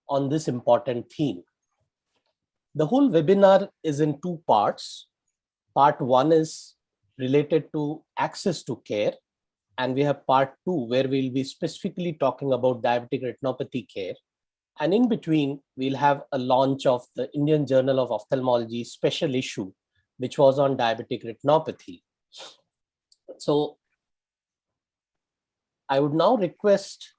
on this important theme. The whole webinar is in two parts. Part one is related to access to care, and we have part two where we'll be specifically talking about diabetic retinopathy care. And in between, we'll have a launch of the Indian Journal of Ophthalmology special issue, which was on diabetic retinopathy. So I would now request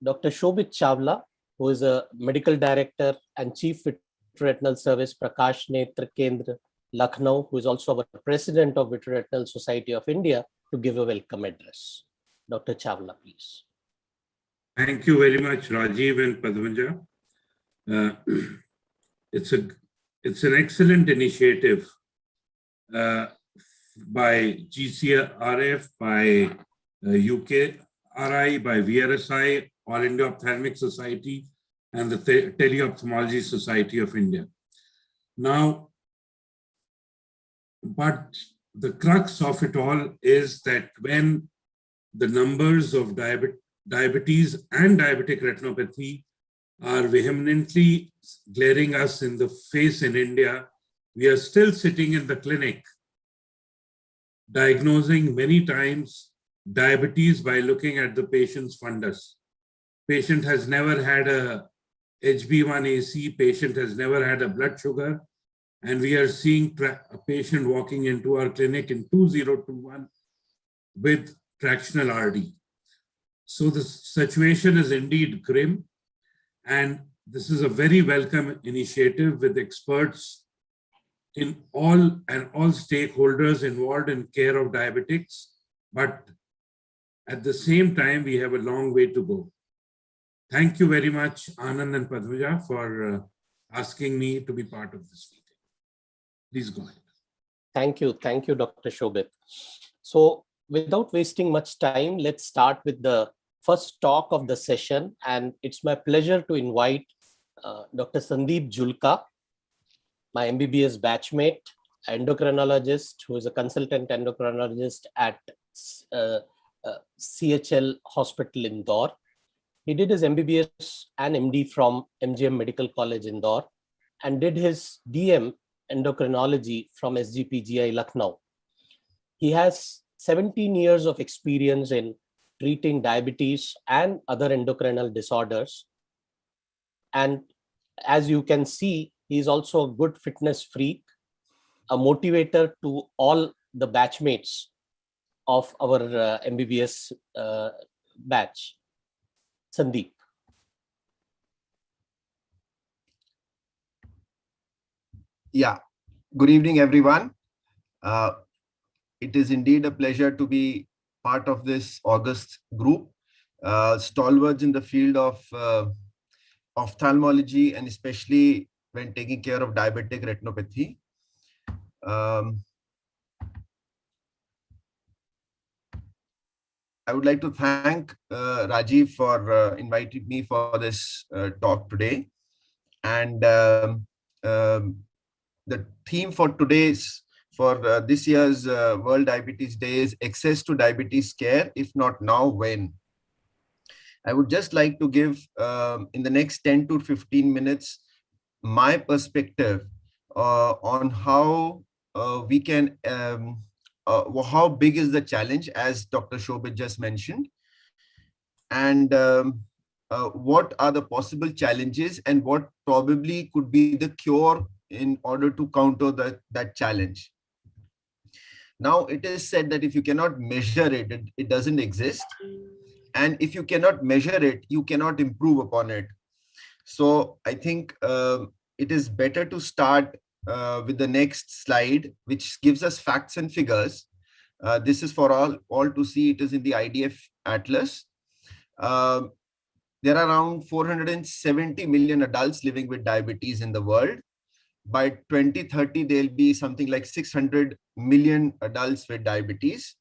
Dr. Shobhit Chawla, who is a medical director and chief vitreoretinal service, Prakash Netra Kendra, Lucknow, who is also our president of Vitreoretinal Society of India, to give a welcome address. Dr. Chawla, please. Thank you very much, Rajiv and Padmaja. It's an excellent initiative by GCRF, by UKRI, by VRSI, All India Ophthalmic Society, and the Teleophthalmology Society of India. Now, but the crux of it all is that when the numbers of diabetes and diabetic retinopathy are vehemently glaring us in the face in India, we are still sitting in the clinic diagnosing many times diabetes by looking at the patient's fundus. Patient has never had a HB1AC, patient has never had a blood sugar, and we are seeing a patient walking into our clinic in 2021 with tractional RD. So the situation is indeed grim, and this is a very welcome initiative with experts in all stakeholders involved in care of diabetics, but at the same time, we have a long way to go. Thank you very much, Anand and Padmaja, for asking me to be part of this meeting. Please go ahead. Thank you, Dr. Shobhit. So without wasting much time, let's start with the first talk of the session, and it's my pleasure to invite Dr. Sandeep Julka, my MBBS batchmate, endocrinologist, who is a consultant endocrinologist at CHL Hospital Indore. He did his MBBS and MD from MGM Medical College Indore and did his DM endocrinology from SGPGI Lucknow. He has 17 years of experience in treating diabetes and other endocrinal disorders. And as you can see, he is also a good fitness freak, a motivator to all the batchmates of our MBBS batch. Sandeep. Yeah, good evening, everyone. It is indeed a pleasure to be part of this August group, stalwarts in the field of ophthalmology, and especially when taking care of diabetic retinopathy. I would like to thank Rajiv for inviting me for this talk today. And the theme for this year's World Diabetes Day is access to diabetes care, if not now, when. I would just like to give in the next 10 to 15 minutes my perspective on how we can how big is the challenge, as Dr. Shobhit just mentioned, and what are the possible challenges and what probably could be the cure in order to counter that challenge. Now, it is said that if you cannot measure it, it doesn't exist. And if you cannot measure it, you cannot improve upon it. So I think it is better to start with the next slide, which gives us facts and figures. This is for all to see. It is in the IDF Atlas. There are around 470 million adults living with diabetes in the world. By 2030, there'll be something like 600 million adults with diabetes.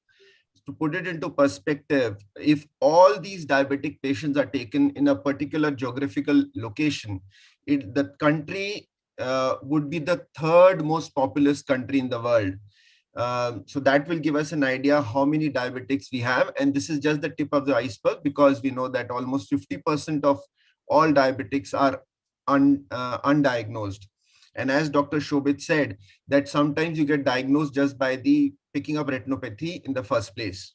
To put it into perspective, if all these diabetic patients are taken in a particular geographical location, the country would be the third most populous country in the world. So that will give us an idea how many diabetics we have. And this is just the tip of the iceberg, because we know that almost 50% of all diabetics are undiagnosed. And as Dr. Shobit said, that sometimes you get diagnosed just by the picking up retinopathy in the first place.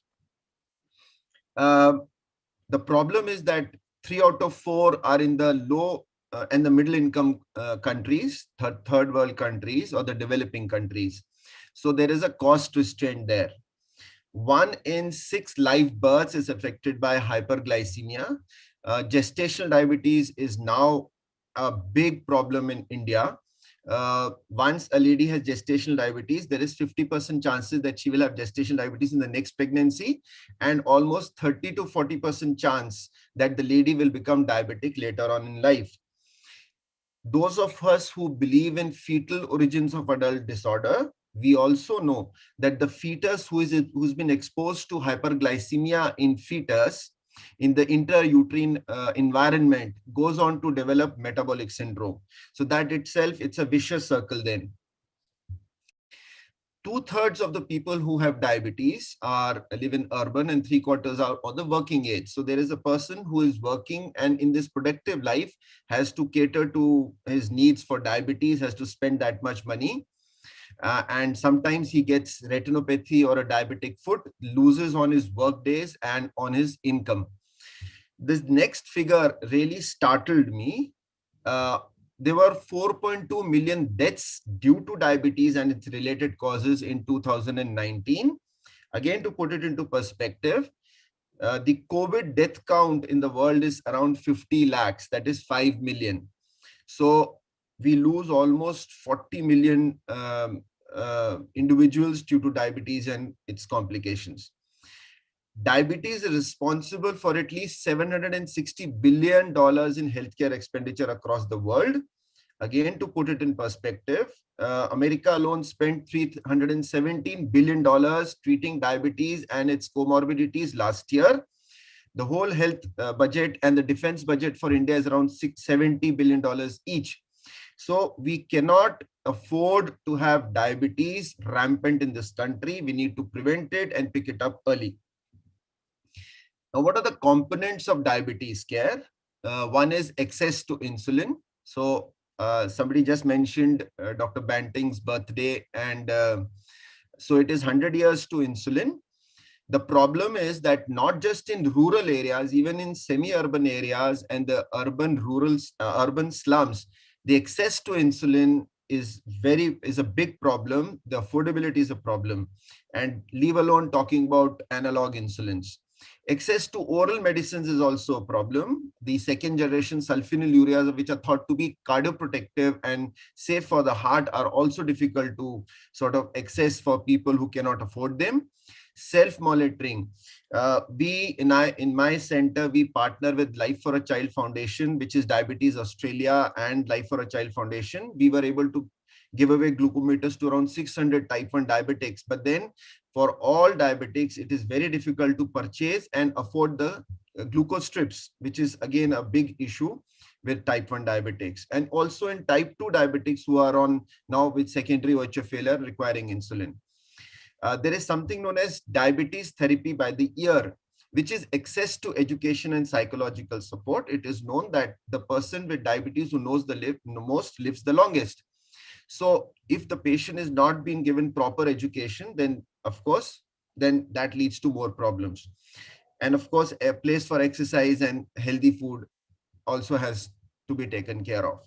The problem is that 3 out of 4 are in the low and the middle income countries, third world countries, or the developing countries. So there is a cost restraint there. 1 in 6 live births is affected by hyperglycemia. Gestational diabetes is now a big problem in India. Once a lady has gestational diabetes, there is 50% chances that she will have gestational diabetes in the next pregnancy, and almost 30 to 40% chance that the lady will become diabetic later on in life. Those of us who believe in fetal origins of adult disorder, we also know that the fetus who's been exposed to hyperglycemia in fetus in the intrauterine environment goes on to develop metabolic syndrome. So that itself, it's a vicious circle then. 2/3 of the people who have diabetes live in urban, and 3/4 are on the working age. So there is a person who is working and in this productive life has to cater to his needs for diabetes, has to spend that much money. And sometimes he gets retinopathy or a diabetic foot, loses on his work days and on his income. This next figure really startled me. There were 4.2 million deaths due to diabetes and its related causes in 2019. Again, to put it into perspective, the COVID death count in the world is around 50 lakhs, that is 5 million. So we lose almost 40 million individuals due to diabetes and its complications. Diabetes is responsible for at least $760 billion in healthcare expenditure across the world. Again, to put it in perspective, America alone spent $317 billion treating diabetes and its comorbidities last year. The whole health budget and the defense budget for India is around $670 billion each. So we cannot afford to have diabetes rampant in this country. We need to prevent it and pick it up early. Now, what are the components of diabetes care? One is access to insulin. So somebody just mentioned Dr. Banting's birthday, and so it is 100 years to insulin. The problem is that not just in rural areas, even in semi-urban areas and the urban slums, the access to insulin is a big problem. The affordability is a problem, and leave alone talking about analog insulins. Access to oral medicines is also a problem. The second generation sulfonylureas, which are thought to be cardioprotective and safe for the heart, are also difficult to sort of access for people who cannot afford them. Self-monitoring. In my center, we partner with Life for a Child Foundation, which is Diabetes Australia and Life for a Child Foundation. We were able to give away glucometers to around 600 type 1 diabetics. But then for all diabetics, it is very difficult to purchase and afford the glucose strips, which is again a big issue with type 1 diabetics. And also in type 2 diabetics who are on now with secondary OHF failure requiring insulin. There is something known as diabetes therapy by the ear, which is access to education and psychological support. It is known that the person with diabetes who knows the most lives the longest. So if the patient is not being given proper education, then of course, then that leads to more problems. And of course, a place for exercise and healthy food also has to be taken care of.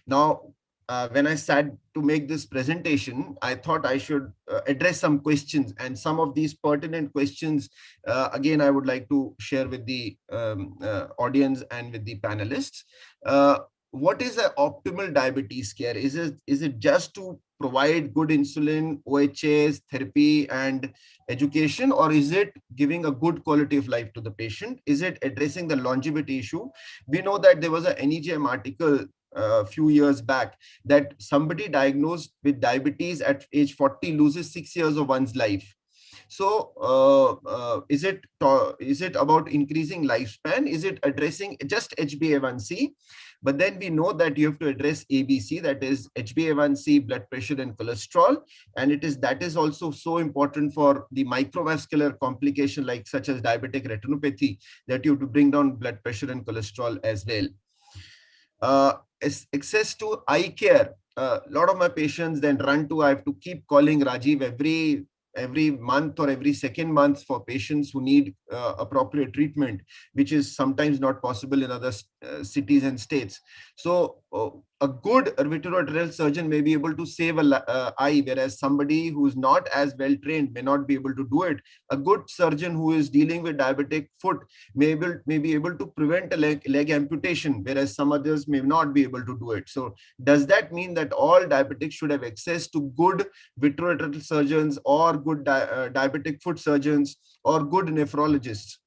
Now, when I sat to make this presentation, I thought I should address some questions, and some of these pertinent questions, again, I would like to share with the audience and with the panelists. What is the optimal diabetes care? Is it just to provide good insulin, OHS, therapy, and education, or is it giving a good quality of life to the patient? Is it addressing the longevity issue? We know that there was an NEJM article a few years back that somebody diagnosed with diabetes at age 40 loses 6 years of one's life. So is it about increasing lifespan? Is it addressing just HbA1c? But then we know that you have to address ABC, that is HbA1c, blood pressure, and cholesterol. And that is also so important for the microvascular complication, like such as diabetic retinopathy, that you have to bring down blood pressure and cholesterol as well. Access to eye care. A lot of my patients then run to, I have to keep calling Rajiv every month or every second month for patients who need appropriate treatment, which is sometimes not possible in other cities and states. So a good vitreoretinal surgeon may be able to save an eye, whereas somebody who's not as well trained may not be able to do it. A good surgeon who is dealing with diabetic foot may be able to prevent a leg amputation, whereas some others may not be able to do it. So does that mean that all diabetics should have access to good vitreoretinal surgeons or good diabetic foot surgeons or good nephrologists?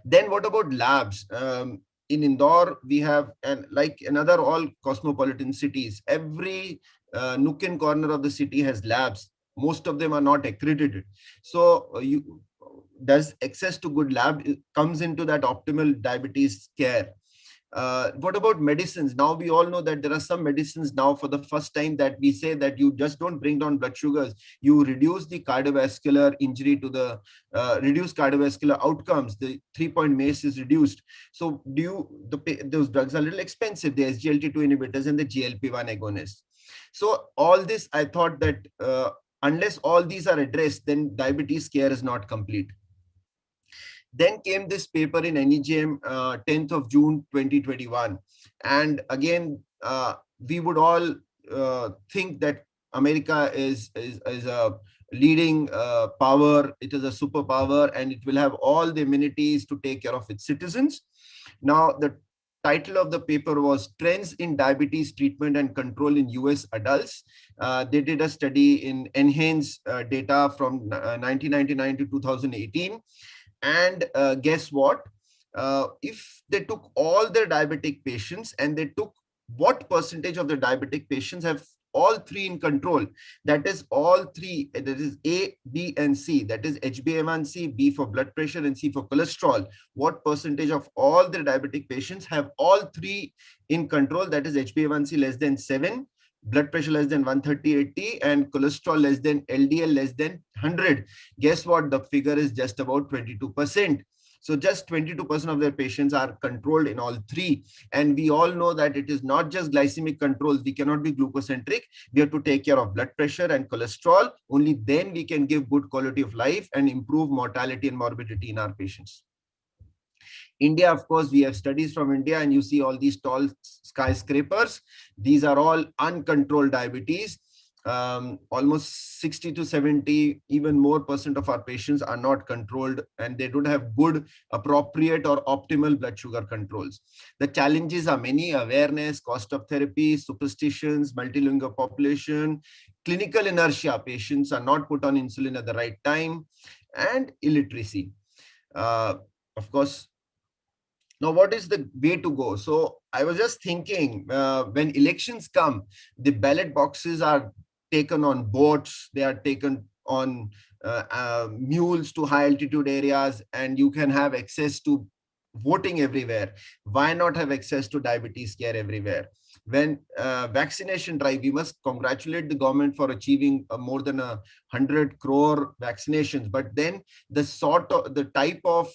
Then what about labs? In Indore, we have, and like another all cosmopolitan cities, every nook and corner of the city has labs. Most of them are not accredited. So does access to good lab comes into that optimal diabetes care? What about medicines? Now we all know that there are some medicines now for the first time that we say that you just don't bring down blood sugars, you reduce the cardiovascular injury to the reduce cardiovascular outcomes. The 3-point MACE is reduced. So those drugs are a little expensive, the SGLT2 inhibitors and the GLP-1 agonists. So all this, I thought that unless all these are addressed, then diabetes care is not complete. Then came this paper in NEJM, 10th of June 2021. And again, we would all think that America is a leading power, it is a superpower, and it will have all the amenities to take care of its citizens. Now, the title of the paper was Trends in Diabetes Treatment and Control in US Adults. They did a study in enhanced data from 1999 to 2018. And guess what? If they took all their diabetic patients and they took what percentage of the diabetic patients have all three in control, that is all three, that is A, B, and C, that is HbA1c, B for blood pressure, and C for cholesterol. What percentage of all the diabetic patients have all three in control, that is HbA1c less than 7, blood pressure less than 130/80, and cholesterol less than LDL less than 100. Guess what? The figure is just about 22%. So just 22% of their patients are controlled in all three. And we all know that it is not just glycemic controls. We cannot be glucocentric. We have to take care of blood pressure and cholesterol. Only then we can give good quality of life and improve mortality and morbidity in our patients. India, of course, we have studies from India, and you see all these tall skyscrapers. These are all uncontrolled diabetes. Almost 60 to 70, even more % of our patients are not controlled, and they don't have good, appropriate, or optimal blood sugar controls. The challenges are many: awareness, cost of therapy, superstitions, multilingual population, clinical inertia. Patients are not put on insulin at the right time, and illiteracy. Of course, now, what is the way to go? So I was just thinking, when elections come, the ballot boxes are taken on boats, they are taken on mules to high altitude areas, and you can have access to voting everywhere. Why not have access to diabetes care everywhere? When vaccination drive, we must congratulate the government for achieving more than 100 crore vaccinations. But then the type of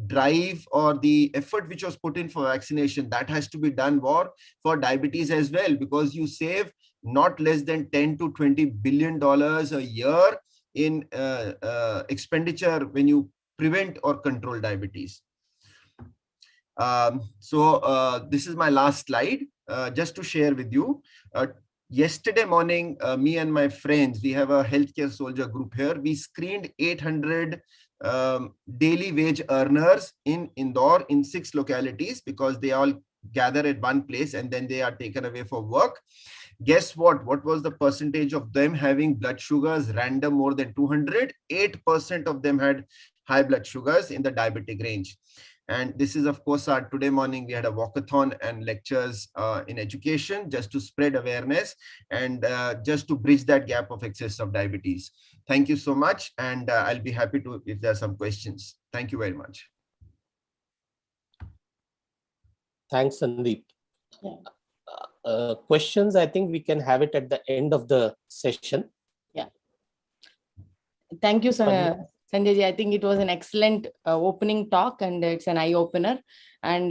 drive or the effort which was put in for vaccination, that has to be done for diabetes as well, because you save not less than 10 to 20 billion dollars a year in expenditure when you prevent or control diabetes. This is my last slide, just to share with you. Yesterday morning, me and my friends, we have a healthcare soldier group here. We screened 800 daily wage earners in Indore in 6 localities, because they all gather at one place and then they are taken away for work. Guess what? What was the percentage of them having blood sugars random more than 200? 8% of them had high blood sugars in the diabetic range. And this is, of course, our today morning, we had a walkathon and lectures in education, just to spread awareness and just to bridge that gap of excess of diabetes. Thank you so much. And I'll be happy to, if there are some questions. Thank you very much. Thanks, Sandeep. Questions, I think we can have it at the end of the session. Yeah. Thank you, sir. Sanjay ji, I think it was an excellent opening talk, and it's an eye-opener. And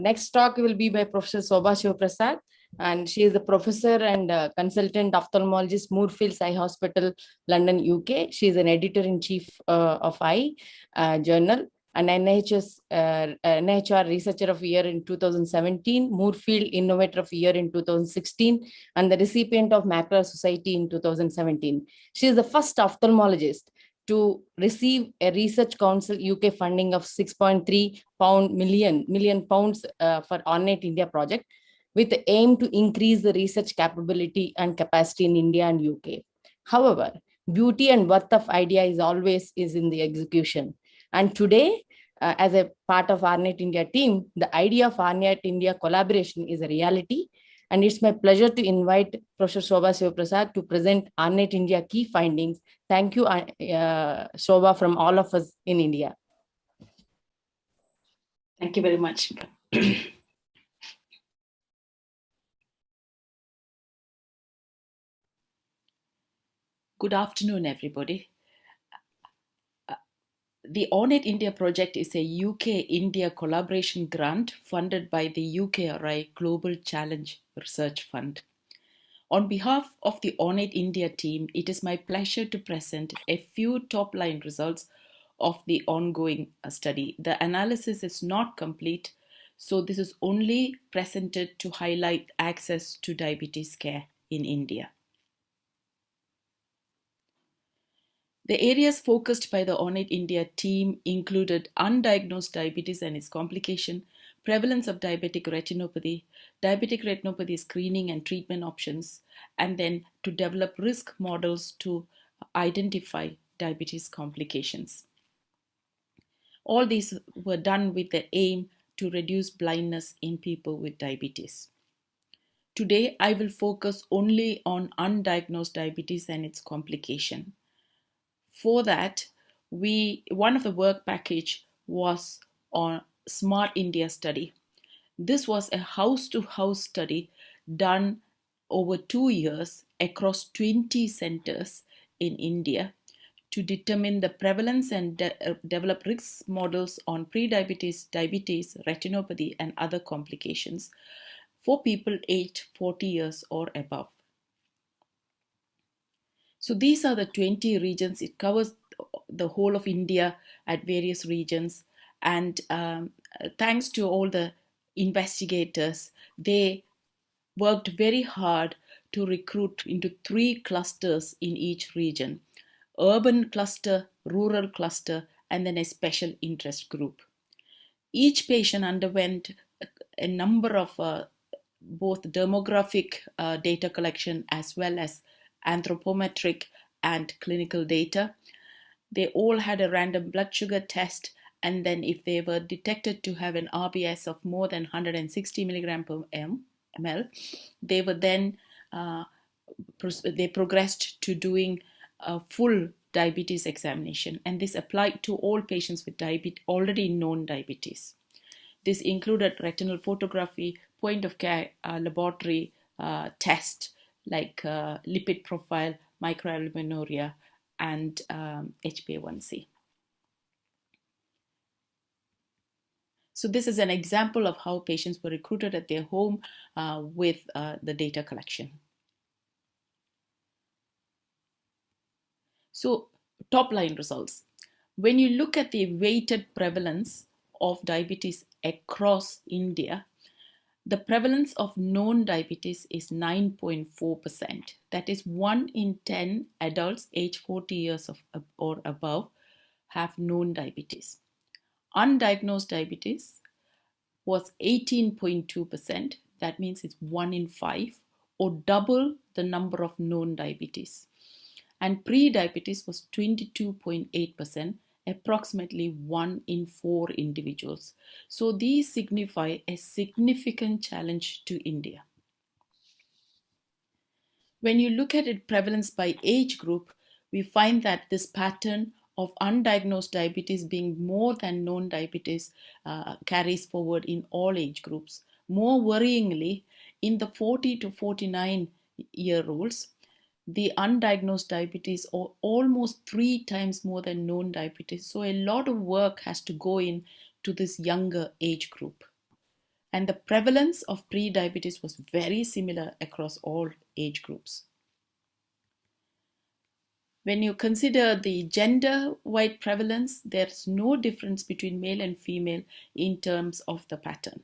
next talk will be by Professor Sobha Shivaprasad, and she is the professor and consultant ophthalmologist, Moorfields Eye Hospital, London, UK. She is an editor-in-chief of Eye Journal and NHR Researcher of the Year in 2017, Moorfield Innovator of the Year in 2016, and the recipient of Macular Society in 2017. She is the first ophthalmologist to receive a Research Council UK funding of 6.3 million pounds for Ornate India project, with the aim to increase the research capability and capacity in India and UK. However, beauty and worth of idea is always in the execution. And today, as a part of Ornate India team, the idea of Ornate India collaboration is a reality. And it's my pleasure to invite Professor Sobha Shivaprasad to present Ornate India key findings. Thank you, Sobha, from all of us in India. Thank you very much. Good afternoon, everybody. The Ornate India project is a UK-India collaboration grant funded by the UKRI Global Challenge Research Fund. On behalf of the Ornate India team, it is my pleasure to present a few top-line results of the ongoing study. The analysis is not complete, so this is only presented to highlight access to diabetes care in India. The areas focused by the Ornate India team included undiagnosed diabetes and its complication, prevalence of diabetic retinopathy screening and treatment options, and then to develop risk models to identify diabetes complications. All these were done with the aim to reduce blindness in people with diabetes. Today, I will focus only on undiagnosed diabetes and its complication. For that, one of the work package was on Smart India study. This was a house-to-house study done over 2 years across 20 centers in India to determine the prevalence and develop risk models on prediabetes, diabetes, retinopathy, and other complications for people aged 40 years or above. So these are the 20 regions. It covers the whole of India at various regions. And thanks to all the investigators, they worked very hard to recruit into 3 clusters in each region: urban cluster, rural cluster, and then a special interest group. Each patient underwent a number of both demographic data collection as well as anthropometric and clinical data. They all had a random blood sugar test, and then if they were detected to have an RBS of more than 160 milligram per ml, they were then they progressed to doing a full diabetes examination, and this applied to all patients with already known diabetes. This included retinal photography, point of care laboratory test like lipid profile, microalbuminuria, and HbA1c. So this is an example of how patients were recruited at their home with the data collection. So top line results. When you look at the weighted prevalence of diabetes across India, the prevalence of known diabetes is 9.4%. That is 1 in 10 adults aged 40 years or above have known diabetes. Undiagnosed diabetes was 18.2%. That means it's 1 in 5, or double the number of known diabetes. And pre-diabetes was 22.8%, approximately 1 in 4 individuals. So these signify a significant challenge to India. When you look at it prevalence by age group, we find that this pattern of undiagnosed diabetes being more than known diabetes carries forward in all age groups. More worryingly, in the 40 to 49 year olds, the undiagnosed diabetes are almost 3 times more than known diabetes. So a lot of work has to go in to this younger age group. And the prevalence of pre-diabetes was very similar across all age groups. When you consider the gender-wide prevalence, there's no difference between male and female in terms of the pattern.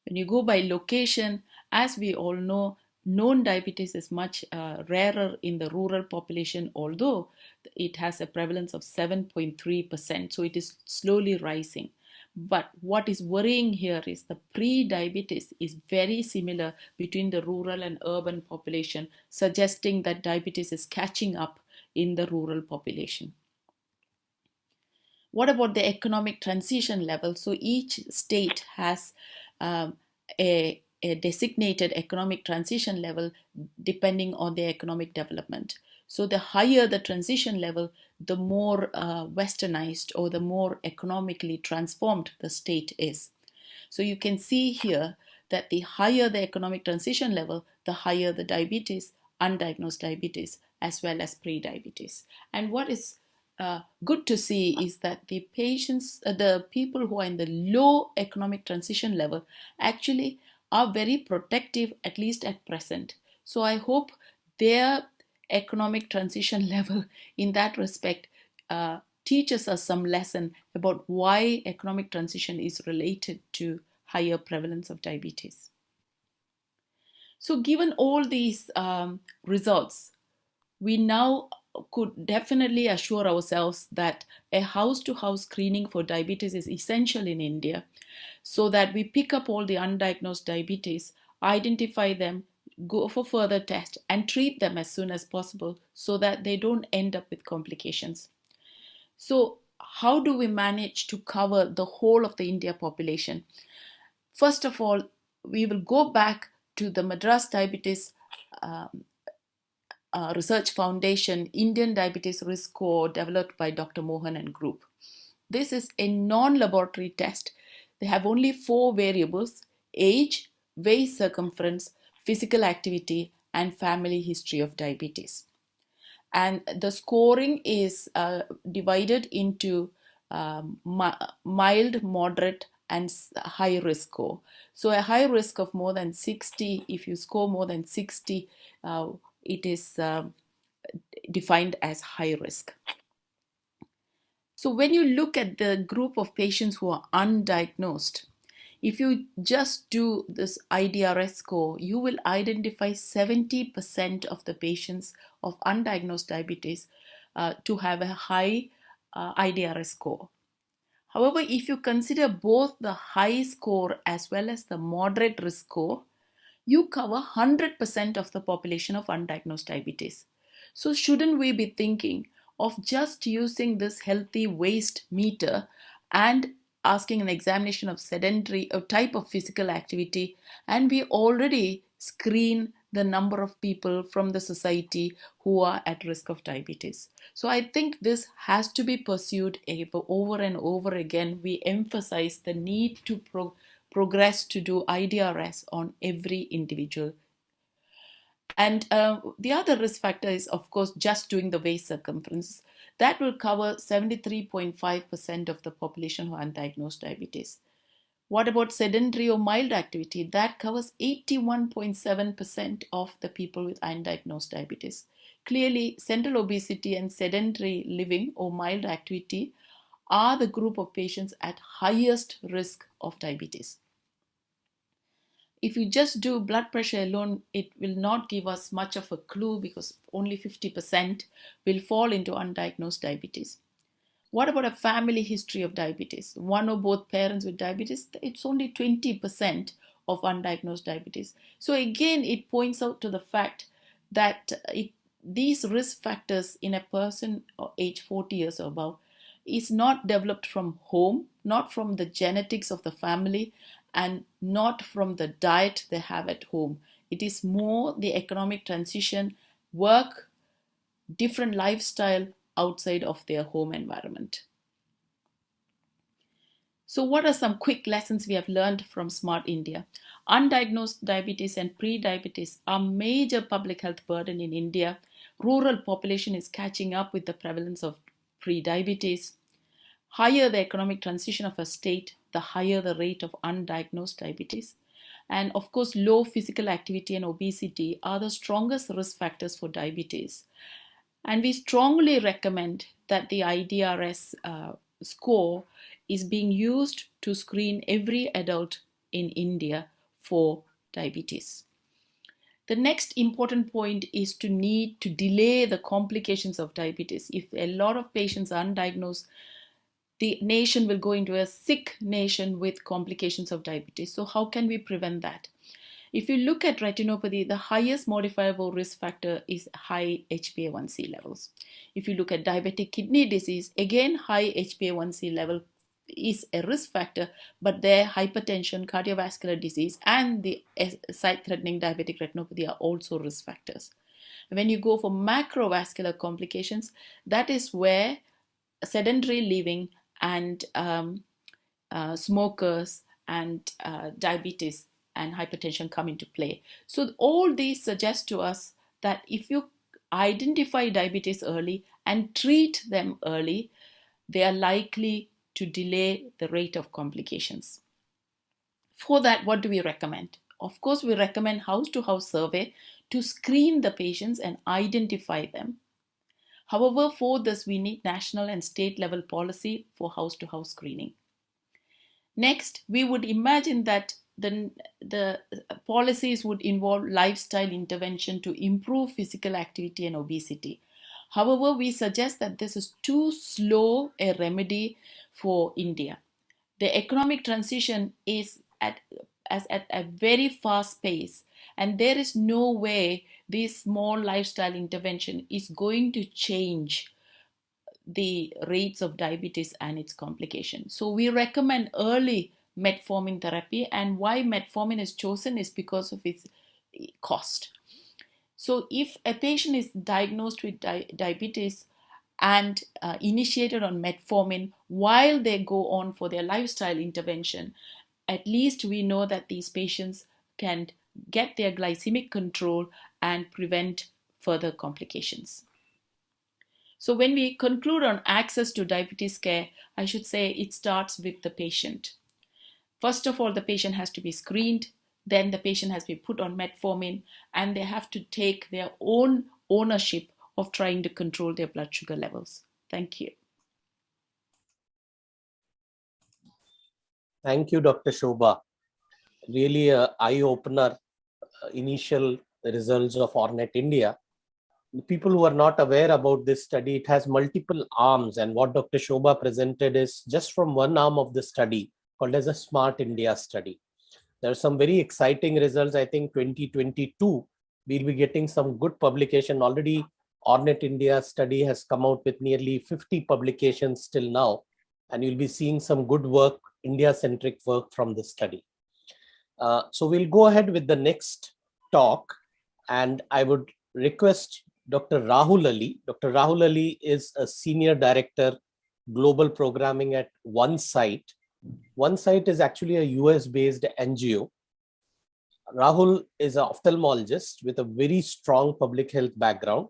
When you go by location, as we all know, known diabetes is much rarer in the rural population, although it has a prevalence of 7.3%, so it is slowly rising. But what is worrying here is the pre-diabetes is very similar between the rural and urban population, suggesting that diabetes is catching up in the rural population. What about the economic transition level? So each state has a designated economic transition level depending on the economic development. So the higher the transition level, the more westernized or the more economically transformed the state is. So you can see here that the higher the economic transition level, the higher the diabetes, undiagnosed diabetes, as well as pre-diabetes. And what is good to see is that the patients, the people who are in the low economic transition level actually are very protective, at least at present. So I hope their economic transition level in that respect teaches us some lesson about why economic transition is related to higher prevalence of diabetes. So given all these results, we now could definitely assure ourselves that a house-to-house screening for diabetes is essential in India, so that we pick up all the undiagnosed diabetes, identify them, go for further tests, and treat them as soon as possible so that they don't end up with complications. So how do we manage to cover the whole of the India population? First of all, we will go back to the Madras Diabetes Research Foundation Indian Diabetes Risk Score developed by Dr. Mohan and group. This is a non-laboratory test. They have only 4 variables: age, waist circumference, physical activity, and family history of diabetes. And the scoring is divided into mild, moderate, and high risk score. So a high risk of more than 60, if you score more than 60, it is defined as high risk. So when you look at the group of patients who are undiagnosed, if you just do this IDRS score, you will identify 70% of the patients of undiagnosed diabetes to have a high IDRS score. However, if you consider both the high score as well as the moderate risk score, you cover 100% of the population of undiagnosed diabetes. So shouldn't we be thinking of just using this healthy waist meter and asking an examination of sedentary or type of physical activity, and we already screen the number of people from the society who are at risk of diabetes? So I think this has to be pursued over and over again. We emphasize the need to progress to do IDRS on every individual. And the other risk factor is, of course, just doing the waist circumference. That will cover 73.5% of the population who are undiagnosed diabetes. What about sedentary or mild activity? That covers 81.7% of the people with undiagnosed diabetes. Clearly, central obesity and sedentary living or mild activity are the group of patients at highest risk of diabetes. If you just do blood pressure alone, it will not give us much of a clue because only 50% will fall into undiagnosed diabetes. What about a family history of diabetes? One or both parents with diabetes, it's only 20% of undiagnosed diabetes. So again, it points out to the fact that these risk factors in a person age 40 years or above is not developed from home, not from the genetics of the family, and not from the diet they have at home. It is more the economic transition, work, different lifestyle outside of their home environment. So what are some quick lessons we have learned from Smart India? Undiagnosed diabetes and pre-diabetes are major public health burden in India. Rural population is catching up with the prevalence of pre-diabetes. Higher the economic transition of a state, the higher the rate of undiagnosed diabetes. And of course, low physical activity and obesity are the strongest risk factors for diabetes. And we strongly recommend that the IDRS score is being used to screen every adult in India for diabetes. The next important point is to need to delay the complications of diabetes. If a lot of patients are undiagnosed, the nation will go into a sick nation with complications of diabetes. So how can we prevent that? If you look at retinopathy, the highest modifiable risk factor is high HbA1c levels. If you look at diabetic kidney disease, again, high HbA1c level is a risk factor, but their hypertension, cardiovascular disease, and the sight-threatening diabetic retinopathy are also risk factors. When you go for macrovascular complications, that is where sedentary living and smokers and diabetes and hypertension come into play. So all these suggest to us that if you identify diabetes early and treat them early, they are likely to delay the rate of complications. For that, what do we recommend? Of course, we recommend house-to-house survey to screen the patients and identify them. However, for this, we need national and state level policy for house-to-house screening. Next, we would imagine that the policies would involve lifestyle intervention to improve physical activity and obesity. However, we suggest that this is too slow a remedy for India. The economic transition is at a very fast pace, and there is no way this small lifestyle intervention is going to change the rates of diabetes and its complications. So we recommend early metformin therapy, and why metformin is chosen is because of its cost. So if a patient is diagnosed with diabetes and initiated on metformin while they go on for their lifestyle intervention, at least we know that these patients can get their glycemic control and prevent further complications. So when we conclude on access to diabetes care, I should say it starts with the patient. First of all, the patient has to be screened, then the patient has to be put on metformin, and they have to take their own ownership of trying to control their blood sugar levels. Thank you. Thank you, Dr. Shobha. Really an eye-opener, initial results of ORNET India. The people who are not aware about this study, it has multiple arms, and what Dr. Shobha presented is just from one arm of the study called as a Smart India study. There are some very exciting results. I think 2022, we'll be getting some good publication. Already ORNET India study has come out with nearly 50 publications till now, and you'll be seeing some good work, India-centric work from this study. So we'll go ahead with the next talk, and I would request Dr. Rahul Ali. Dr. Rahul Ali is a Senior Director, Global Programming at OneSight. OneSight is actually a US-based NGO. Rahul is an ophthalmologist with a very strong public health background.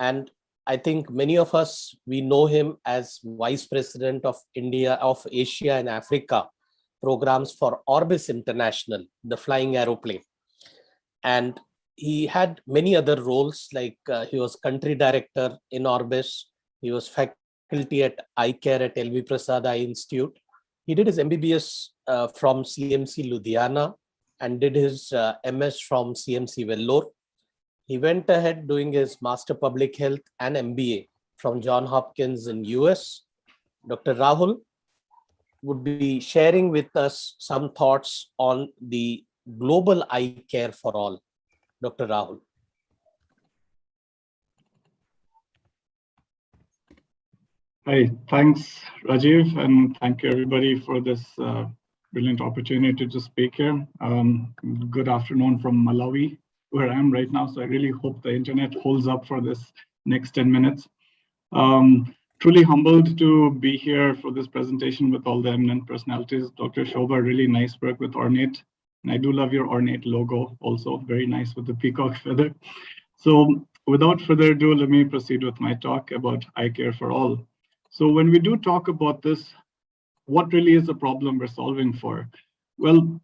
And I think many of us, we know him as Vice President of Asia and Africa programs for Orbis International, the flying aeroplane. And he had many other roles, like he was country director in Orbis. He was faculty at eye care at LV Prasad Eye Institute. He did his MBBS from CMC Ludhiana and did his MS from CMC Vellore. He went ahead doing his Master Public Health and MBA from Johns Hopkins in US. Dr. Rahul would be sharing with us some thoughts on the global eye care for all. Dr. Rahul. Hi, thanks, Rajiv, and thank you everybody for this brilliant opportunity to speak here. Good afternoon from Malawi, where I am right now. So I really hope the internet holds up for this next 10 minutes. truly humbled to be here for this presentation with all the eminent personalities. Dr. Shobha, really nice work with Ornate. And I do love your Ornate logo also, very nice with the peacock feather. So without further ado, let me proceed with my talk about eye care for all. So when we do talk about this, what really is the problem we're solving for? Well,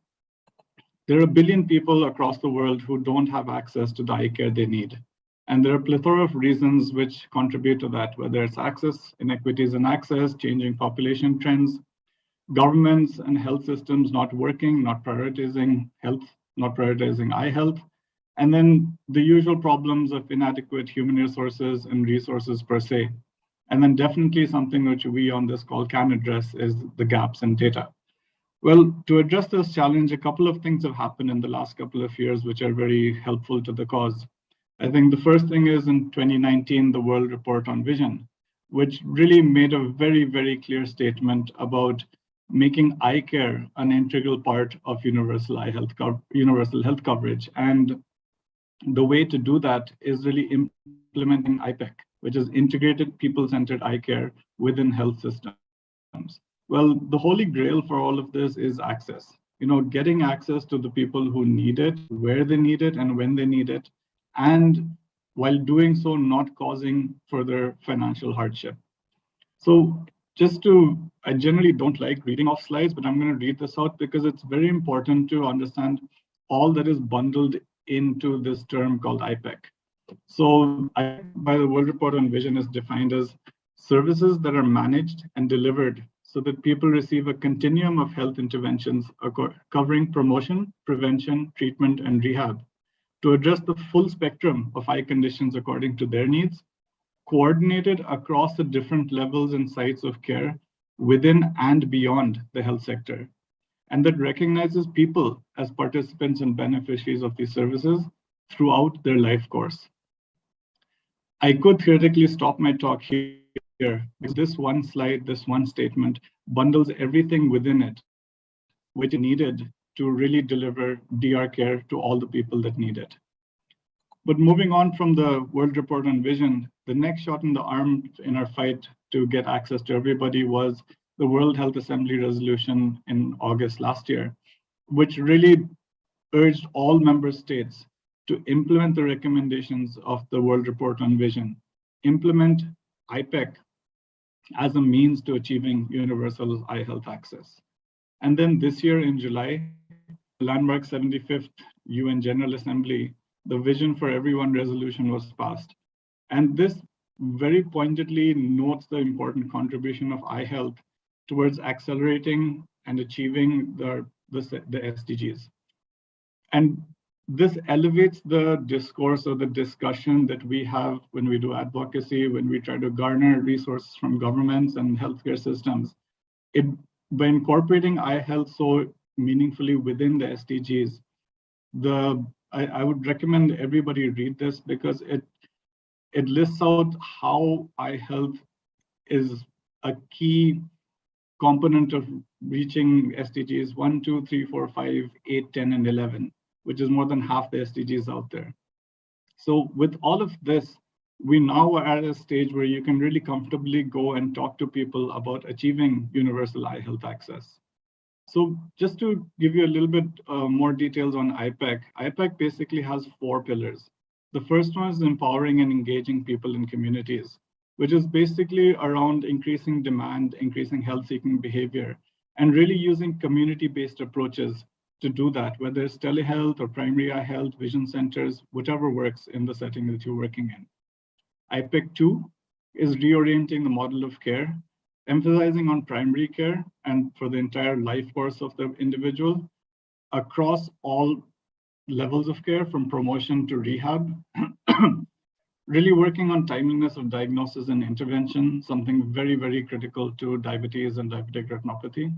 there are a billion people across the world who don't have access to the eye care they need. And there are a plethora of reasons which contribute to that, whether it's access, inequities in access, changing population trends, governments and health systems not working, not prioritizing health, not prioritizing eye health, and then the usual problems of inadequate human resources and resources per se. And then definitely something which we on this call can address is the gaps in data. Well, to address this challenge, a couple of things have happened in the last couple of years which are very helpful to the cause. I think the first thing is in 2019, the World Report on Vision, which really made a very, very clear statement about making eye care an integral part of universal health coverage. And the way to do that is really implementing IPEC, which is integrated people-centered eye care within health systems. Well, the holy grail for all of this is access. Getting access to the people who need it, where they need it, and when they need it, and while doing so, not causing further financial hardship. So I generally don't like reading off slides, but I'm going to read this out because it's very important to understand all that is bundled into this term called IPEC. So IPEC by the World Report on Vision is defined as services that are managed and delivered so that people receive a continuum of health interventions covering promotion, prevention, treatment, and rehab to address the full spectrum of eye conditions according to their needs, coordinated across the different levels and sites of care within and beyond the health sector, and that recognizes people as participants and beneficiaries of these services throughout their life course. I could theoretically stop my talk here because this one slide, this one statement bundles everything within it, which is needed to really deliver DR care to all the people that need it. But moving on from the World Report on Vision, the next shot in the arm in our fight to get access to everybody was the World Health Assembly resolution in August last year, which really urged all member states to implement the recommendations of the World Report on Vision, implement IPEC as a means to achieving universal eye health access. And then this year in July, the landmark 75th UN General Assembly, the Vision for Everyone resolution was passed. And this very pointedly notes the important contribution of eye health towards accelerating and achieving the SDGs. And this elevates the discourse or the discussion that we have when we do advocacy, when we try to garner resources from governments and healthcare systems. By incorporating eye health so meaningfully within the SDGs, I would recommend everybody read this because it lists out how eye health is a key component of reaching SDGs 1, 2, 3, 4, 5, 8, 10, and 11, which is more than half the SDGs out there. So with all of this, we now are at a stage where you can really comfortably go and talk to people about achieving universal eye health access. So just to give you a little bit more details on IPEC, IPEC basically has 4 pillars. The first one is empowering and engaging people in communities, which is basically around increasing demand, increasing health-seeking behavior, and really using community-based approaches to do that, whether it's telehealth or primary eye health, vision centers, whichever works in the setting that you're working in. IPEC 2 is reorienting the model of care, emphasizing on primary care and for the entire life course of the individual across all levels of care from promotion to rehab, really working on timeliness of diagnosis and intervention, something very, very critical to diabetes and diabetic retinopathy.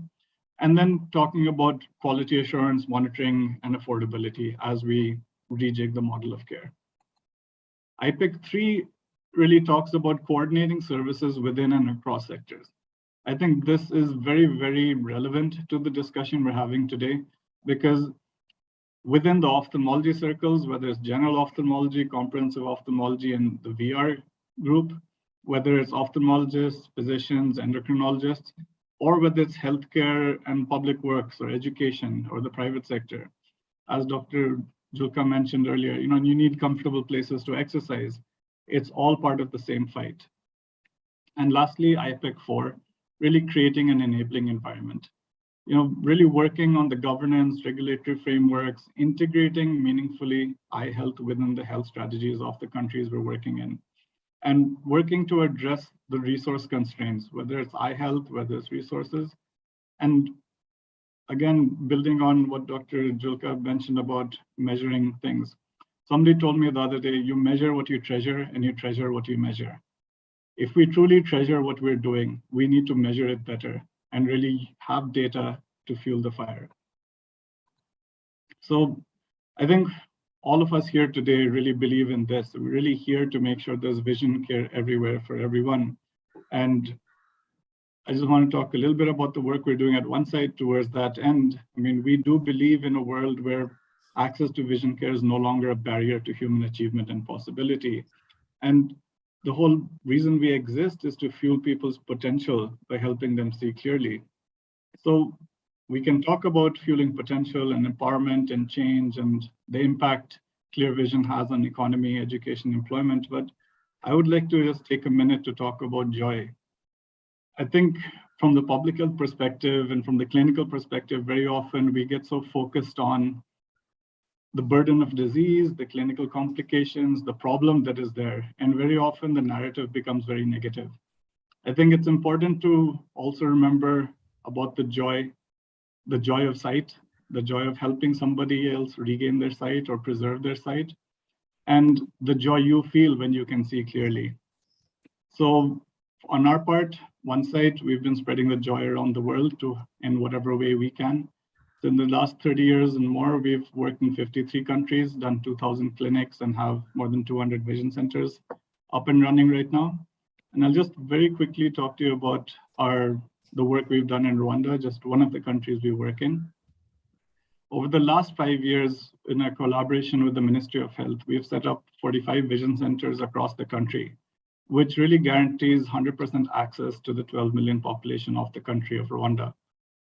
And then talking about quality assurance, monitoring, and affordability as we rejig the model of care. IPEC 3 really talks about coordinating services within and across sectors. I think this is very, very relevant to the discussion we're having today, because within the ophthalmology circles, whether it's general ophthalmology, comprehensive ophthalmology, and the VR group, whether it's ophthalmologists, physicians, endocrinologists, or whether it's healthcare and public works or education or the private sector. As Dr. Julka mentioned earlier, you need comfortable places to exercise. It's all part of the same fight. And lastly, IPEC 4, really creating an enabling environment. Really working on the governance, regulatory frameworks, integrating meaningfully eye health within the health strategies of the countries we're working in, and working to address the resource constraints, whether it's eye health, whether it's resources. And again, building on what Dr. Julka mentioned about measuring things. Somebody told me the other day, you measure what you treasure and you treasure what you measure. If we truly treasure what we're doing, we need to measure it better and really have data to fuel the fire. So I think all of us here today really believe in this. We're really here to make sure there's vision care everywhere for everyone. And I just want to talk a little bit about the work we're doing at one side towards that end. I mean, we do believe in a world where access to vision care is no longer a barrier to human achievement and possibility. And the whole reason we exist is to fuel people's potential by helping them see clearly. So we can talk about fueling potential and empowerment and change and the impact clear vision has on economy, education, employment, but I would like to just take a minute to talk about joy. I think from the public health perspective and from the clinical perspective, very often we get so focused on the burden of disease, the clinical complications, the problem that is there. And very often the narrative becomes very negative. I think it's important to also remember about the joy of sight, the joy of helping somebody else regain their sight or preserve their sight, and the joy you feel when you can see clearly. So on our part, one side, we've been spreading the joy around the world in whatever way we can. So in the last 30 years and more, we've worked in 53 countries, done 2,000 clinics, and have more than 200 vision centers up and running right now. And I'll just very quickly talk to you about the work we've done in Rwanda, just one of the countries we work in. Over the last 5 years, in a collaboration with the Ministry of Health, we've set up 45 vision centers across the country, which really guarantees 100% access to the 12 million population of the country of Rwanda.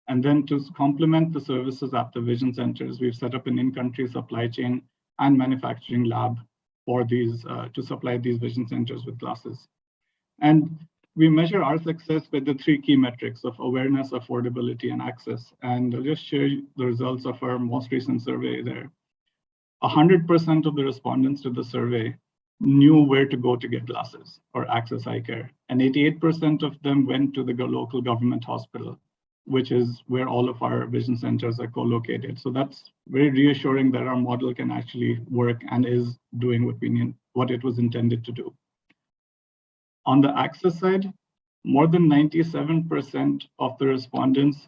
And then to complement the services at the vision centers, we've set up an in-country supply chain and manufacturing lab for these to supply these vision centers with glasses. And we measure our success with the 3 key metrics of awareness, affordability, and access. And I'll just share the results of our most recent survey there. 100% of the respondents to the survey knew where to go to get glasses or access eye care. And 88% of them went to the local government hospital, which is where all of our vision centers are co-located. So that's very reassuring that our model can actually work and is doing what it was intended to do. On the access side, more than 97% of the respondents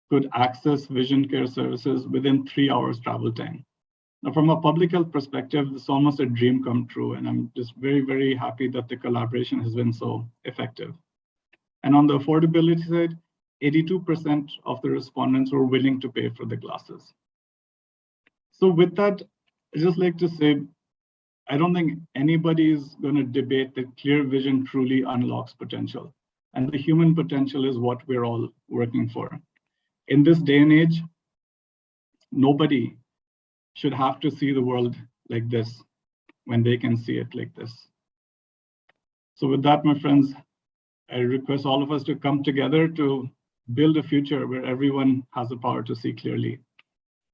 could access vision care services within 3 hours travel time. Now, from a public health perspective, it's almost a dream come true, and I'm just very, very happy that the collaboration has been so effective. And on the affordability side, 82% of the respondents were willing to pay for the glasses. So with that, I'd just like to say, I don't think anybody is going to debate that clear vision truly unlocks potential. And the human potential is what we're all working for. In this day and age, nobody should have to see the world like this when they can see it like this. So with that, my friends, I request all of us to come together to build a future where everyone has the power to see clearly,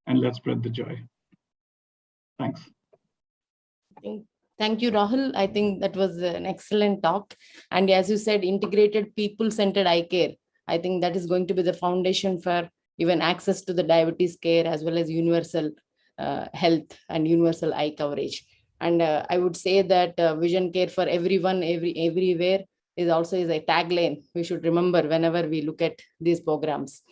and let's spread the joy. Thanks. Thank you, Rahul. I think that was an excellent talk. And as you said, integrated people-centered eye care. I think that is going to be the foundation for even access to the diabetes care as well as universal health and universal eye coverage. And I would say that vision care for everyone, everywhere is also a tagline we should remember whenever we look at these programs.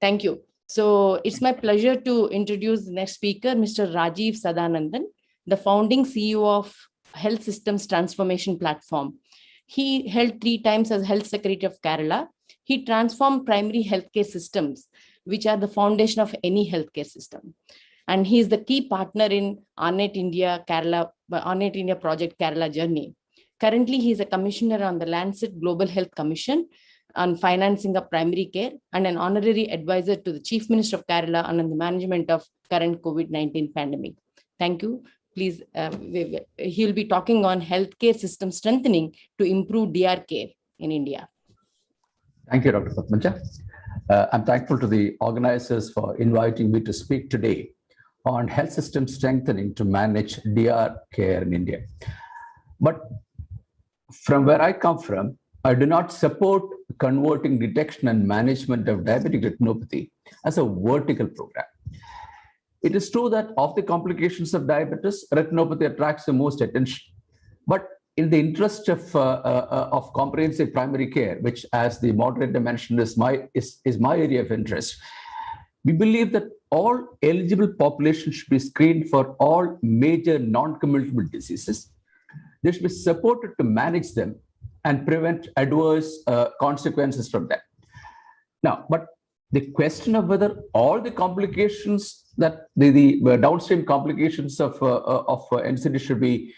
Thank you. So it's my pleasure to introduce the next speaker, Mr. Rajiv Sadanandan, the founding CEO of Health Systems Transformation Platform. He held 3 times as Health Secretary of Kerala. He transformed primary healthcare systems, which are the foundation of any healthcare system. And he is the key partner in Untitled India project Kerala Journey. Currently, he is a commissioner on the Lancet Global Health Commission on financing of primary care and an honorary advisor to the Chief Minister of Kerala on the management of current COVID-19 pandemic. Thank you. Please, he'll be talking on healthcare system strengthening to improve DR care in India. Thank you, Dr. Padmaja. I'm thankful to the organizers for inviting me to speak today on health system strengthening to manage DR care in India. But from where I come from, I do not support converting detection and management of diabetic retinopathy as a vertical program. It is true that of the complications of diabetes, retinopathy attracts the most attention. But in the interest of comprehensive primary care, which, as the moderator mentioned, is my area of interest, we believe that all eligible populations should be screened for all major non-communicable diseases. They should be supported to manage them and prevent adverse consequences from them. Now, but the question of whether all the complications that the downstream complications of NCD should be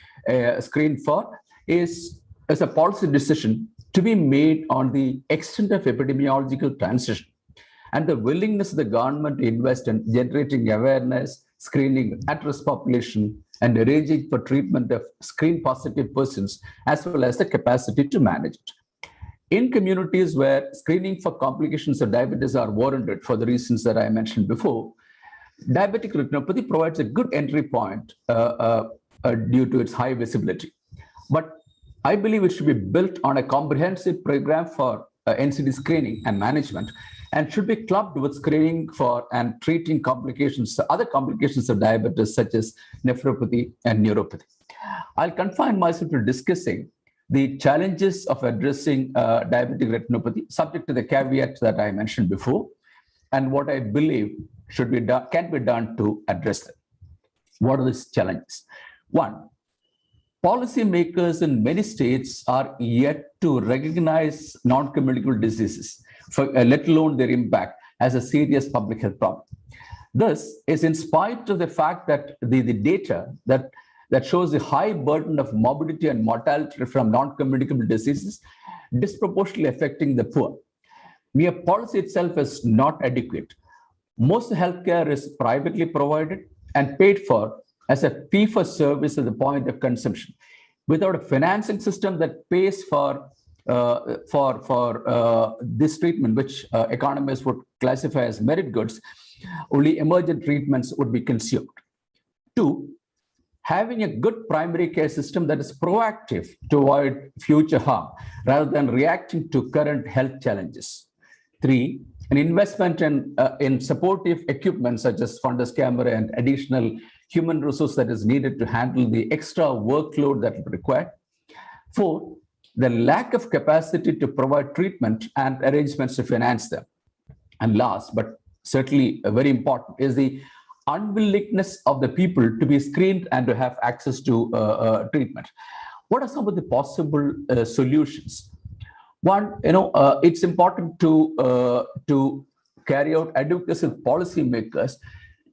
screened for is a policy decision to be made on the extent of epidemiological transition and the willingness of the government to invest in generating awareness, screening at-risk population, and arranging for treatment of screen-positive persons, as well as the capacity to manage it. In communities where screening for complications of diabetes are warranted for the reasons that I mentioned before, diabetic retinopathy provides a good entry point due to its high visibility. But I believe it should be built on a comprehensive program for NCD screening and management, and should be clubbed with screening for and treating complications, other complications of diabetes, such as nephropathy and neuropathy. I'll confine myself to discussing the challenges of addressing diabetic retinopathy, subject to the caveat that I mentioned before, and what I believe should be done, can be done to address them. What are these challenges? One, policymakers in many states are yet to recognize non-communicable diseases, let alone their impact, as a serious public health problem. This is in spite of the fact that the data that shows the high burden of morbidity and mortality from non-communicable diseases disproportionately affecting the poor. Mere policy itself is not adequate. Most healthcare is privately provided and paid for as a fee for service at the point of consumption. Without a financing system that pays for this treatment, which economists would classify as merit goods, only emergent treatments would be consumed. Two, having a good primary care system that is proactive to avoid future harm rather than reacting to current health challenges. Three, an investment in supportive equipment such as fundus camera and additional human resource that is needed to handle the extra workload that is required. Four, the lack of capacity to provide treatment and arrangements to finance them. And last, but certainly very important, is the unwillingness of the people to be screened and to have access to treatment. What are some of the possible solutions? One, it's important to carry out advocacy with policymakers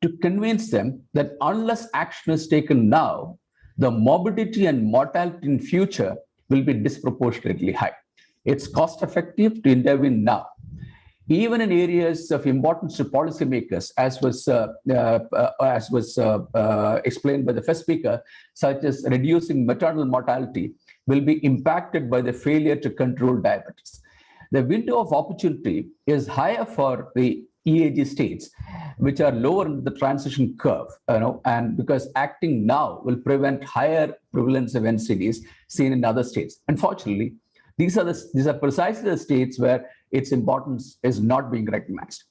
to convince them that unless action is taken now, the morbidity and mortality in future will be disproportionately high. It's cost effective to intervene now. Even in areas of importance to policymakers, as was explained by the first speaker, such as reducing maternal mortality, will be impacted by the failure to control diabetes. The window of opportunity is higher for the EAG states, which are lower in the transition curve, and because acting now will prevent higher prevalence of NCDs seen in other states. Unfortunately, these are precisely the states where its importance is not being recognized.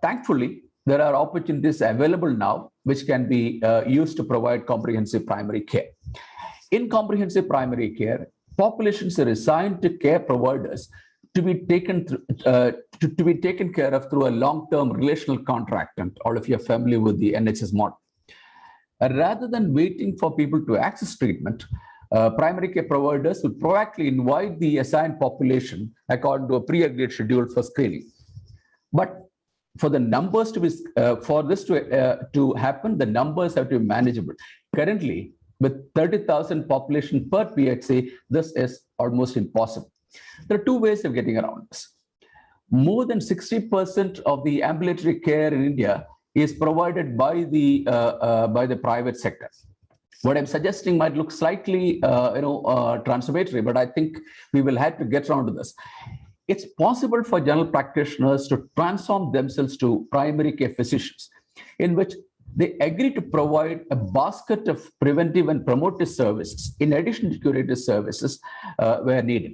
Thankfully, there are opportunities available now which can be used to provide comprehensive primary care. In comprehensive primary care, populations are assigned to care providers to be taken care of through a long-term relational contract, and all of you are familiar with the NHS model. Rather than waiting for people to access treatment, primary care providers would proactively invite the assigned population according to a pre-agreed schedule for screening. But for the numbers to be, for this to happen, the numbers have to be manageable. Currently, With 30,000 population per PHC, this is almost impossible. There are two ways of getting around this. More than 60% of the ambulatory care in India is provided by the private sector. What I'm suggesting might look slightly, transformatory, but I think we will have to get around to this. It's possible for general practitioners to transform themselves to primary care physicians, in which they agree to provide a basket of preventive and promotive services in addition to curative services where needed.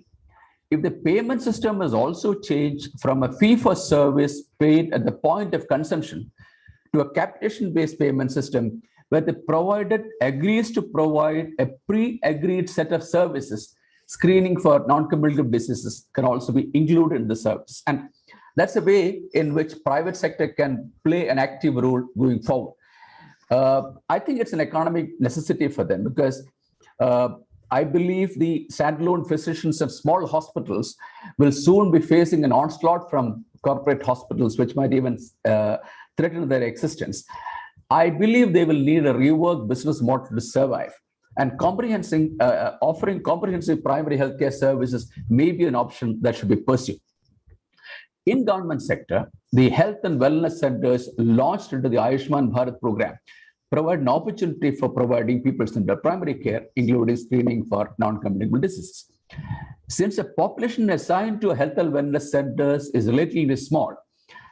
If the payment system is also changed from a fee-for-service paid at the point of consumption to a capitation-based payment system, where the provider agrees to provide a pre-agreed set of services, screening for non-communicable diseases can also be included in the service. And that's a way in which private sector can play an active role going forward. I think it's an economic necessity for them, because I believe the standalone physicians of small hospitals will soon be facing an onslaught from corporate hospitals, which might even threaten their existence. I believe they will need a reworked business model to survive, and offering comprehensive primary healthcare services may be an option that should be pursued. In government sector, the health and wellness centers launched into the Ayushman Bharat program provide an opportunity for providing people-centered primary care, including screening for non-communicable diseases. Since the population assigned to health and wellness centers is relatively small,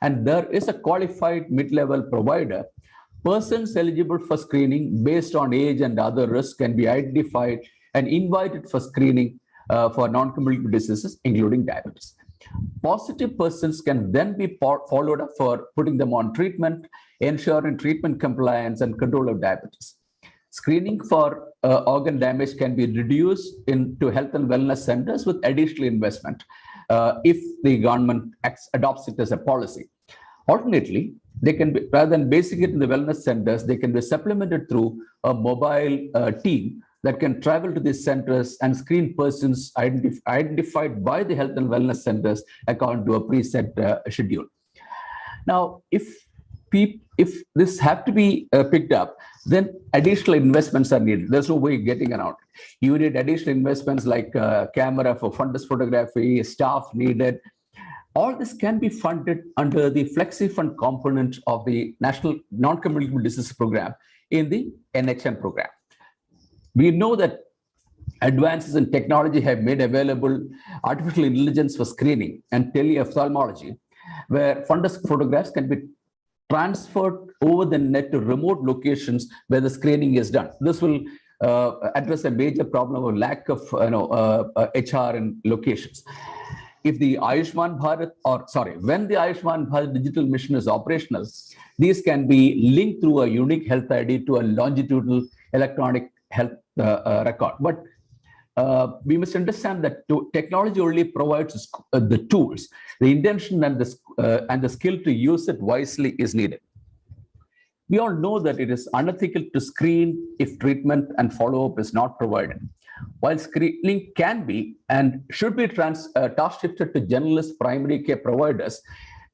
and there is a qualified mid-level provider, persons eligible for screening based on age and other risks can be identified and invited for screening for non-communicable diseases, including diabetes. Positive persons can then be followed up for putting them on treatment, ensuring treatment compliance and control of diabetes. Screening for organ damage can be reduced into health and wellness centers with additional investment if the government adopts it as a policy. Alternately, they can be, rather than basing it in the wellness centers, they can be supplemented through a mobile team that can travel to these centers and screen persons identified by the health and wellness centers according to a preset schedule. Now, if this have to be picked up, then additional investments are needed. There's no way getting around it. You need additional investments like camera for fundus photography, staff needed. All this can be funded under the Flexi Fund component of the National Non-Communicable Disease Program in the NHM program. We know that advances in technology have made available artificial intelligence for screening and teleophthalmology, where fundus photographs can be transferred over the net to remote locations where the screening is done. This will address a major problem of lack of HR in locations. If the Ayushman Bharat, when the Ayushman Bharat digital mission is operational, these can be linked through a unique health ID to a longitudinal electronic health record. But we must understand that technology only provides the tools. The intention and the skill to use it wisely is needed. We all know that it is unethical to screen if treatment and follow-up is not provided. While screening can be and should be task shifted to generalist primary care providers,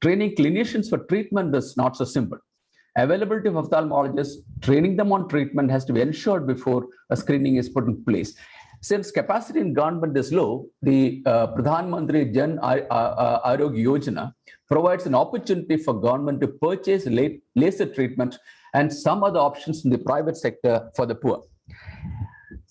training clinicians for treatment is not so simple. Availability of ophthalmologists, training them on treatment has to be ensured before a screening is put in place. Since capacity in government is low, the Pradhan Mantri Jan Arogya Yojana provides an opportunity for government to purchase laser treatment and some other options in the private sector for the poor.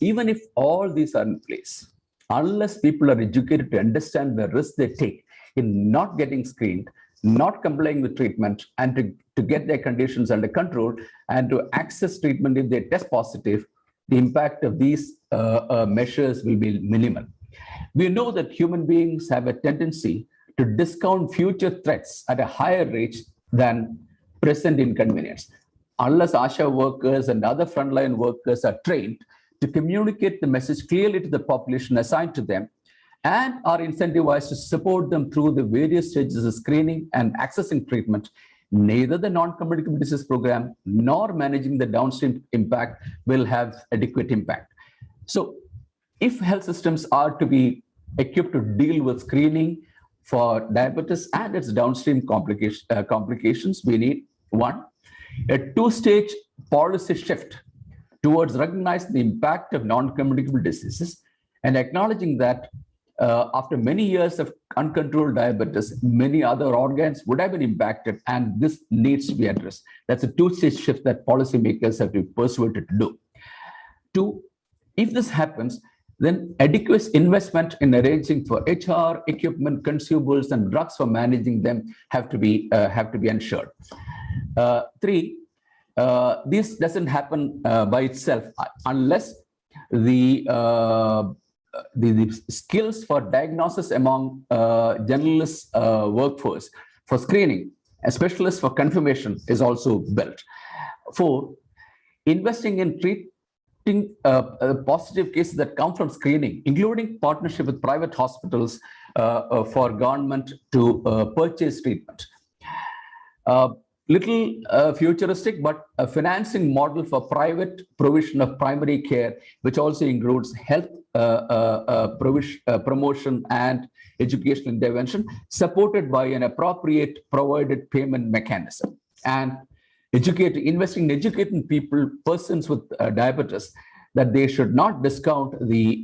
Even if all these are in place, unless people are educated to understand the risk they take in not getting screened, not complying with treatment, and to get their conditions under control and to access treatment if they test positive, the impact of these measures will be minimal. We know that human beings have a tendency to discount future threats at a higher rate than present inconvenience. Unless ASHA workers and other frontline workers are trained to communicate the message clearly to the population assigned to them and are incentivized to support them through the various stages of screening and accessing treatment, neither the non-communicable disease program nor managing the downstream impact will have adequate impact. So if health systems are to be equipped to deal with screening for diabetes and its downstream complications, we need, one, a two-stage policy shift towards recognizing the impact of non-communicable diseases and acknowledging that after many years of uncontrolled diabetes, many other organs would have been impacted, and this needs to be addressed. That's a two-stage shift that policymakers have to be persuaded to do. Two, if this happens, then adequate investment in arranging for HR, equipment, consumables, and drugs for managing them have to be ensured. Three, this doesn't happen by itself unless the skills for diagnosis among generalist workforce for screening, a specialist for confirmation is also built. Four, investing in treating positive cases that come from screening, including partnership with private hospitals for government to purchase treatment. Little futuristic, but a financing model for private provision of primary care, which also includes health promotion and educational intervention, supported by an appropriate provided payment mechanism. And investing in educating people, persons with diabetes, that they should not discount the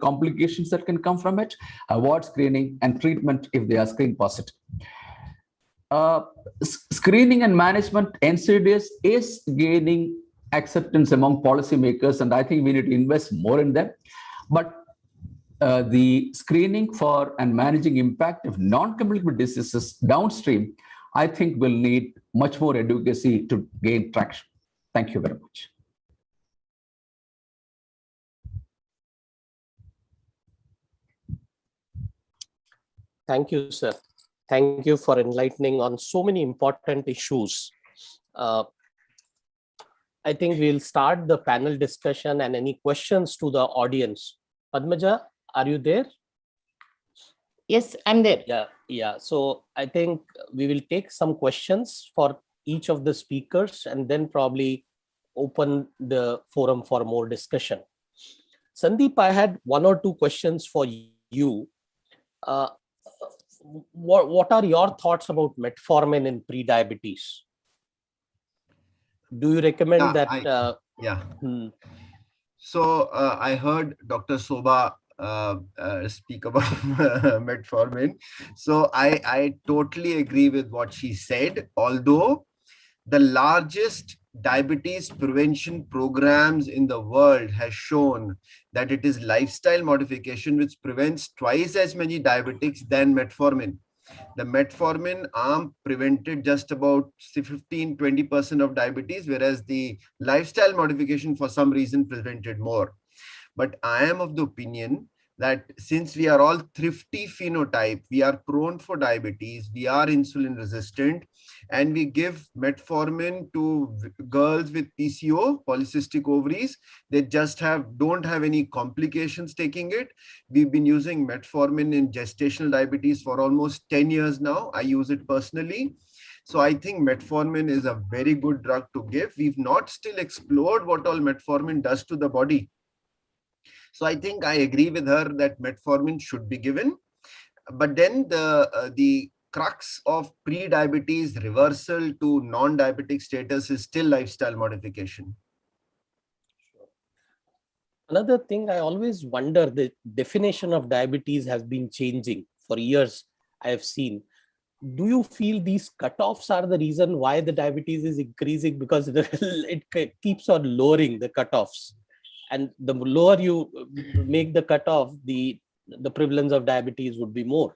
complications that can come from it, avoid screening and treatment if they are screen positive. Screening and management NCDs is gaining acceptance among policymakers, and I think we need to invest more in them. But the screening for and managing impact of non-communicable diseases downstream, I think will need much more advocacy to gain traction. Thank you very much. Thank you, sir. Thank you for enlightening on so many important issues. I think we'll start the panel discussion and any questions to the audience. Padmaja, are you there? Yes, I'm there. Yeah. So I think we will take some questions for each of the speakers and then probably open the forum for more discussion. Sandeep, I had one or two questions for you. What are your thoughts about metformin in pre-diabetes? Do you recommend that? So I heard Dr. Sobha speak about metformin. So I totally agree with what she said, although the largest diabetes prevention programs in the world has shown that it is lifestyle modification which prevents twice as many diabetics than metformin. The metformin arm prevented just about 15-20% of diabetes, whereas the lifestyle modification for some reason prevented more. But I am of the opinion that since we are all thrifty phenotype, we are prone for diabetes, we are insulin resistant, and we give metformin to girls with PCO, polycystic ovaries. They just don't have any complications taking it. We've been using metformin in gestational diabetes for almost 10 years now. I use it personally. So I think metformin is a very good drug to give. We've not still explored what all metformin does to the body. So I think I agree with her that metformin should be given. But then the crux of pre-diabetes reversal to non-diabetic status is still lifestyle modification. Another thing I always wonder, the definition of diabetes has been changing for years. I have seen. Do you feel these cutoffs are the reason why the diabetes is increasing? Because it keeps on lowering the cutoffs. And the lower you make the cutoff, the prevalence of diabetes would be more.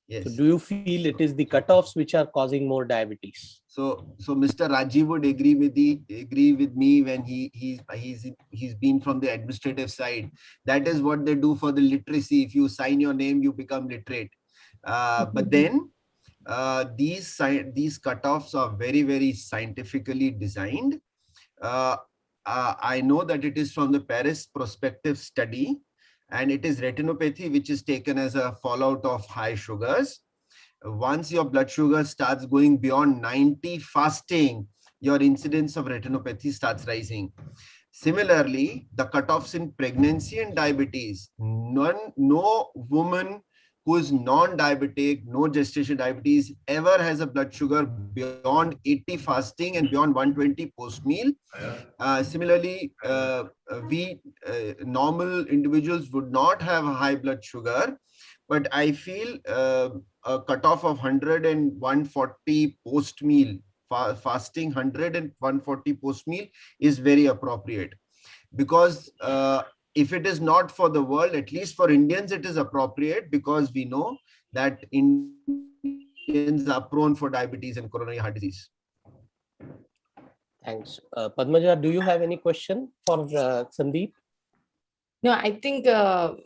Yes. So do you feel it is the cutoffs which are causing more diabetes? So Mr. Rajiv would agree with me when he's been from the administrative side. That is what they do for the literacy. If you sign your name, you become literate. But then these cutoffs are very, very scientifically designed. I know that it is from the Paris prospective study, and it is retinopathy, which is taken as a fallout of high sugars. Once your blood sugar starts going beyond 90 fasting, your incidence of retinopathy starts rising. Similarly, the cutoffs in pregnancy and diabetes, no woman who is non-diabetic, no gestational diabetes, ever has a blood sugar beyond 80 fasting and beyond 120 post-meal. Similarly, we normal individuals would not have a high blood sugar, but I feel a cutoff of 100 and 140 post-meal, fasting 100 and 140 post-meal is very appropriate, because if it is not for the world, at least for Indians, it is appropriate, because we know that Indians are prone for diabetes and coronary heart disease. Thanks. Padmaja, do you have any question for Sandeep? No, I think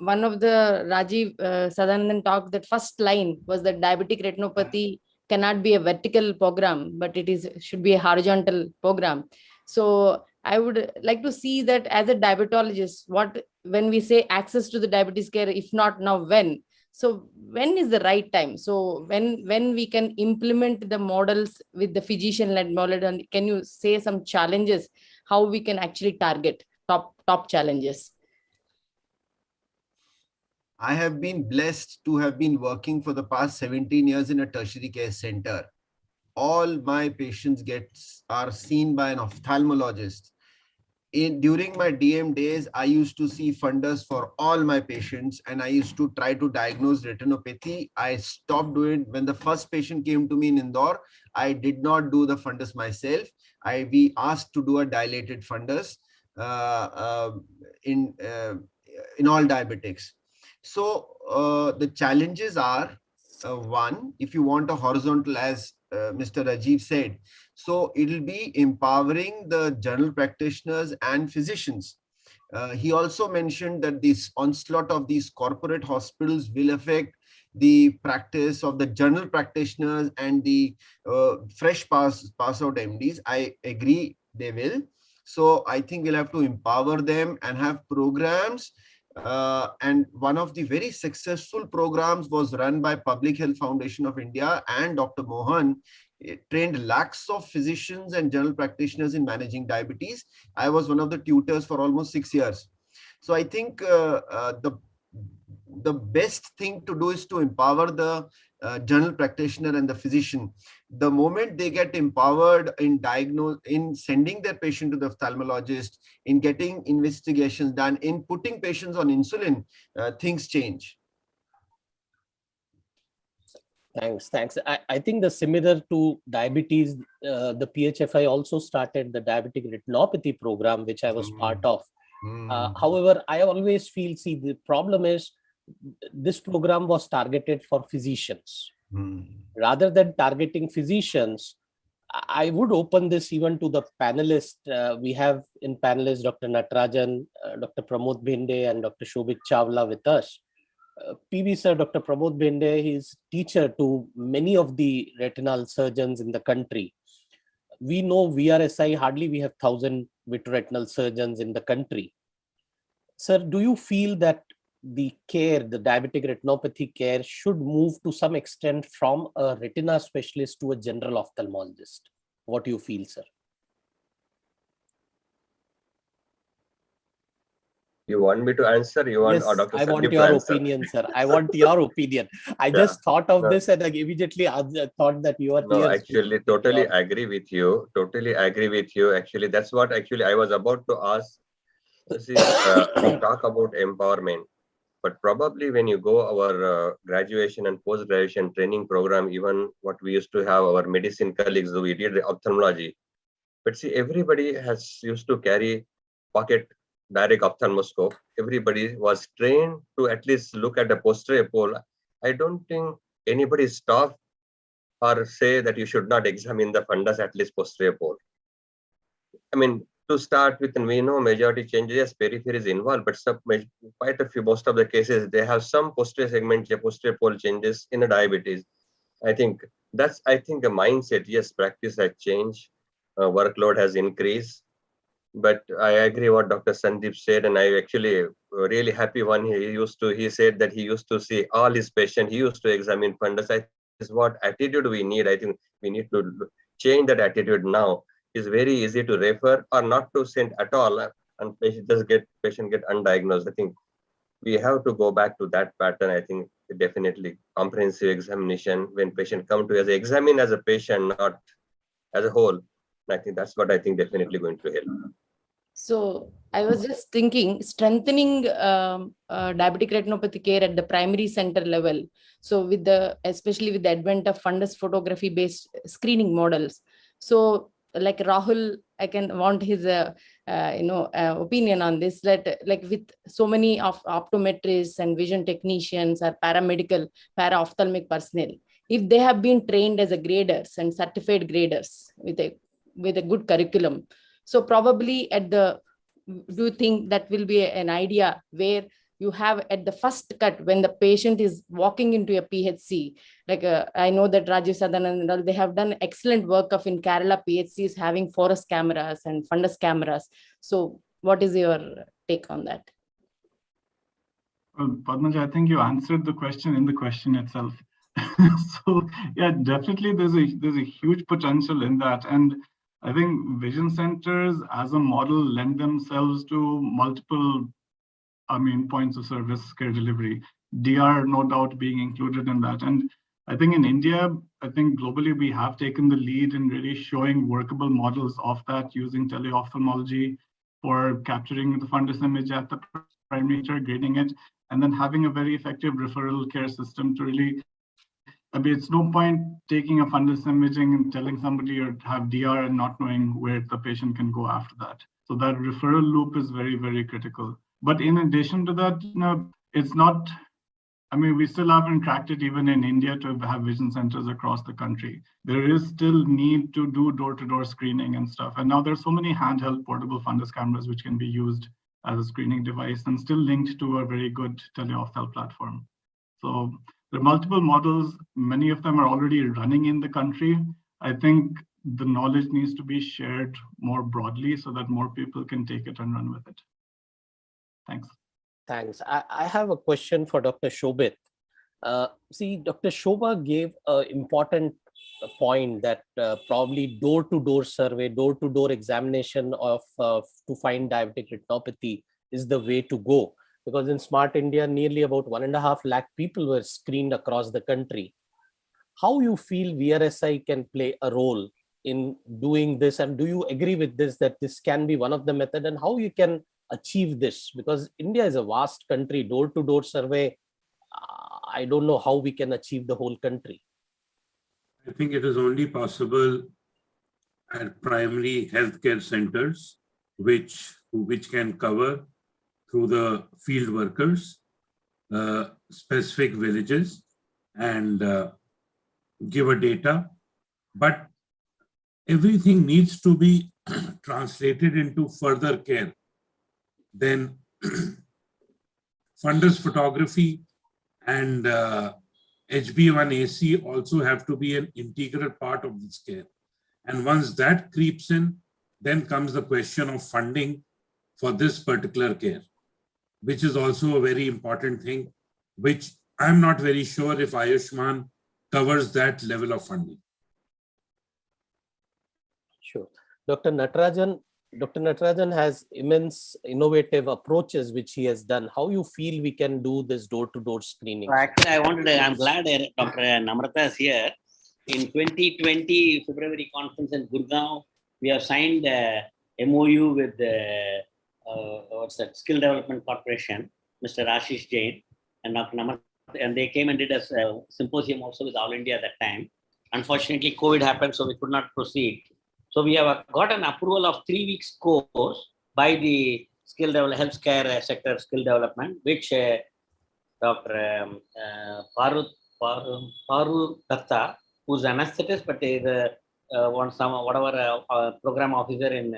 one of the Rajiv Sadanandan talk, that first line was that diabetic retinopathy cannot be a vertical program, but it should be a horizontal program. So I would like to see that as a diabetologist, when we say access to the diabetes care, if not now, when? So when is the right time? So when we can implement the models with the physician-led model, and can you say some challenges, how we can actually target top challenges? I have been blessed to have been working for the past 17 years in a tertiary care center. All my patients are seen by an ophthalmologist. During my DM days, I used to see fundus for all my patients, and I used to try to diagnose retinopathy. I stopped doing it when the first patient came to me in Indore. I did not do the fundus myself. We asked to do a dilated fundus in all diabetics. So the challenges are, one, if you want a horizontal, as Mr. Rajiv said, so it will be empowering the general practitioners and physicians. He also mentioned that this onslaught of these corporate hospitals will affect the practice of the general practitioners and the fresh pass out MDs. I agree they will. So I think we'll have to empower them and have programs. And one of the very successful programs was run by Public Health Foundation of India, and Dr. Mohan trained lakhs of physicians and general practitioners in managing diabetes. I was one of the tutors for almost 6 years. So I think the best thing to do is to empower the general practitioner and the physician. The moment they get empowered in sending their patient to the ophthalmologist, in getting investigations done, in putting patients on insulin, things change. Thanks. I think the similar to diabetes, the PHFI also started the diabetic retinopathy program, which I was part of. However, I always feel, the problem is this program was targeted for physicians. Rather than targeting physicians, I would open this even to the panelists. We have in panelists Dr. Natarajan, Dr. Pramod Bhinde, and Dr. Shobhit Chawla with us. PB sir, Dr. Pramod Bhinde, he is teacher to many of the retinal surgeons in the country. We know VRSI, hardly we have 1,000 vitreoretinal surgeons in the country. Sir, do you feel that the care, the diabetic retinopathy care, should move to some extent from a retina specialist to a general ophthalmologist? What do you feel, sir? You want me to answer? You want, yes, or Dr. I want Sandeep your to answer? opinion, sir. I want your opinion. I just thought of this and I immediately thought that you are no, here. actually, totally agree with you. Totally agree with you. Actually, that's what actually I was about to ask. See, we talk about empowerment, but probably when you go our graduation and post-graduation training program, even what we used to have our medicine colleagues, we did the ophthalmology. But see, everybody has used to carry pocket direct ophthalmoscope. Everybody was trained to at least look at the posterior pole. I don't think anybody stop or say that you should not examine the fundus at least posterior pole. I mean, to start with, and we know majority changes, yes, periphery is involved, but quite a few, most of the cases, they have some posterior segment, posterior pole changes in a diabetes. I think that's, a mindset. Yes, practice has changed, workload has increased. But I agree what Dr. Sandeep said, and I actually really happy when he said that he used to see all his patients, he used to examine fundus. I think is what attitude we need. I think we need to change that attitude now. It's very easy to refer or not to send at all, and patient get undiagnosed. I think we have to go back to that pattern. I think definitely comprehensive examination when patient come to us, examine as a patient, not as a whole. I think that's what I think definitely going to help. So I was just thinking, strengthening diabetic retinopathy care at the primary center level. So especially with the advent of fundus photography based screening models. So like Rahul, I can want his opinion on this. That like with so many of optometrists and vision technicians or para-ophthalmic personnel, if they have been trained as a graders and certified graders with a good curriculum, so probably do you think that will be an idea where you have at the first cut when the patient is walking into a PHC, like I know that Rajiv Sadanand, they have done excellent work of in Kerala PHCs having forest cameras and fundus cameras. So what is your take on that? Well, Padmaja, I think you answered the question in the question itself. So yeah, definitely there's a huge potential in that. And I think vision centers as a model lend themselves to multiple, points of service care delivery. DR, no doubt, being included in that. And I think in India, I think globally, we have taken the lead in really showing workable models of that using teleophthalmology for capturing the fundus image at the primary care, grading it, and then having a very effective referral care system to really, it's no point taking a fundus imaging and telling somebody or have DR and not knowing where the patient can go after that. So that referral loop is very, very critical. But in addition to that, it's not, we still haven't cracked it even in India to have vision centers across the country. There is still need to do door-to-door screening and stuff. And now there's so many handheld portable fundus cameras which can be used as a screening device and still linked to a very good teleophthal platform. So there are multiple models. Many of them are already running in the country. I think the knowledge needs to be shared more broadly so that more people can take it and run with it. Thanks. Thanks. I have a question for Dr. Shobit. See, Dr. Shobha gave an important point that probably door-to-door survey, door-to-door examination of to find diabetic retinopathy is the way to go. Because in Smart India, nearly about 1.5 lakh people were screened across the country. How you feel VRSI can play a role in doing this? And do you agree with this, that this can be one of the methods, and how you can achieve this? Because India is a vast country, door-to-door survey. I don't know how we can achieve the whole country. I think it is only possible at primary healthcare centers, which can cover through the field workers, specific villages, and give a data. But everything needs to be translated into further care. Then fundus photography and HB1AC also have to be an integral part of this care. And once that creeps in, then comes the question of funding for this particular care, which is also a very important thing, which I'm not very sure if Ayushman covers that level of funding. Sure. Dr. Natarajan has immense innovative approaches which he has done. How you feel we can do this door-to-door screening? So actually, I'm glad Dr. Namrata is here. In 2020 February conference in Gurgaon, we have signed a MOU with Skill Development Corporation, Mr. Ashish Jain and Dr. Namrata, and they came and did a symposium also with All India at that time. Unfortunately, COVID happened, so we could not proceed. So we have got an approval of 3 weeks course by the healthcare sector skill development, which Dr. Paru Datta, who's an anesthetist, but is program officer in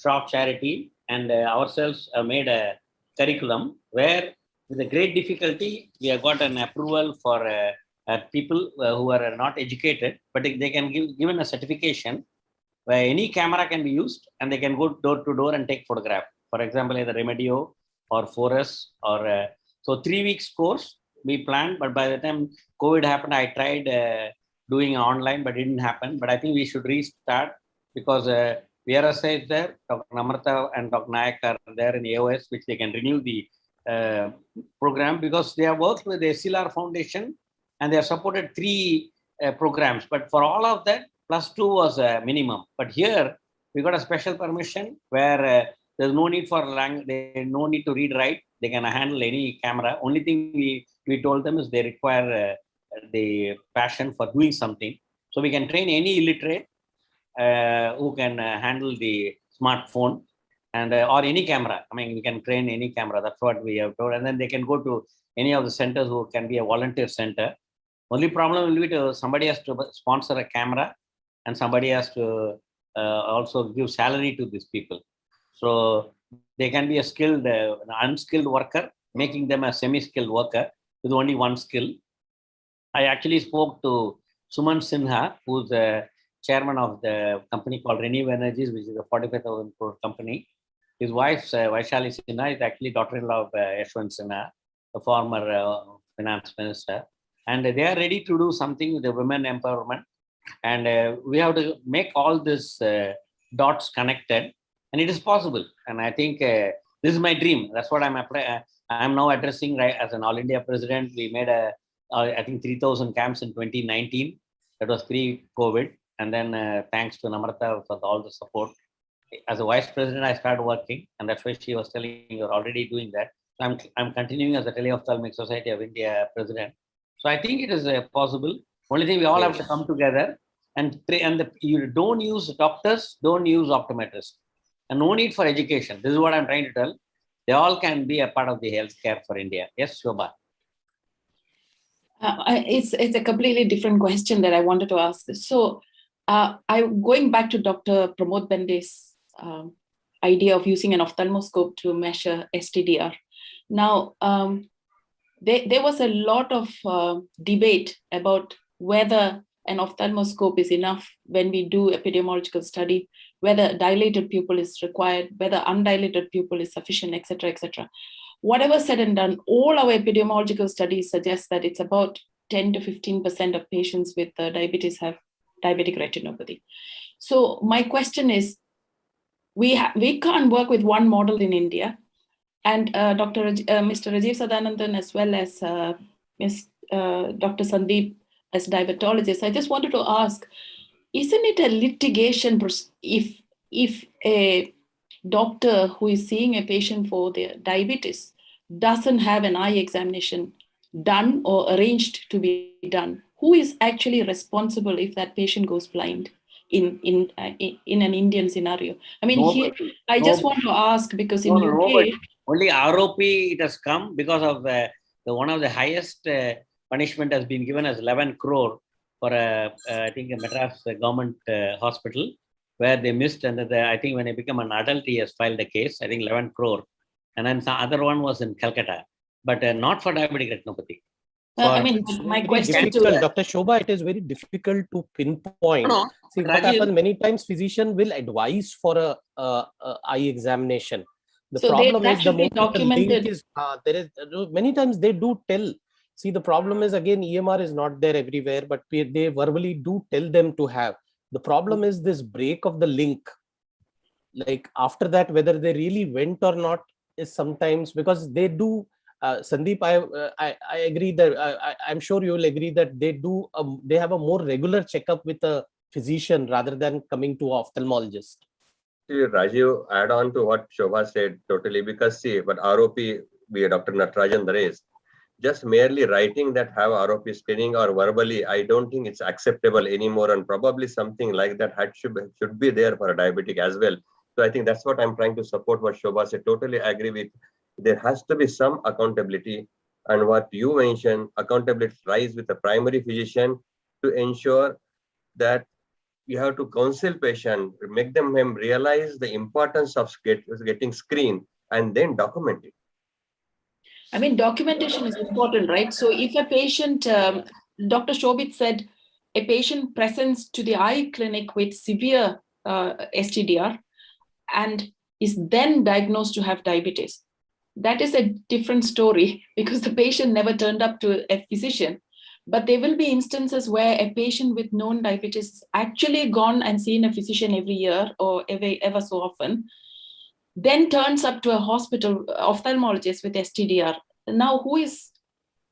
Shroff Charity, and ourselves made a curriculum where, with a great difficulty, we have got an approval for people who are not educated, but they can given a certification where any camera can be used and they can go door to door and take photograph. For example, either Remedio or Forest or so 3 weeks course we planned, but by the time COVID happened, I tried doing online, but it didn't happen. But I think we should restart because VRSI is there, Dr. Namrata and Dr. Nayak are there in AOS, which they can renew the program because they have worked with the SLR Foundation and they have supported 3 programs. But for all of that, +2 was a minimum. But here we got a special permission where there's no need for no need to read, write. They can handle any camera. Only thing we told them is they require the passion for doing something. So we can train any illiterate who can handle the smartphone and or any camera. I mean, we can train any camera. That's what we have told. And then they can go to any of the centers who can be a volunteer center. Only problem will be to somebody has to sponsor a camera and somebody has to also give salary to these people. So they can be a skilled, unskilled worker, making them a semi-skilled worker with only one skill. I actually spoke to Suman Sinha, who's the chairman of the company called Retinal Energies, which is a 45,000 crore company. His wife, Vaishali Sinha, is actually daughter-in-law of Yashwant Sinha, the former finance minister. And they are ready to do something with the women empowerment. And we have to make all these dots connected. And it is possible. And I think this is my dream. That's what I'm now addressing, right? As an All India president, we made I think 3,000 camps in 2019. That was pre-COVID. And then thanks to Namrata for all the support. As a vice president, I started working. And that's why she was telling you're already doing that. So I'm continuing as the Teleophthalmic Society of India president. So I think it is possible. Only thing we all have to come together and you don't use doctors, don't use optometrists. And no need for education. This is what I'm trying to tell. They all can be a part of the healthcare for India. Yes, Shobha. It's a completely different question that I wanted to ask. So I'm going back to Dr. Pramod Bende's idea of using an ophthalmoscope to measure STDR. Now, there was a lot of debate about whether an ophthalmoscope is enough when we do epidemiological study, whether dilated pupil is required, whether undilated pupil is sufficient, etc., etc. Whatever said and done, all our epidemiological studies suggest that it's about 10 to 15% of patients with diabetes have diabetic retinopathy. So my question is, we can't work with one model in India, and Mr. Rajiv Sadanandan as well as Dr. Sandeep as diabetologist, I just wanted to ask, isn't it a litigation if a doctor who is seeing a patient for their diabetes doesn't have an eye examination done or arranged to be done? Who is actually responsible if that patient goes blind in an Indian scenario? I mean, I just want to ask because in UK... Only ROP it has come because of the one of the highest punishment has been given as 11 crore for I think a Madras government hospital where they missed, and I think when he became an adult he has filed a case, I think 11 crore. And then some other one was in Calcutta, but not for diabetic retinopathy. I mean, my question to Dr. Shobha, it is very difficult to pinpoint. See, what happens many times, physician will advise for a eye examination. The problem is the moment the link is there is many times they do tell. See, the problem is again EMR is not there everywhere, but they verbally do tell them to have. The problem is this break of the link. Like after that, whether they really went or not is sometimes because they do. Sandeep, I agree that I'm sure you will agree that they do. They have a more regular checkup with a physician rather than coming to an ophthalmologist. Rajiv, add on to what Shobha said totally, because see, but ROP, we Dr. Natarajan raised, just merely writing that have ROP screening or verbally, I don't think it's acceptable anymore, and probably something like that should be there for a diabetic as well. So I think that's what I'm trying to support what Shobha said. Totally agree with. There has to be some accountability, and what you mentioned, accountability lies with the primary physician to ensure that you have to counsel patient, make them realize the importance of getting screened and then document it. I mean, documentation is important, right? So if a patient, Dr. Shobit said, a patient presents to the eye clinic with severe STDR and is then diagnosed to have diabetes. That is a different story because the patient never turned up to a physician. But there will be instances where a patient with known diabetes has actually gone and seen a physician every year or ever so often. then turns up to a hospital ophthalmologist with STDR. Now, who is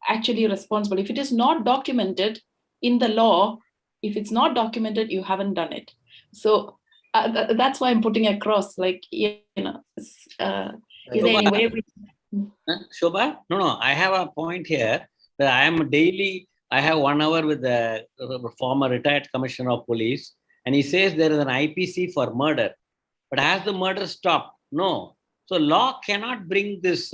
actually responsible? If it is not documented in the law, if it's not documented, you haven't done it. So that's why I'm putting across, like, is there any way we... Shobha? No, I have a point here that I have 1 hour with the former retired commissioner of police, and he says there is an IPC for murder. But has the murder stopped? No. So law cannot bring this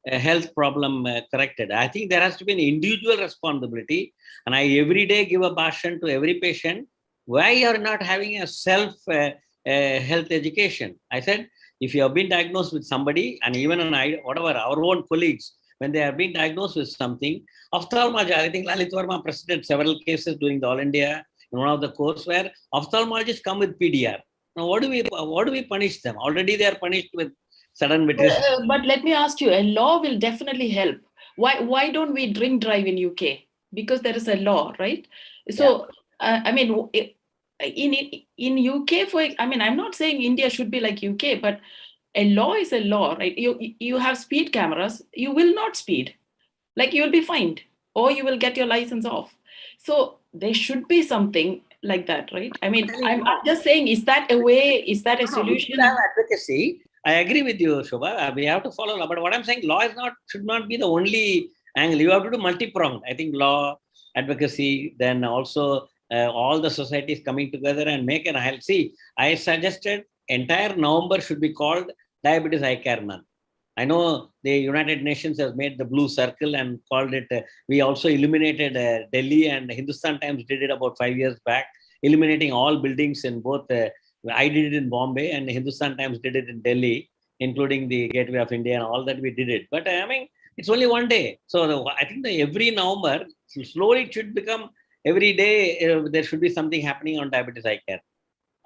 health problem corrected. I think there has to be an individual responsibility. And I every day give a bhashan to every patient. Why you are not having a self health education? I said, if you have been diagnosed with somebody, and even whatever, our own colleagues, when they have been diagnosed with something, ophthalmology, I think Lalit Verma presented several cases during the All India, in one of the course where ophthalmologists come with PDR. Now, what do we punish them? Already they are punished with sudden vitreous. But let me ask you, a law will definitely help. Why don't we drink drive in UK? Because there is a law, right? So, I mean, in UK, I'm not saying India should be like UK, but a law is a law, right? You have speed cameras, you will not speed. Like, you'll be fined or you will get your license off. So there should be something like that, right? I mean, I'm just saying, is that a way? Is that a solution? We have advocacy. I agree with you, Shobha. We have to follow law. But what I'm saying, law should not be the only angle. You have to do multi-pronged. I think law, advocacy, then also all the societies coming together and make an aisle. See, I suggested entire November should be called Diabetes Eye Care Month. I know the United Nations has made the blue circle and called it, we also illuminated Delhi, and Hindustan Times did it about 5 years back, illuminating all buildings in both, I did it in Bombay and Hindustan Times did it in Delhi, including the Gateway of India and all that we did it. But I mean, it's only one day. So I think every November, slowly it should become every day, there should be something happening on diabetes eye care,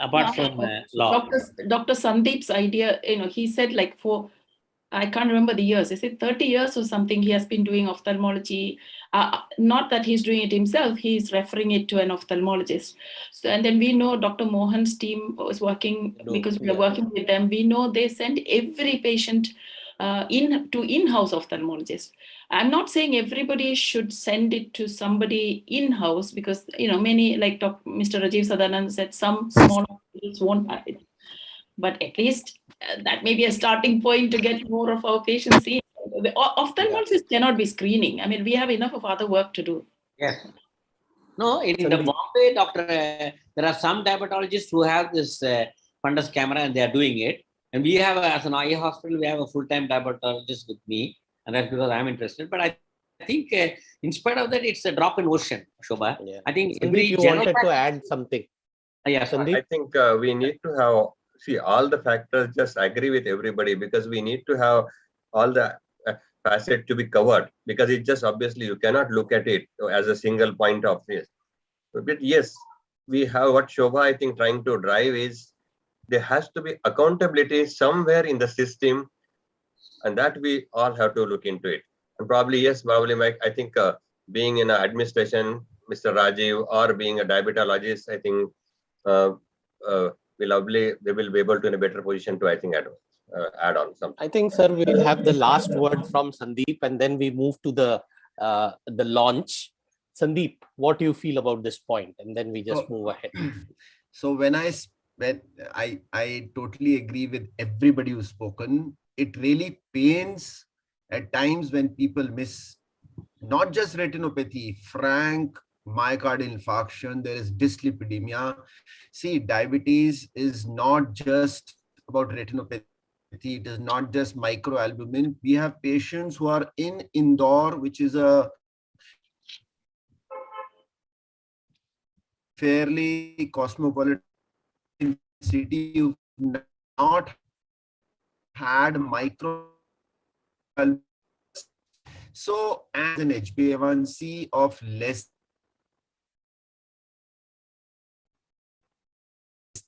apart from law. Dr. Sandeep's idea, he said like I can't remember the years. Is it 30 years or something? He has been doing ophthalmology. Not that he's doing it himself. He's referring it to an ophthalmologist. So, and then we know Dr. Mohan's team was working, because we are working with them. We know they send every patient in-house ophthalmologist. I'm not saying everybody should send it to somebody in-house, because many, like Mr. Rajiv Sadanand said, some small hospitals won't have it. But at least that may be a starting point to get more of our patients seen. The ophthalmologists cannot be screening. I mean, we have enough of other work to do. Yes. No, in the Bombay, there are some diabetologists who have this fundus camera and they are doing it. And we have, as an eye hospital, we have a full-time diabetologist with me, and that's because I'm interested. But I think in spite of that, it's a drop in ocean, Shobha. Yeah. I think you wanted to add something. Yeah, I think we need to have, see, all the factors, just agree with everybody, because we need to have all the facets to be covered, because it just obviously you cannot look at it as a single point of view. But yes, we have what Shobha, I think, trying to drive is there has to be accountability somewhere in the system, and that we all have to look into it. And probably, yes, Mike, I think being in an administration, Mr. Rajiv, or being a diabetologist, I think they will be able to in a better position to, I think, add on something. I think, sir, we'll have the last word from Sandeep, and then we move to the launch. Sandeep, what do you feel about this point? And then we just move ahead. So when I totally agree with everybody who's spoken. It really pains at times when people miss not just retinopathy, frank myocardial infarction, there is dyslipidemia. See, diabetes is not just about retinopathy. It is not just microalbumin. We have patients who are in Indore, which is a fairly cosmopolitan city, who not had micro. So as an HbA1c of less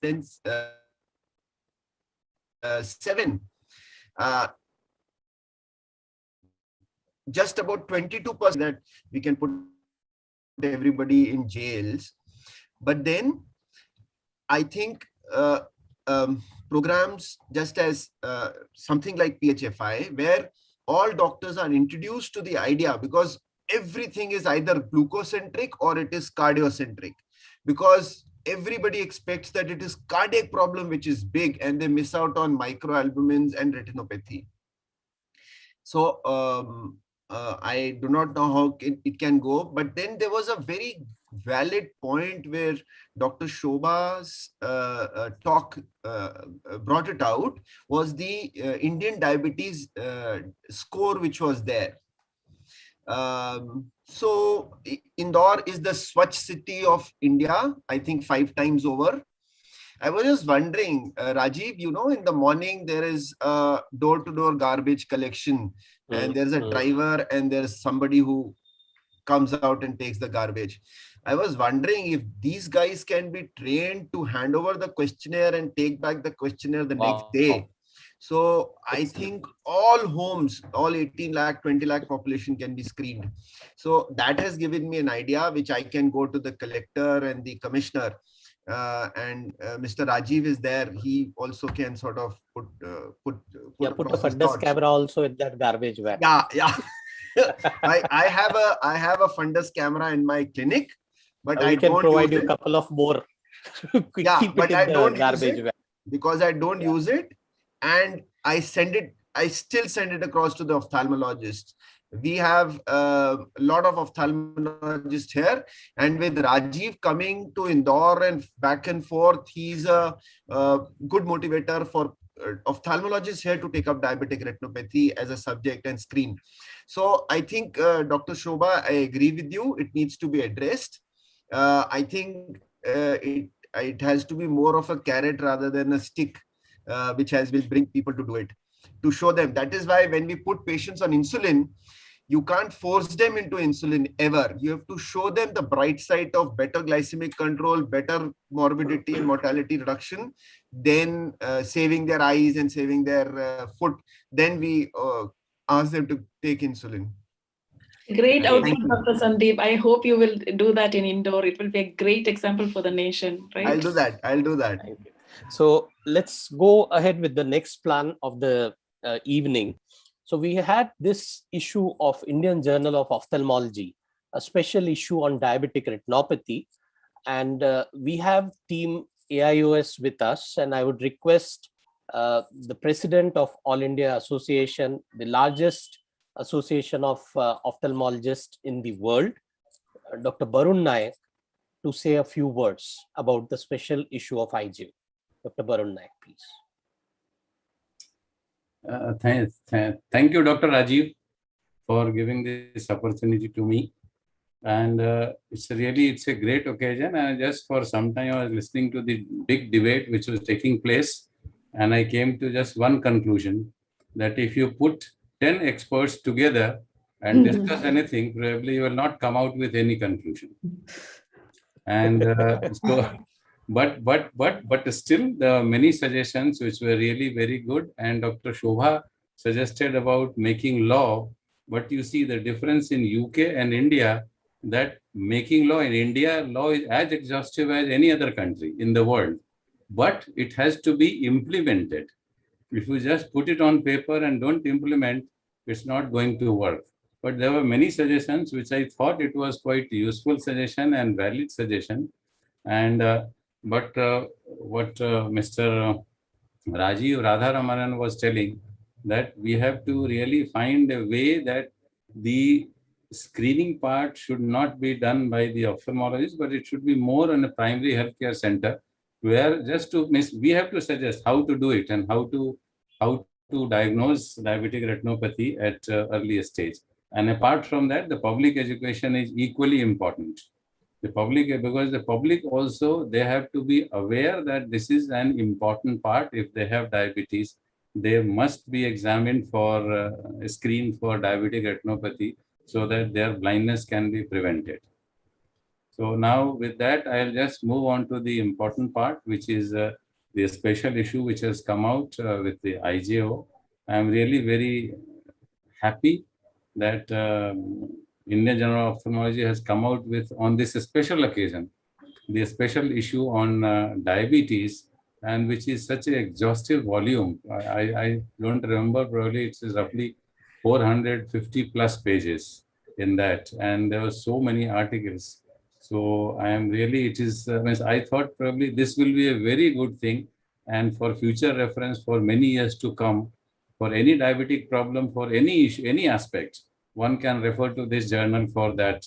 than 7, just about 22% that we can put everybody in jails. But then I think programs just as something like PHFI, where all doctors are introduced to the idea, because everything is either glucocentric or it is cardiocentric, because everybody expects that it is cardiac problem which is big, and they miss out on microalbumins and retinopathy. So I do not know how it can go, but then there was a very valid point where Dr. Shobha's talk brought it out, was the Indian diabetes score which was there. So Indore is the Swachh city of India, I think 5 times over. I was just wondering, Rajiv, you know, in the morning there is a door-to-door garbage collection, and there's a driver and there's somebody who comes out and takes the garbage. I was wondering if these guys can be trained to hand over the questionnaire and take back the questionnaire the next day. So I think all homes, all 18 lakh, 20 lakh population can be screened. So that has given me an idea which I can go to the collector and the commissioner. And Mr. Rajiv is there. He also can sort of put a fundus camera also in that garbage bag. Yeah. I have a fundus camera in my clinic, but I can don't provide use you a couple of more. Yeah, Keep but it in I the don't use garbage it bag. because I don't use it, and I still send it across to the ophthalmologist. We have a lot of ophthalmologists here, and with Rajiv coming to Indore and back and forth, he's a good motivator for ophthalmologists here to take up diabetic retinopathy as a subject and screen. So I think, Dr. Shobha, I agree with you. It needs to be addressed. I think it has to be more of a carrot rather than a stick, which will bring people to do it, to show them. That is why when we put patients on insulin, you can't force them into insulin ever. You have to show them the bright side of better glycemic control, better morbidity and mortality reduction, then saving their eyes and saving their foot. Then we ask them to take insulin. Great output, Dr. Sandeep. I hope you will do that in Indore. It will be a great example for the nation, right? I'll do that. Thank you. So let's go ahead with the next plan of the evening. So we had this issue of Indian Journal of Ophthalmology, a special issue on diabetic retinopathy. And we have team AIOS with us, and I would request the president of All India Association, the largest association of ophthalmologists in the world, Dr. Barun Naik, to say a few words about the special issue of IGIV. Dr. Barun Naik, please. Thank you, Dr. Rajiv, for giving this opportunity to me. And it's a great occasion. And just for some time, I was listening to the big debate which was taking place, and I came to just one conclusion, that if you put 10 experts together and discuss anything, probably you will not come out with any conclusion. And but still, there are many suggestions which were really very good. And Dr. Shobha suggested about making law. But you see the difference in UK and India, that making law in India, law is as exhaustive as any other country in the world. But it has to be implemented. If you just put it on paper and don't implement, it's not going to work. But there were many suggestions which I thought it was quite useful suggestion and valid suggestion. And what Mr. Rajiv Radharamanan was telling, that we have to really find a way that the screening part should not be done by the ophthalmologist, but it should be more in a primary healthcare center, where we have to suggest how to do it and how to diagnose diabetic retinopathy at earlier stage. And apart from that, the public education is equally important. Because the public also, they have to be aware that this is an important part. If they have diabetes, they must be examined for screened for diabetic retinopathy, so that their blindness can be prevented. So now with that, I'll just move on to the important part, which is the special issue which has come out with the IJO. I'm really very happy that Indian Journal of Ophthalmology has come out with, on this special occasion, the special issue on diabetes, and which is such an exhaustive volume. I don't remember, probably it is roughly 450 plus pages in that, and there were so many articles. So I am really, it is, I thought probably this will be a very good thing, and for future reference for many years to come, for any diabetic problem, for any issue, any aspect, one can refer to this journal for that,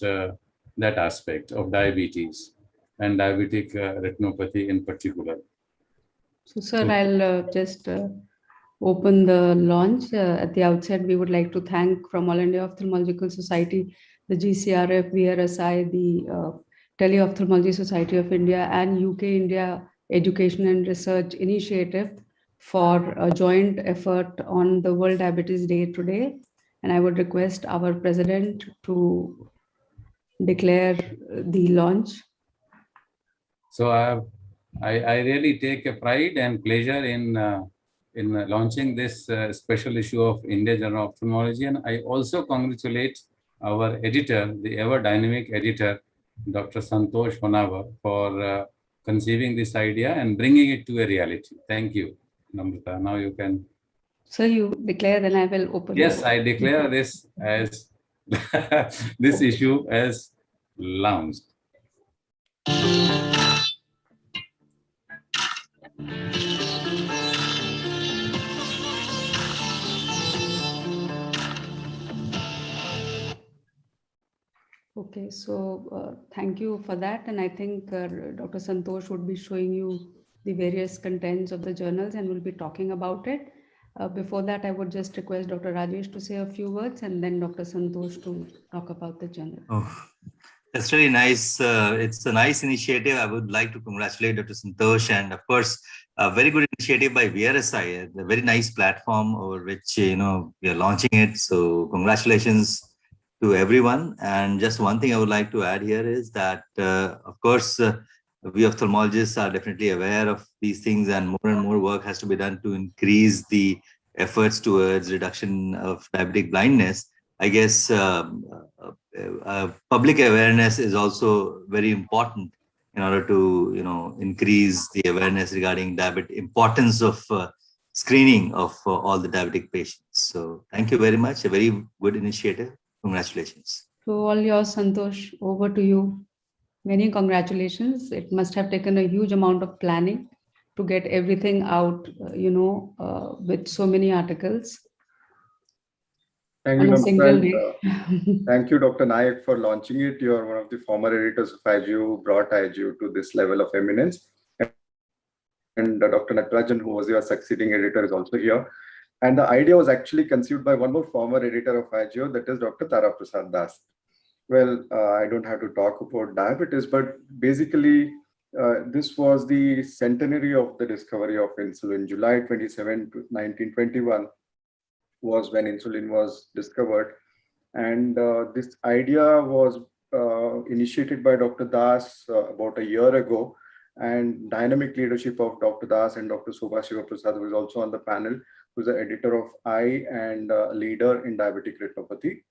that aspect of diabetes and diabetic retinopathy in particular. So, sir, I'll just open the launch. At the outset, we would like to thank from All India Ophthalmological Society, the GCRF, VRSI, the Teleophthalmology Society of India, and UK India Education and Research Initiative for a joint effort on the World Diabetes Day today. And I would request our president to declare the launch. So I really take a pride and pleasure in launching this special issue of India Journal of Ophthalmology, and I also congratulate our editor, the ever dynamic editor, Dr. Santosh Honavar, for conceiving this idea and bringing it to a reality. Thank you, Namrata. Now you can. So you declare, then I will open. Yes, I declare this as this issue as launched. Okay, so thank you for that. And I think Dr. Santosh would be showing you the various contents of the journals and will be talking about it. Before that, I would just request Dr. Rajesh to say a few words and then Dr. Santosh to talk about the journal. Oh, that's really nice. It's a nice initiative. I would like to congratulate Dr. Santosh, and of course, a very good initiative by VRSI, a very nice platform over which, we are launching it. So congratulations to everyone. And just one thing I would like to add here is that, of course, we ophthalmologists are definitely aware of these things, and more work has to be done to increase the efforts towards reduction of diabetic blindness. I guess public awareness is also very important in order to, increase the awareness regarding importance of screening of all the diabetic patients. So thank you very much. A very good initiative. Congratulations. So all yours, Santosh, over to you. Many congratulations. It must have taken a huge amount of planning to get everything out, with so many articles. Thank you, Namrata. Thank you, Dr. Nayak, for launching it. You are one of the former editors of IGU, who brought IGU to this level of eminence. And Dr. Natarajan, who was your succeeding editor, is also here. And the idea was actually conceived by one more former editor of IGU, that is Dr. Tara Prasad Das. Well, I don't have to talk about diabetes, but basically, this was the centenary of the discovery of insulin. July 27, 1921 was when insulin was discovered. And this idea was initiated by Dr. Das about a year ago, and dynamic leadership of Dr. Das and Dr. Sobha Shivaprasad, who is also on the panel, who's the editor of I and leader in diabetic retinopathy.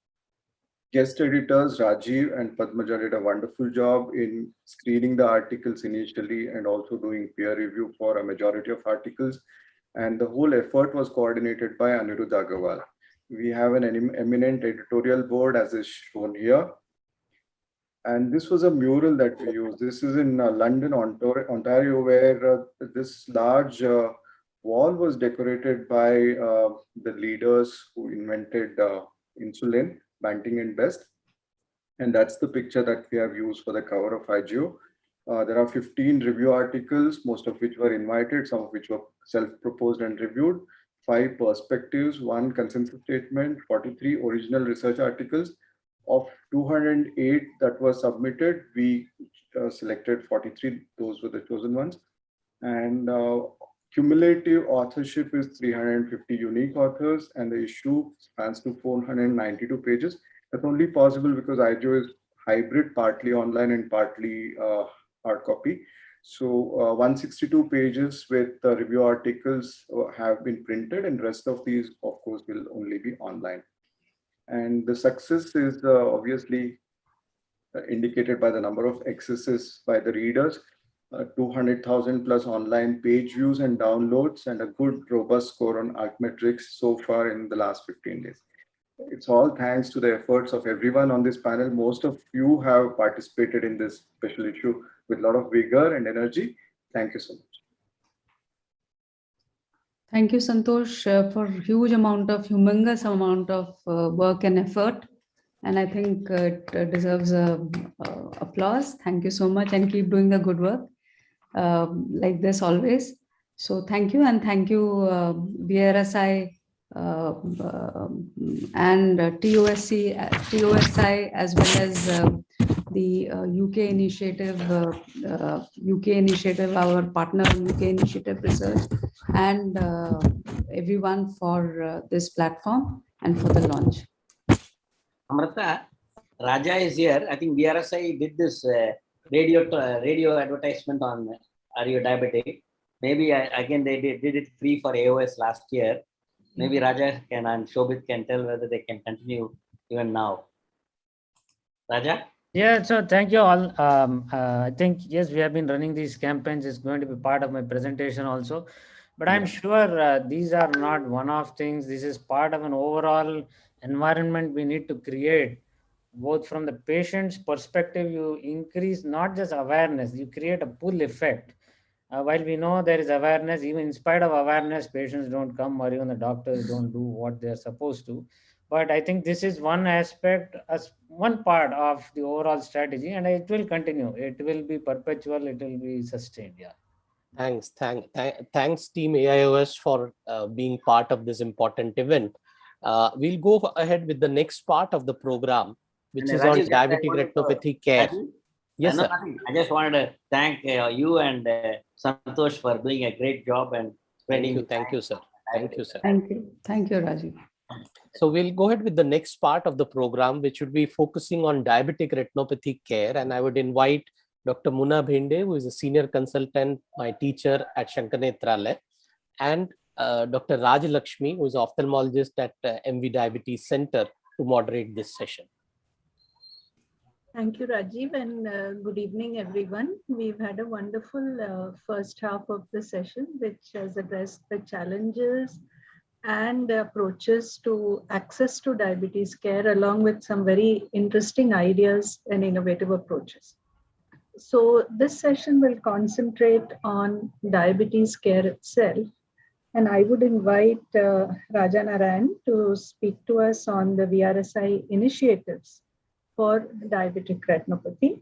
Guest editors Rajiv and Padmaja did a wonderful job in screening the articles initially and also doing peer review for a majority of articles. And the whole effort was coordinated by Anirudh Agarwal. We have an eminent editorial board, as is shown here. And this was a mural that we used. This is in London, Ontario, where this large wall was decorated by the leaders who invented insulin, Banting and Best. And that's the picture that we have used for the cover of IGO. There are 15 review articles, most of which were invited, some of which were self-proposed and reviewed, 5 perspectives, 1 consensus statement, 43 original research articles. Of 208 that were submitted, we selected 43, those were the chosen ones. And cumulative authorship is 350 unique authors, and the issue spans to 492 pages. That's only possible because IGO is hybrid, partly online and partly hard copy. So 162 pages with review articles have been printed, and rest of these, of course, will only be online. And the success is obviously indicated by the number of accesses by the readers. 200,000 plus online page views and downloads, and a good robust score on Archmetrics so far in the last 15 days. It's all thanks to the efforts of everyone on this panel. Most of you have participated in this special issue with a lot of vigor and energy. Thank you so much. Thank you, Santosh, for humongous amount of work and effort. And I think it deserves applause. Thank you so much, and keep doing the good work like this always. So thank you, and thank you VRSI and TOSI, as well as the UK initiative, our partner UK Initiative Research, and everyone for this platform and for the launch. Amrita, Raja is here. I think VRSI did this radio advertisement on Are You Diabetic? Maybe again they did it free for AOS last year. Maybe Raja can and Shobit can tell whether they can continue even now. Raja? Yeah, so thank you all. I think, yes, we have been running these campaigns. It's going to be part of my presentation also. But I'm sure these are not one-off things. This is part of an overall environment we need to create. Both from the patient's perspective, you increase not just awareness, you create a pull effect. While we know there is awareness, even in spite of awareness, patients don't come or even the doctors don't do what they're supposed to. But I think this is one aspect, as one part of the overall strategy, and it will continue. It will be perpetual, it will be sustained. Yeah. Thanks, Team AIOS for being part of this important event. We'll go ahead with the next part of the program, which is on diabetic retinopathy care. Yes, sir. I just wanted to thank you and Santosh for doing a great job and spreading. Thank you, sir. Thank you, sir. Thank you. Thank you, Rajiv. So we'll go ahead with the next part of the program, which would be focusing on diabetic retinopathy care. And I would invite Dr. Muna Bhinde, who is a senior consultant, my teacher at Shankanetralaya, and Dr. Raj Lakshmi, who is an ophthalmologist at MV Diabetes Center, to moderate this session. Thank you, Rajiv, and good evening, everyone. We've had a wonderful first half of the session, which has addressed the challenges and approaches to access to diabetes care, along with some very interesting ideas and innovative approaches. So this session will concentrate on diabetes care itself. And I would invite Raja Narayan to speak to us on the VRSI initiatives for diabetic retinopathy.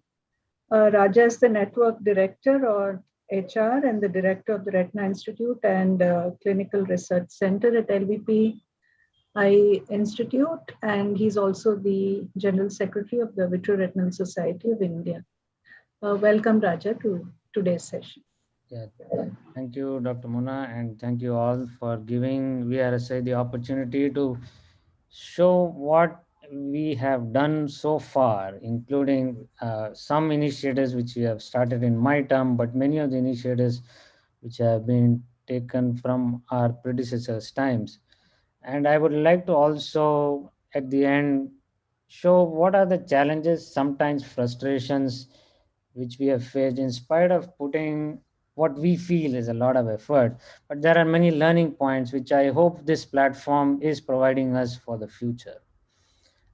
Raja is the network director or HR and the director of the Retina Institute and Clinical Research Center at LVP Eye Institute, and he's also the General Secretary of the Vitreoretinal Society of India. Welcome, Raja, to today's session. Yeah, thank you, Dr. Muna, and thank you all for giving VRSI the opportunity to show what we have done so far, including some initiatives which we have started in my term, but many of the initiatives which have been taken from our predecessors' times. And I would like to also, at the end, show what are the challenges, sometimes frustrations, which we have faced in spite of putting what we feel is a lot of effort. But there are many learning points which I hope this platform is providing us for the future.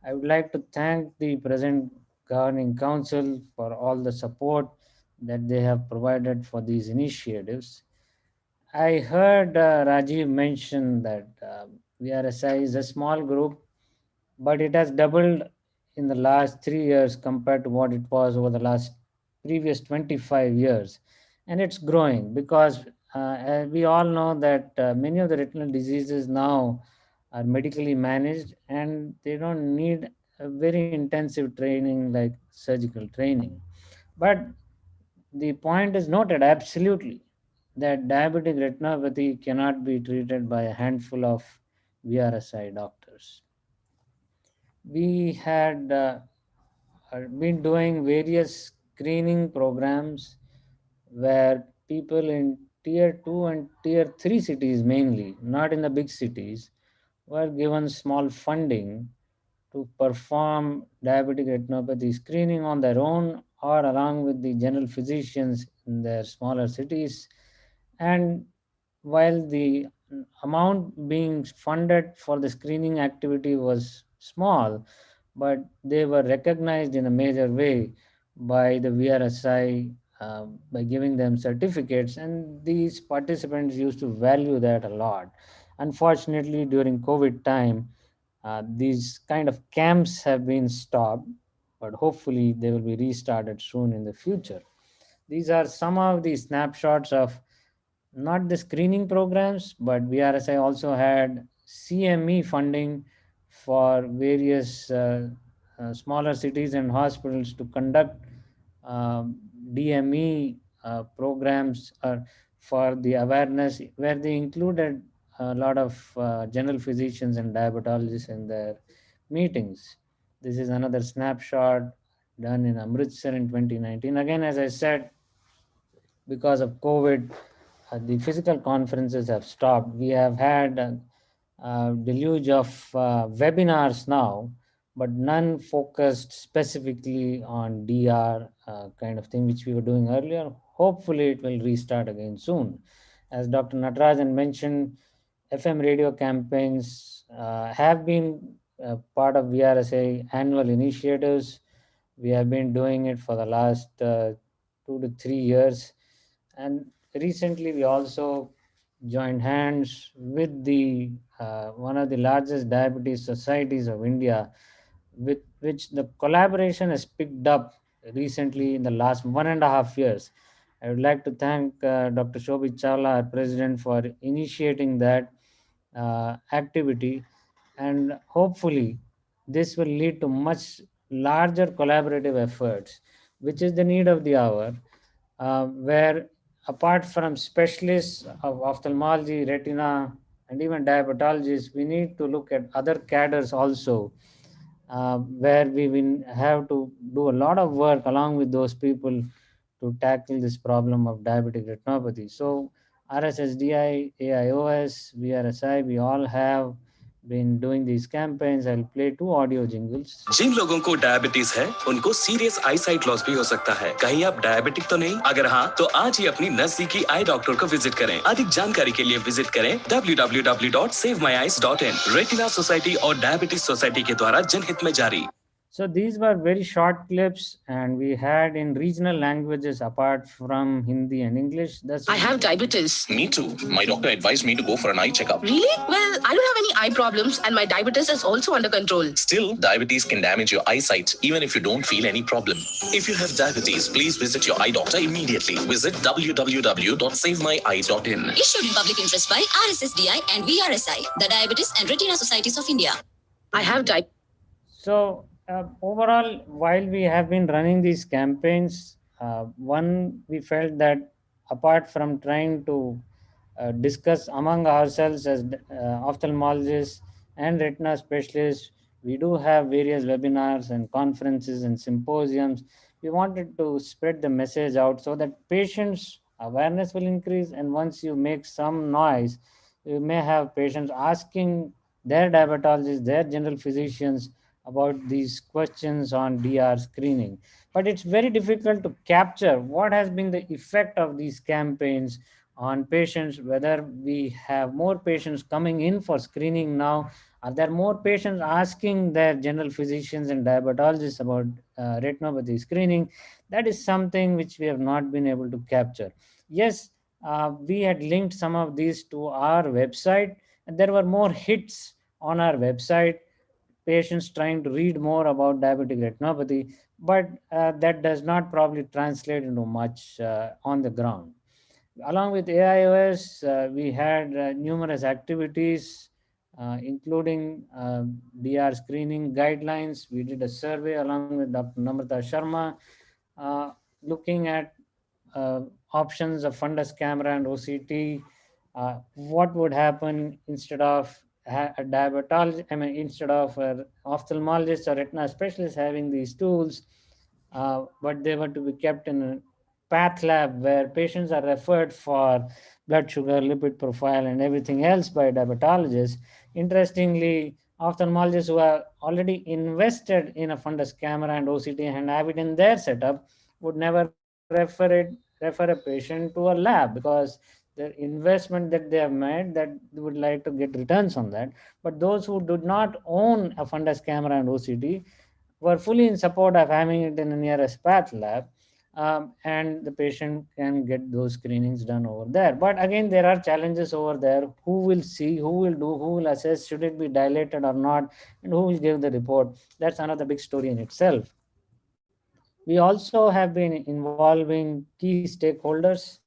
I would like to thank the present Governing Council for all the support that they have provided for these initiatives. I heard Rajiv mention that VRSI is a small group, but it has doubled in the last 3 years compared to what it was over the last previous 25 years. And it's growing because we all know that many of the retinal diseases now are medically managed and they don't need a very intensive training like surgical training. But the point is noted absolutely that diabetic retinopathy cannot be treated by a handful of VRSI doctors. We had been doing various screening programs where people in tier 2 and tier 3 cities mainly, not in the big cities, were given small funding to perform diabetic retinopathy screening on their own or along with the general physicians in their smaller cities. And while the amount being funded for the screening activity was small, but they were recognized in a major way by the VRSI by giving them certificates, and these participants used to value that a lot. Unfortunately, during COVID time, these kind of camps have been stopped, but hopefully they will be restarted soon in the future. These are some of the snapshots of not the screening programs, but VRSI also had CME funding for various smaller cities and hospitals to conduct DME programs for the awareness, where they included a lot of general physicians and diabetologists in their meetings. This is another snapshot done in Amritsar in 2019. Again, as I said, because of COVID, the physical conferences have stopped. We have had a deluge of webinars now, but none focused specifically on DR kind of thing, which we were doing earlier. Hopefully, it will restart again soon. As Dr. Natarajan mentioned, FM radio campaigns have been part of VRSA annual initiatives. We have been doing it for the last 2 to 3 years. And recently, we also joined hands with the one of the largest diabetes societies of India, with which the collaboration has picked up recently in the last 1.5 years. I would like to thank Dr. Shobhit Chawla, our president, for initiating that activity, and hopefully this will lead to much larger collaborative efforts, which is the need of the hour, where apart from specialists of ophthalmology, retina, and even diabetologists, we need to look at other cadres also, where we will have to do a lot of work along with those people to tackle this problem of diabetic retinopathy. So RSSDI, AIOS, VRSI, we all have been doing these campaigns. I'll play 2 audio jingles. जिन लोगों को diabetes है उनको serious I site loss भी हो सकता है। कहीं आप डायबिटिक तो नहीं? अगर हाँ, तो आज ही अपनी नजदीकी आई डॉक्टर को विजिट करें। अधिक जानकारी के लिए विजिट करें www.savemyeyes.in। रेटिना सोसाइटी और डायबिटीज सोसाइटी के द्वारा जनहित में जारी। So these were very short clips, and we had in regional languages apart from Hindi and English. I have diabetes. Me too. My doctor advised me to go for an eye checkup. Really? Well, I don't have any eye problems and my diabetes is also under control. Still, diabetes can damage your eyesight even if you don't feel any problem. If you have diabetes, please visit your eye doctor immediately. Visit www.savemyeyes.in. Issued in public interest by RSSDI and VRSI, the Diabetes and Retina Societies of India. I have diabetes. So overall, while we have been running these campaigns, we felt that apart from trying to discuss among ourselves as ophthalmologists and retina specialists, we do have various webinars and conferences and symposiums. We wanted to spread the message out so that patients' awareness will increase, and once you make some noise, you may have patients asking their diabetologists, their general physicians about these questions on DR screening. But it's very difficult to capture what has been the effect of these campaigns on patients, whether we have more patients coming in for screening now. Are there more patients asking their general physicians and diabetologists about retinopathy screening? That is something which we have not been able to capture. Yes, we had linked some of these to our website, and there were more hits on our website, patients trying to read more about diabetic retinopathy, but that does not probably translate into much on the ground. Along with AIOS, we had numerous activities, including DR screening guidelines. We did a survey along with Dr. Namrata Sharma, looking at options of fundus camera and OCT. What would happen instead of a diabetologist, instead of an ophthalmologist or retina specialist having these tools, but they were to be kept in a path lab where patients are referred for blood sugar, lipid profile, and everything else by diabetologists. Interestingly, ophthalmologists who are already invested in a fundus camera and OCT and have it in their setup would never refer refer a patient to a lab because the investment that they have made, that they would like to get returns on that. But those who did not own a fundus camera and OCT were fully in support of having it in a nearest path lab, and the patient can get those screenings done over there. But again, there are challenges over there. Who will see, who will do, who will assess, should it be dilated or not, and who will give the report? That's another big story in itself. We also have been involving key stakeholders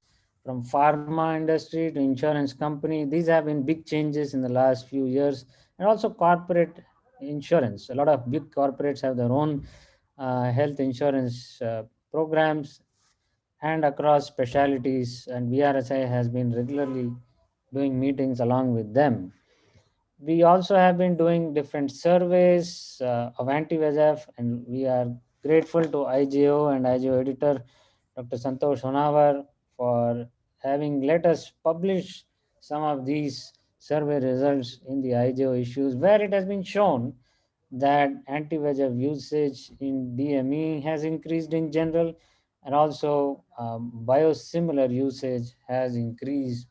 from pharma industry to insurance company. These have been big changes in the last few years, and also corporate insurance. A lot of big corporates have their own health insurance programs and across specialties, and VRSI has been regularly doing meetings along with them. We also have been doing different surveys of anti-VEGF, and we are grateful to IGO and IGO editor, Dr. Santosh Honavar, for having let us publish some of these survey results in the IGO issues, where it has been shown that anti-VEGF usage in DME has increased in general, and also biosimilar usage has increased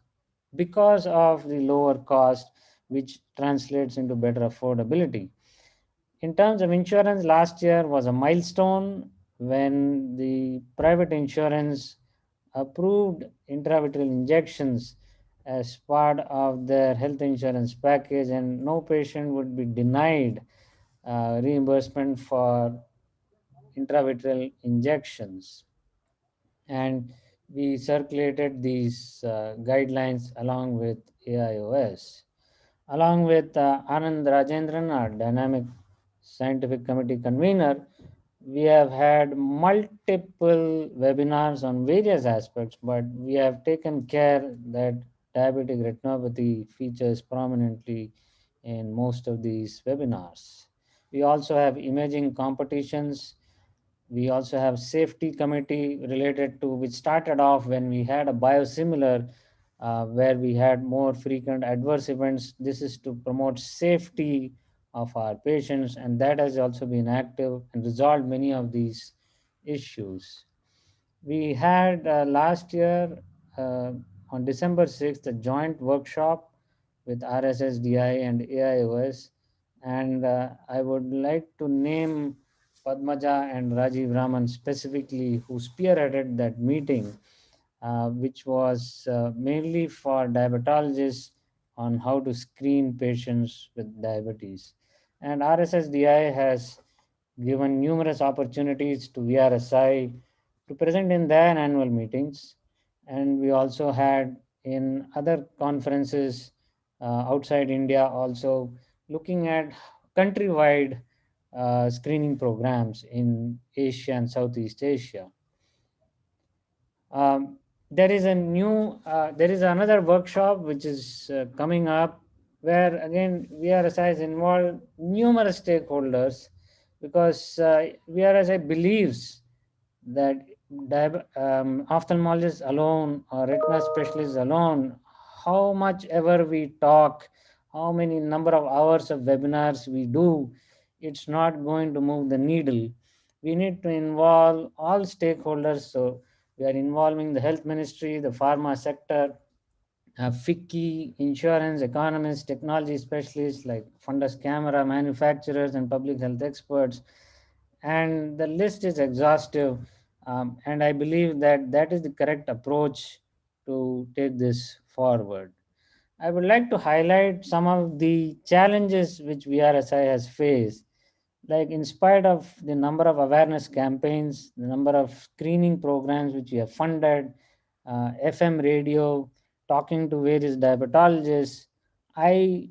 because of the lower cost, which translates into better affordability. In terms of insurance, last year was a milestone when the private insurance approved intravitreal injections as part of their health insurance package, and no patient would be denied reimbursement for intravitreal injections. And we circulated these guidelines along with AIOS. Along with Anand Rajendran, our dynamic scientific committee convener, we have had multiple webinars on various aspects, but we have taken care that diabetic retinopathy features prominently in most of these webinars. We also have imaging competitions. We also have safety committee related to, which started off when we had a biosimilar where we had more frequent adverse events. This is to promote safety of our patients, and that has also been active and resolved many of these issues. We had last year on December 6th a joint workshop with RSSDI and AIOS, and I would like to name Padmaja and Rajiv Raman specifically, who spearheaded that meeting, which was mainly for diabetologists on how to screen patients with diabetes. And RSSDI has given numerous opportunities to VRSI to present in their annual meetings. And we also had in other conferences outside India also looking at countrywide screening programs in Asia and Southeast Asia. There is another workshop which is coming up, where again VRSI has involved numerous stakeholders, because VRSI believes that ophthalmologists alone or retina specialists alone, how much ever we talk, how many number of hours of webinars we do, it's not going to move the needle. We need to involve all stakeholders. So we are involving the health ministry, the pharma sector, FICCI, insurance, economists, technology specialists like fundus camera manufacturers and public health experts. And the list is exhaustive. And I believe that that is the correct approach to take this forward. I would like to highlight some of the challenges which VRSI has faced. Like, in spite of the number of awareness campaigns, the number of screening programs which we have funded, FM radio, talking to various diabetologists, I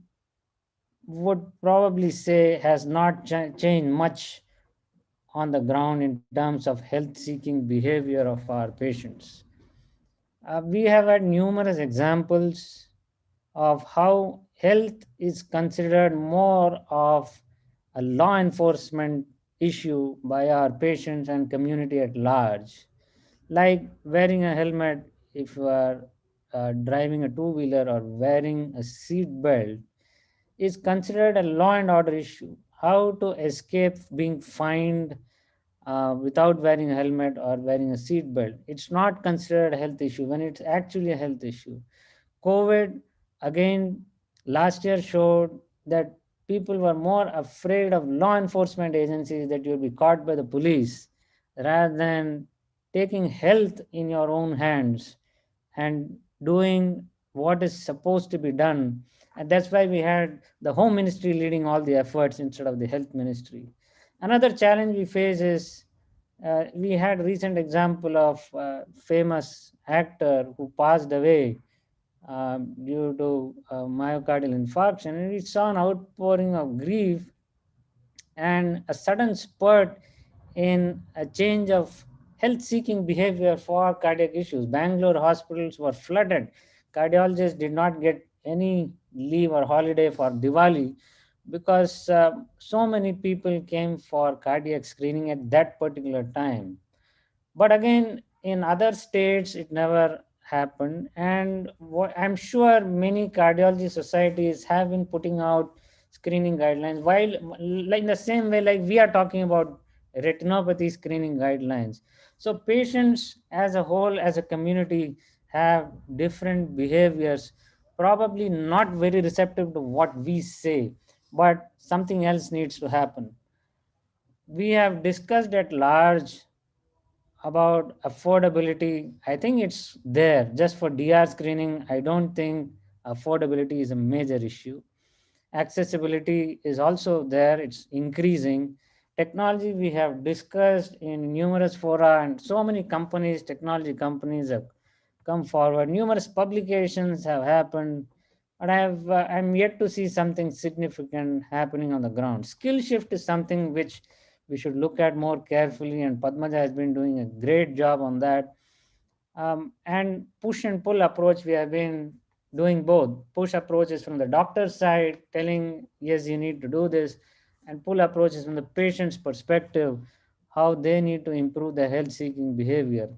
would probably say has not changed much on the ground in terms of health-seeking behavior of our patients. We have had numerous examples of how health is considered more of a law enforcement issue by our patients and community at large, like wearing a helmet if you are driving a two-wheeler, or wearing a seat belt is considered a law and order issue. How to escape being fined without wearing a helmet or wearing a seat belt. It's not considered a health issue when it's actually a health issue. COVID, again, last year showed that people were more afraid of law enforcement agencies, that you'll be caught by the police, rather than taking health in your own hands and doing what is supposed to be done. And that's why we had the home ministry leading all the efforts instead of the health ministry. Another challenge we face is we had recent example of famous actor who passed away due to myocardial infarction, and we saw an outpouring of grief and a sudden spurt in a change of health-seeking behavior for cardiac issues. Bangalore hospitals were flooded. Cardiologists did not get any leave or holiday for Diwali because so many people came for cardiac screening at that particular time. But again, in other states, it never happened. And I'm sure many cardiology societies have been putting out screening guidelines, while like in the same way, like we are talking about retinopathy screening guidelines. So patients as a whole, as a community, have different behaviors, probably not very receptive to what we say, but something else needs to happen. We have discussed at large about affordability. I think it's there just for DR screening. I don't think affordability is a major issue. Accessibility is also there, it's increasing. Technology we have discussed in numerous fora, and so many companies, technology companies have come forward. Numerous publications have happened, but I'm yet to see something significant happening on the ground. Skill shift is something which we should look at more carefully, and Padmaja has been doing a great job on that. And push and pull approach, we have been doing both. Push approach is from the doctor's side, telling, yes, you need to do this, and pull approach is from the patient's perspective, how they need to improve their health-seeking behavior.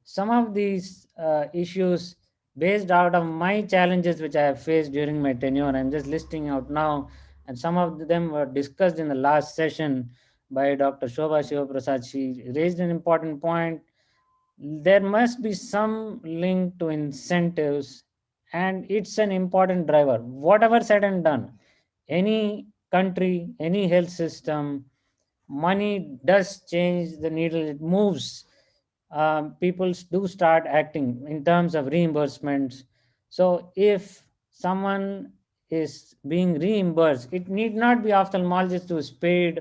Some of these issues based out of my challenges which I have faced during my tenure, I'm just listing out now, and some of them were discussed in the last session by Dr. Shobha Shivaprasad. She raised an important point. There must be some link to incentives, and it's an important driver. Whatever said and done, any country, any health system, money does change the needle, it moves. People do start acting in terms of reimbursements. So if someone is being reimbursed, it need not be ophthalmologist who is paid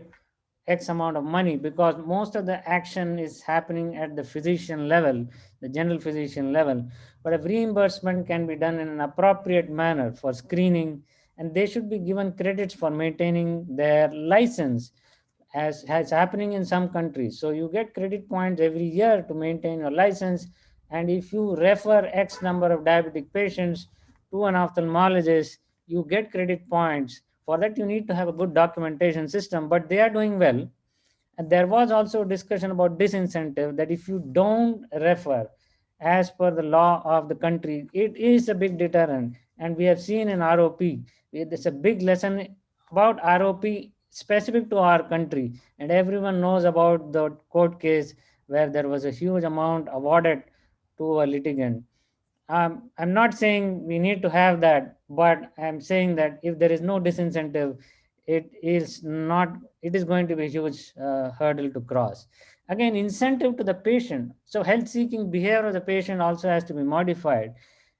X amount of money, because most of the action is happening at the physician level, the general physician level. But if reimbursement can be done in an appropriate manner for screening, and they should be given credits for maintaining their license, as has happening in some countries. So you get credit points every year to maintain your license. And if you refer X number of diabetic patients to an ophthalmologist, you get credit points. For that, you need to have a good documentation system, but they are doing well. And there was also a discussion about disincentive, that if you don't refer as per the law of the country, it is a big deterrent. And we have seen in ROP, there's a big lesson about ROP specific to our country. And everyone knows about the court case where there was a huge amount awarded to a litigant. I'm not saying we need to have that, but I'm saying that if there is no disincentive, it is going to be a huge hurdle to cross. Again, incentive to the patient. So health-seeking behavior of the patient also has to be modified.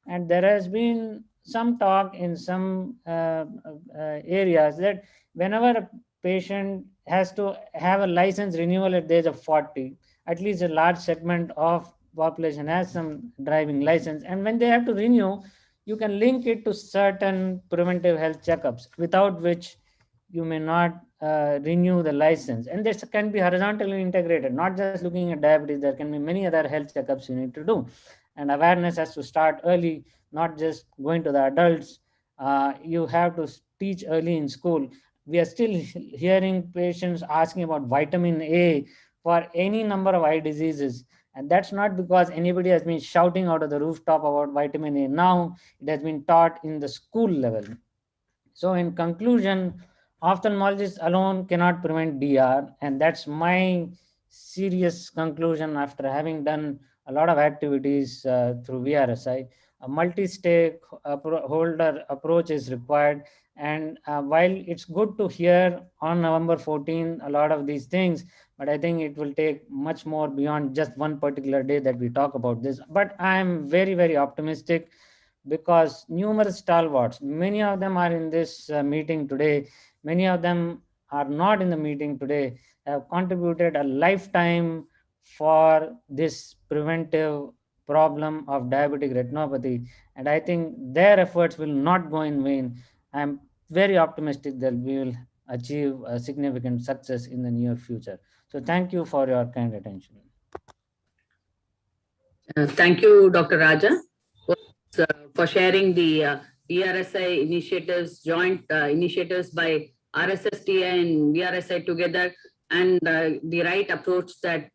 And there has been some talk in some areas that whenever a patient has to have a license renewal at the age of 40, at least a large segment of population has some driving license, and when they have to renew, you can link it to certain preventive health checkups, without which you may not renew the license. And this can be horizontally integrated, not just looking at diabetes. There can be many other health checkups you need to do, and awareness has to start early, not just going to the adults. You have to teach early in school. We are still hearing patients asking about vitamin A for any number of eye diseases. And that's not because anybody has been shouting out of the rooftop about vitamin A. Now it has been taught in the school level. So in conclusion, ophthalmologists alone cannot prevent DR, and that's my serious conclusion after having done a lot of activities through VRSI. A multi-stakeholder approach is required, and while it's good to hear on November 14 a lot of these things, but I think it will take much more beyond just one particular day that we talk about this. But I'm very, very optimistic because numerous stalwarts, many of them are in this meeting today, many of them are not in the meeting today, have contributed a lifetime for this preventive problem of diabetic retinopathy. And I think their efforts will not go in vain. I'm very optimistic that we will achieve a significant success in the near future. So thank you for your kind attention. Thank you, Dr. Raja, for sharing the VRSI initiatives, joint initiatives by RSSTA and VRSI together, and the right approach that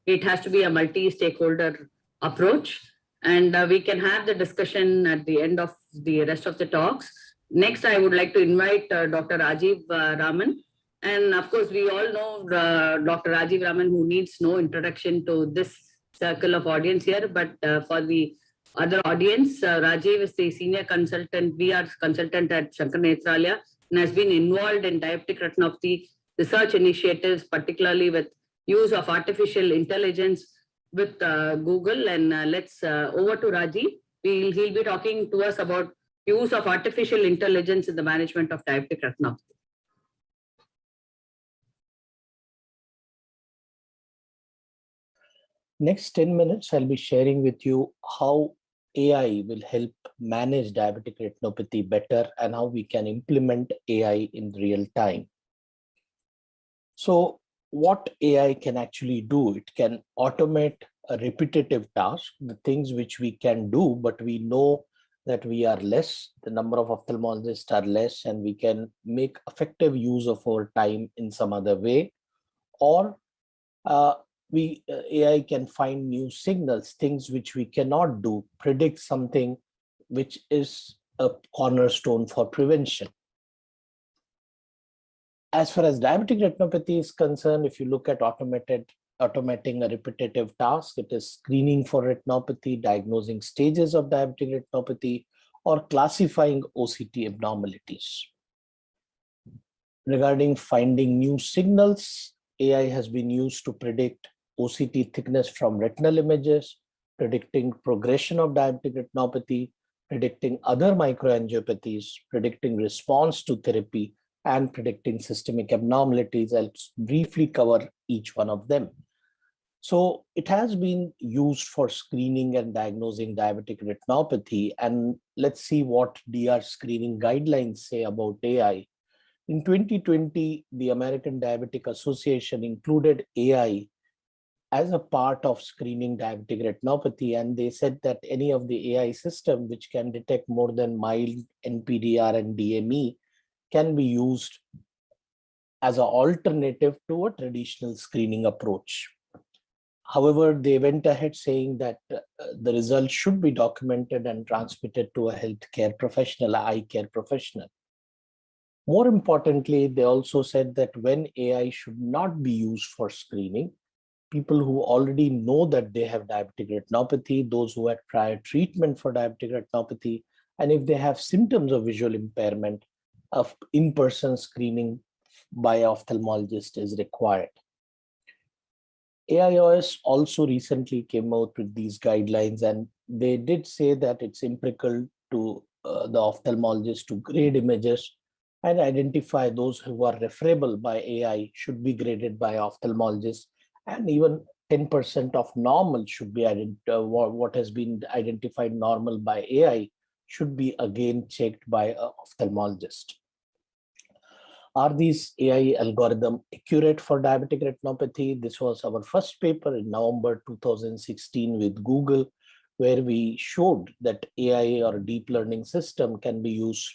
it has to be a multi-stakeholder approach. And we can have the discussion at the end of the rest of the talks. Next, I would like to invite Dr. Rajiv Raman. And of course, we all know Dr. Rajiv Raman, who needs no introduction to this circle of audience here, but for the other audience, Rajiv is the senior consultant, VR consultant at Shankar Nethralaya, and has been involved in diabetic retinopathy research initiatives, particularly with use of artificial intelligence with Google. And let's over to Rajiv. He'll be talking to us about use of artificial intelligence in the management of diabetic retinopathy. Next 10 minutes, I'll be sharing with you how AI will help manage diabetic retinopathy better and how we can implement AI in real time. So what AI can actually do, it can automate a repetitive task, the things which we can do, but we know that we are less, the number of ophthalmologists are less, and we can make effective use of our time in some other way. Or AI can find new signals, things which we cannot do, predict something which is a cornerstone for prevention. As far as diabetic retinopathy is concerned, if you look at automating a repetitive task, it is screening for retinopathy, diagnosing stages of diabetic retinopathy, or classifying OCT abnormalities. Regarding finding new signals, AI has been used to predict OCT thickness from retinal images, predicting progression of diabetic retinopathy, predicting other microangiopathies, predicting response to therapy, and predicting systemic abnormalities. I'll briefly cover each one of them. So it has been used for screening and diagnosing diabetic retinopathy. And let's see what DR screening guidelines say about AI. In 2020, the American Diabetic Association included AI as a part of screening diabetic retinopathy, and they said that any of the AI system which can detect more than mild NPDR and DME can be used as an alternative to a traditional screening approach. However, they went ahead saying that the results should be documented and transmitted to a healthcare professional, eye care professional. More importantly, they also said that when AI should not be used for screening, people who already know that they have diabetic retinopathy, those who had prior treatment for diabetic retinopathy, and if they have symptoms of visual impairment, of in-person screening by an ophthalmologist is required. AIOS also recently came out with these guidelines, and they did say that it's empirical to the ophthalmologist to grade images and identify those who are referable by AI should be graded by ophthalmologist, and even 10% of normal should be what has been identified normal by AI should be again checked by an ophthalmologist. Are these AI algorithm accurate for diabetic retinopathy? This was our first paper in November 2016 with Google, where we showed that AI or deep learning system can be used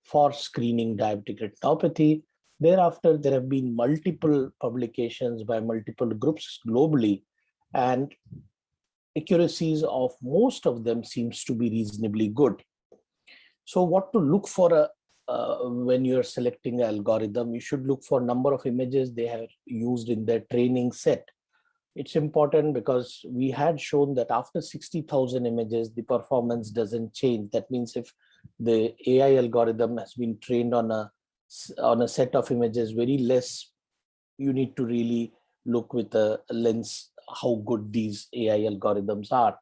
for screening diabetic retinopathy. Thereafter, there have been multiple publications by multiple groups globally, and accuracies of most of them seems to be reasonably good. So what to look for when you're selecting an algorithm, you should look for number of images they have used in their training set. It's important because we had shown that after 60,000 images, the performance doesn't change. That means if the AI algorithm has been trained on a set of images very less, you need to really look with a lens how good these AI algorithms are.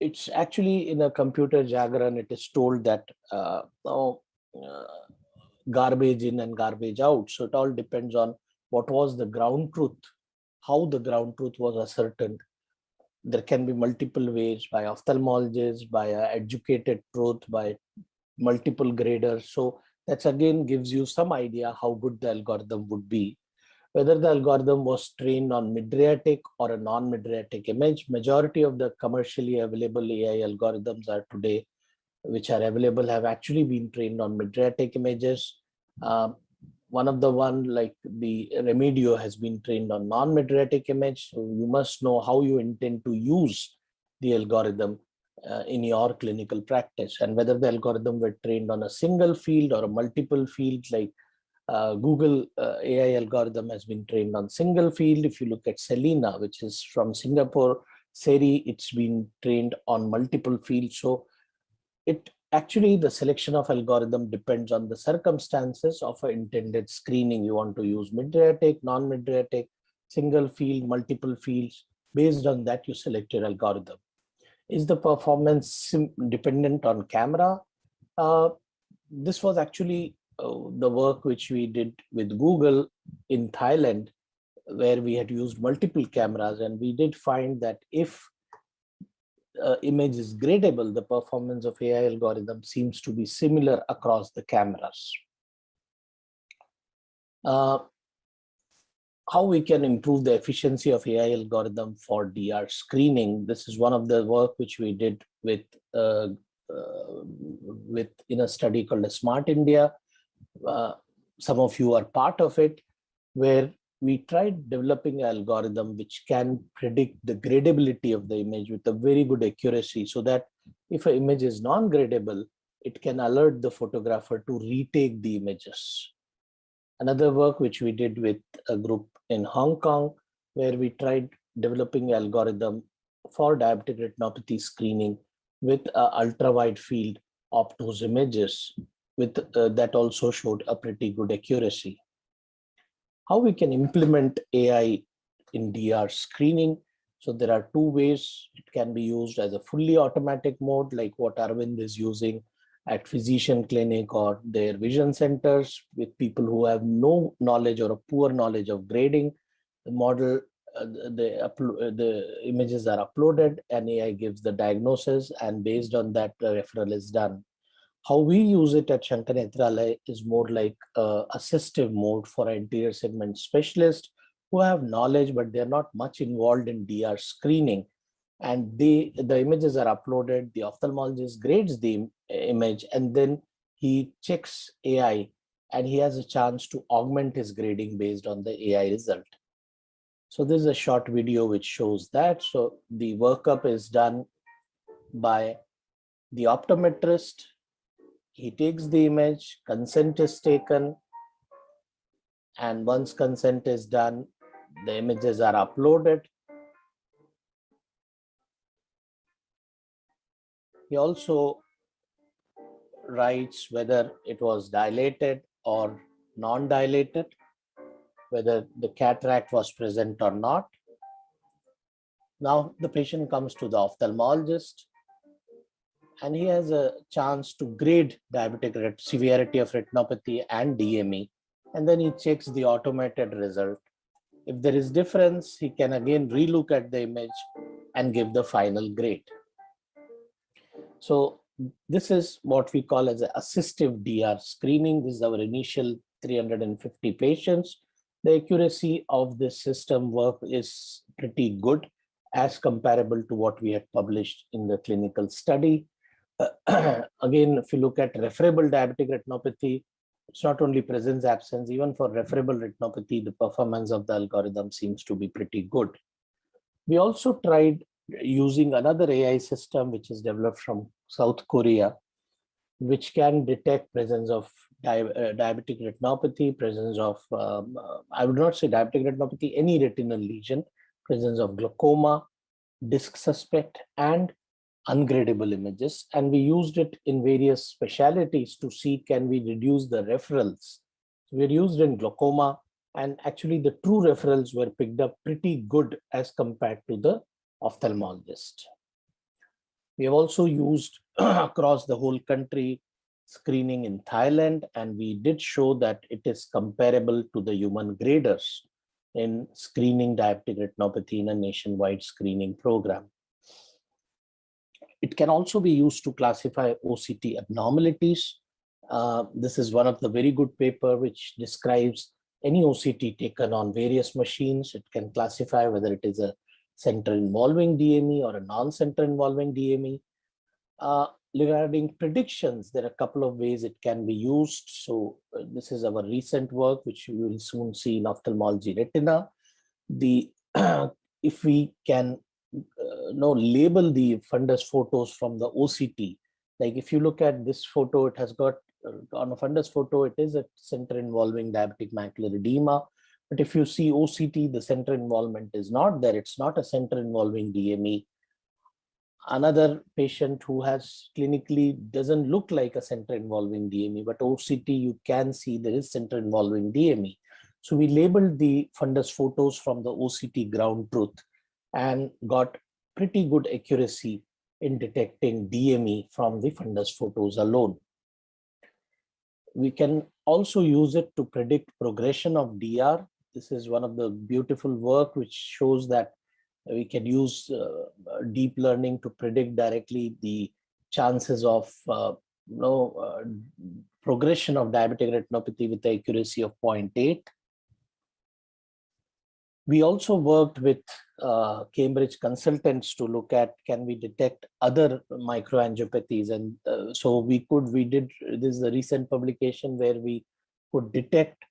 It's actually in a computer jargon, it is told that garbage in and garbage out. So it all depends on what was the ground truth, how the ground truth was ascertained. There can be multiple ways by ophthalmologists, by educated truth, by multiple graders. So that's again gives you some idea how good the algorithm would be. Whether the algorithm was trained on mydriatic or a non-mydriatic image, majority of the commercially available AI algorithms are today, which are available, have actually been trained on mydriatic images. One of the one like the Remedio has been trained on non-mydriatic image. So you must know how you intend to use the algorithm in your clinical practice, and whether the algorithm were trained on a single field or a multiple field. Like Google AI algorithm has been trained on single field. If you look at Selena, which is from Singapore, Seri, it's been trained on multiple fields. So it actually, the selection of algorithm depends on the circumstances of an intended screening. You want to use mydriatic, non-mydriatic, single field, multiple fields. Based on that, you select your algorithm. Is the performance dependent on camera? This was actually the work which we did with Google in Thailand, where we had used multiple cameras, and we did find that if image is gradable, the performance of AI algorithm seems to be similar across the cameras. How we can improve the efficiency of AI algorithm for DR screening? This is one of the work which we did with in a study called Smart India. Some of you are part of it, where we tried developing an algorithm which can predict the gradability of the image with a very good accuracy, so that if an image is non-gradable, it can alert the photographer to retake the images. Another work which we did with a group in Hong Kong, where we tried developing an algorithm for diabetic retinopathy screening with ultra-wide field obtuse images, with that also showed a pretty good accuracy. How we can implement AI in DR screening? So there are two ways. It can be used as a fully automatic mode, like what Arvind is using at physician clinic or their vision centers, with people who have no knowledge or a poor knowledge of grading. The model, the images are uploaded and AI gives the diagnosis, and based on that, the referral is done. How we use it at Shankar Netralaya is more like assistive mode for anterior segment specialists who have knowledge, but they're not much involved in DR screening. And the images are uploaded, the ophthalmologist grades the image, and then he checks AI, and he has a chance to augment his grading based on the AI result. So this is a short video which shows that. So the workup is done by the optometrist. He takes the image, consent is taken, and once consent is done, the images are uploaded. He also writes whether it was dilated or non-dilated, whether the cataract was present or not. Now the patient comes to the ophthalmologist, and he has a chance to grade diabetic severity of retinopathy and DME, and then he checks the automated result. If there is difference, he can again relook at the image and give the final grade. So this is what we call as an assistive DR screening. This is our initial 350 patients. The accuracy of this system work is pretty good, as comparable to what we had published in the clinical study. Again, if you look at referable diabetic retinopathy, it's not only presence absence, even for referable retinopathy, the performance of the algorithm seems to be pretty good. We also tried using another AI system which is developed from South Korea, which can detect presence of diabetic retinopathy, presence of, I would not say diabetic retinopathy, any retinal lesion, presence of glaucoma, disc suspect, and ungradable images. And we used it in various specialities to see, can we reduce the referrals? So we're used in glaucoma, and actually the true referrals were picked up pretty good as compared to the ophthalmologist. We have also used across the whole country screening in Thailand, and we did show that it is comparable to the human graders in screening diabetic retinopathy in a nationwide screening program. It can also be used to classify OCT abnormalities. This is one of the very good paper which describes any OCT taken on various machines. It can classify whether it is a center involving DME or a non-center involving DME. Regarding predictions, there are a couple of ways it can be used. So this is our recent work, which you will soon see in ophthalmology retina. If we can label the fundus photos from the OCT, like if you look at this photo, it has got on a fundus photo, it is a center involving diabetic macular edema. But if you see OCT, the center involvement is not there. It's not a center involving DME. Another patient who has clinically doesn't look like a center involving DME, but OCT, you can see there is center involving DME. So we labeled the fundus photos from the OCT ground truth and got pretty good accuracy in detecting DME from the fundus photos alone. We can also use it to predict progression of DR. This is one of the beautiful work which shows that we can use deep learning to predict directly the chances of progression of diabetic retinopathy with the accuracy of 0.8. We also worked with Cambridge consultants to look at, can we detect other microangiopathies? And so this is a recent publication where we could detect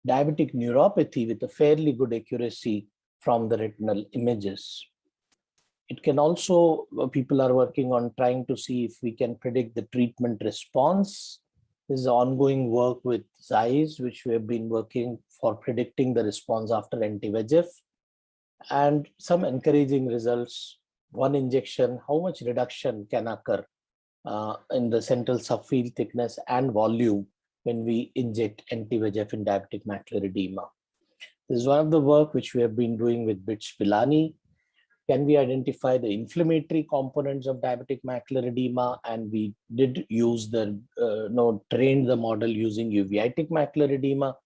diabetic neuropathy with a fairly good accuracy from the retinal images. It can also, people are working on trying to see if we can predict the treatment response. This is ongoing work with Zeiss, which we have been working for predicting the response after anti-VEGF. And some encouraging results. One injection, how much reduction can occur in the central subfield thickness and volume when we inject anti-VEGF in diabetic macular edema. This is one of the work which we have been doing with Bits Pilani. Can we identify the inflammatory components of diabetic macular edema? And we did use trained the model using uveitic macular edema.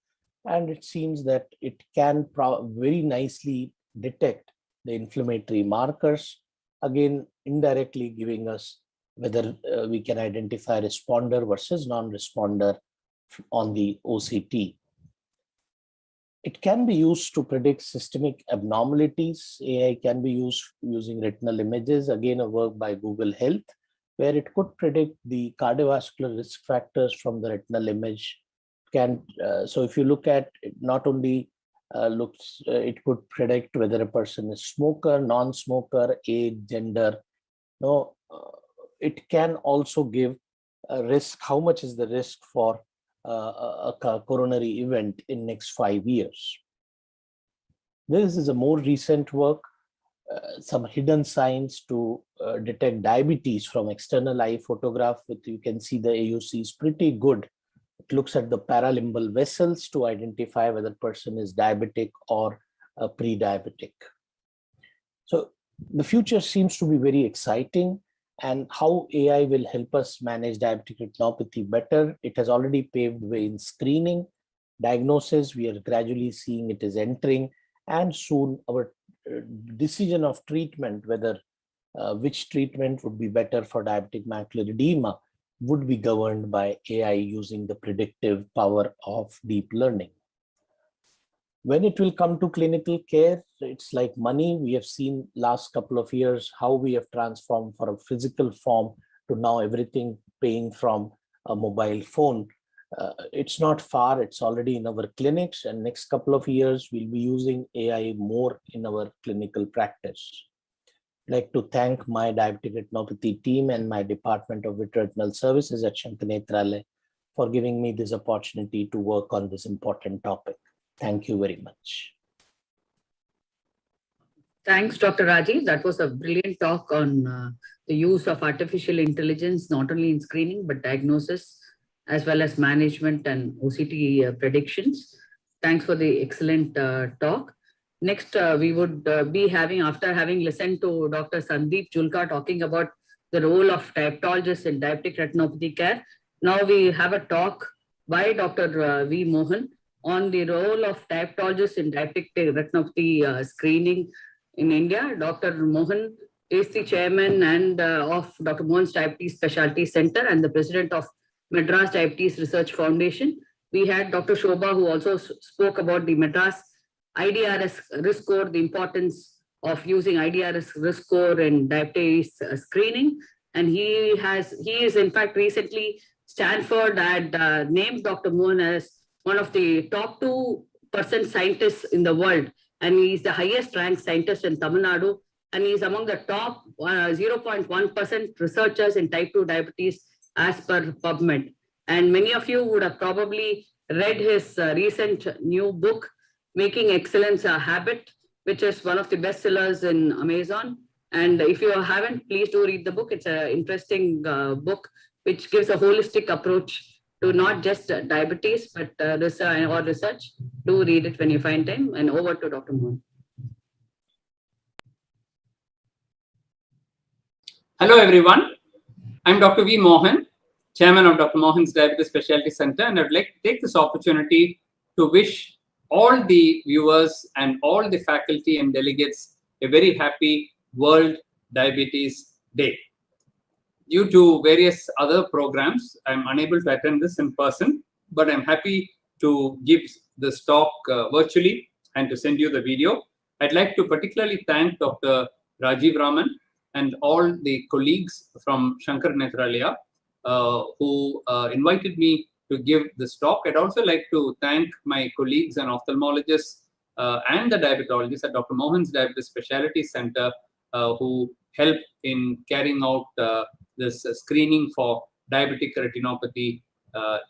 And it seems that it can very nicely detect the inflammatory markers, again, indirectly giving us whether we can identify responder versus non-responder on the OCT. It can be used to predict systemic abnormalities. AI can be used using retinal images, again, a work by Google Health, where it could predict the cardiovascular risk factors from the retinal image. So if you look at it, not only it could predict whether a person is smoker, non-smoker, age, gender. It can also give a risk, how much is the risk for a coronary event in next 5 years. This is a more recent work, some hidden signs to detect diabetes from external eye photograph. You can see the AUC is pretty good. It looks at the paralimbal vessels to identify whether person is diabetic or pre-diabetic. So the future seems to be very exciting, and how AI will help us manage diabetic retinopathy better. It has already paved way in screening. Diagnosis, we are gradually seeing it is entering, and soon our decision of treatment, whether which treatment would be better for diabetic macular edema, would be governed by AI using the predictive power of deep learning. When it will come to clinical care, it's like money. We have seen last couple of years how we have transformed from a physical form to now everything paying from a mobile phone. It's not far, it's already in our clinics, and next couple of years we'll be using AI more in our clinical practice. I'd like to thank my diabetic retinopathy team and my Department of Vitreoretinal Services at Shankanetralaya for giving me this opportunity to work on this important topic. Thank you very much. Thanks, Dr. Rajiv. That was a brilliant talk on the use of artificial intelligence, not only in screening, but diagnosis, as well as management and OCT predictions. Thanks for the excellent talk. Next, we would be having, after having listened to Dr. Sandeep Julka talking about the role of diabetologists in diabetic retinopathy care, now we have a talk by Dr. V. Mohan on the role of diabetologists in diabetic retinopathy screening in India. Dr. Mohan is the chairman and of Dr. Mohan's Diabetes Specialty Center and the president of Madras Diabetes Research Foundation. We had Dr. Shobha, who also spoke about the Madras IDRS risk score, the importance of using IDRS risk score in diabetes screening. And he is in fact recently Stanford had named Dr. Mohan as one of the top 2% scientists in the world. And he's the highest ranked scientist in Tamil Nadu. And he's among the top 0.1% researchers in type 2 diabetes as per PubMed. And many of you would have probably read his recent new book, Making Excellence a Habit, which is one of the bestsellers in Amazon. And if you haven't, please do read the book. It's an interesting book, which gives a holistic approach to not just diabetes, but research. Do read it when you find time. And over to Dr. Mohan. Hello, everyone. I'm Dr. V. Mohan, chairman of Dr. Mohan's Diabetes Specialty Center, and I'd like to take this opportunity to wish all the viewers and all the faculty and delegates a very happy World Diabetes Day. Due to various other programs, I'm unable to attend this in person, but I'm happy to give this talk virtually and to send you the video. I'd like to particularly thank Dr. Rajiv Raman and all the colleagues from Shankar Nethralaya who invited me to give this talk. I'd also like to thank my colleagues and ophthalmologists and the diabetologists at Dr. Mohan's Diabetes Specialty Center who helped in carrying out this screening for diabetic retinopathy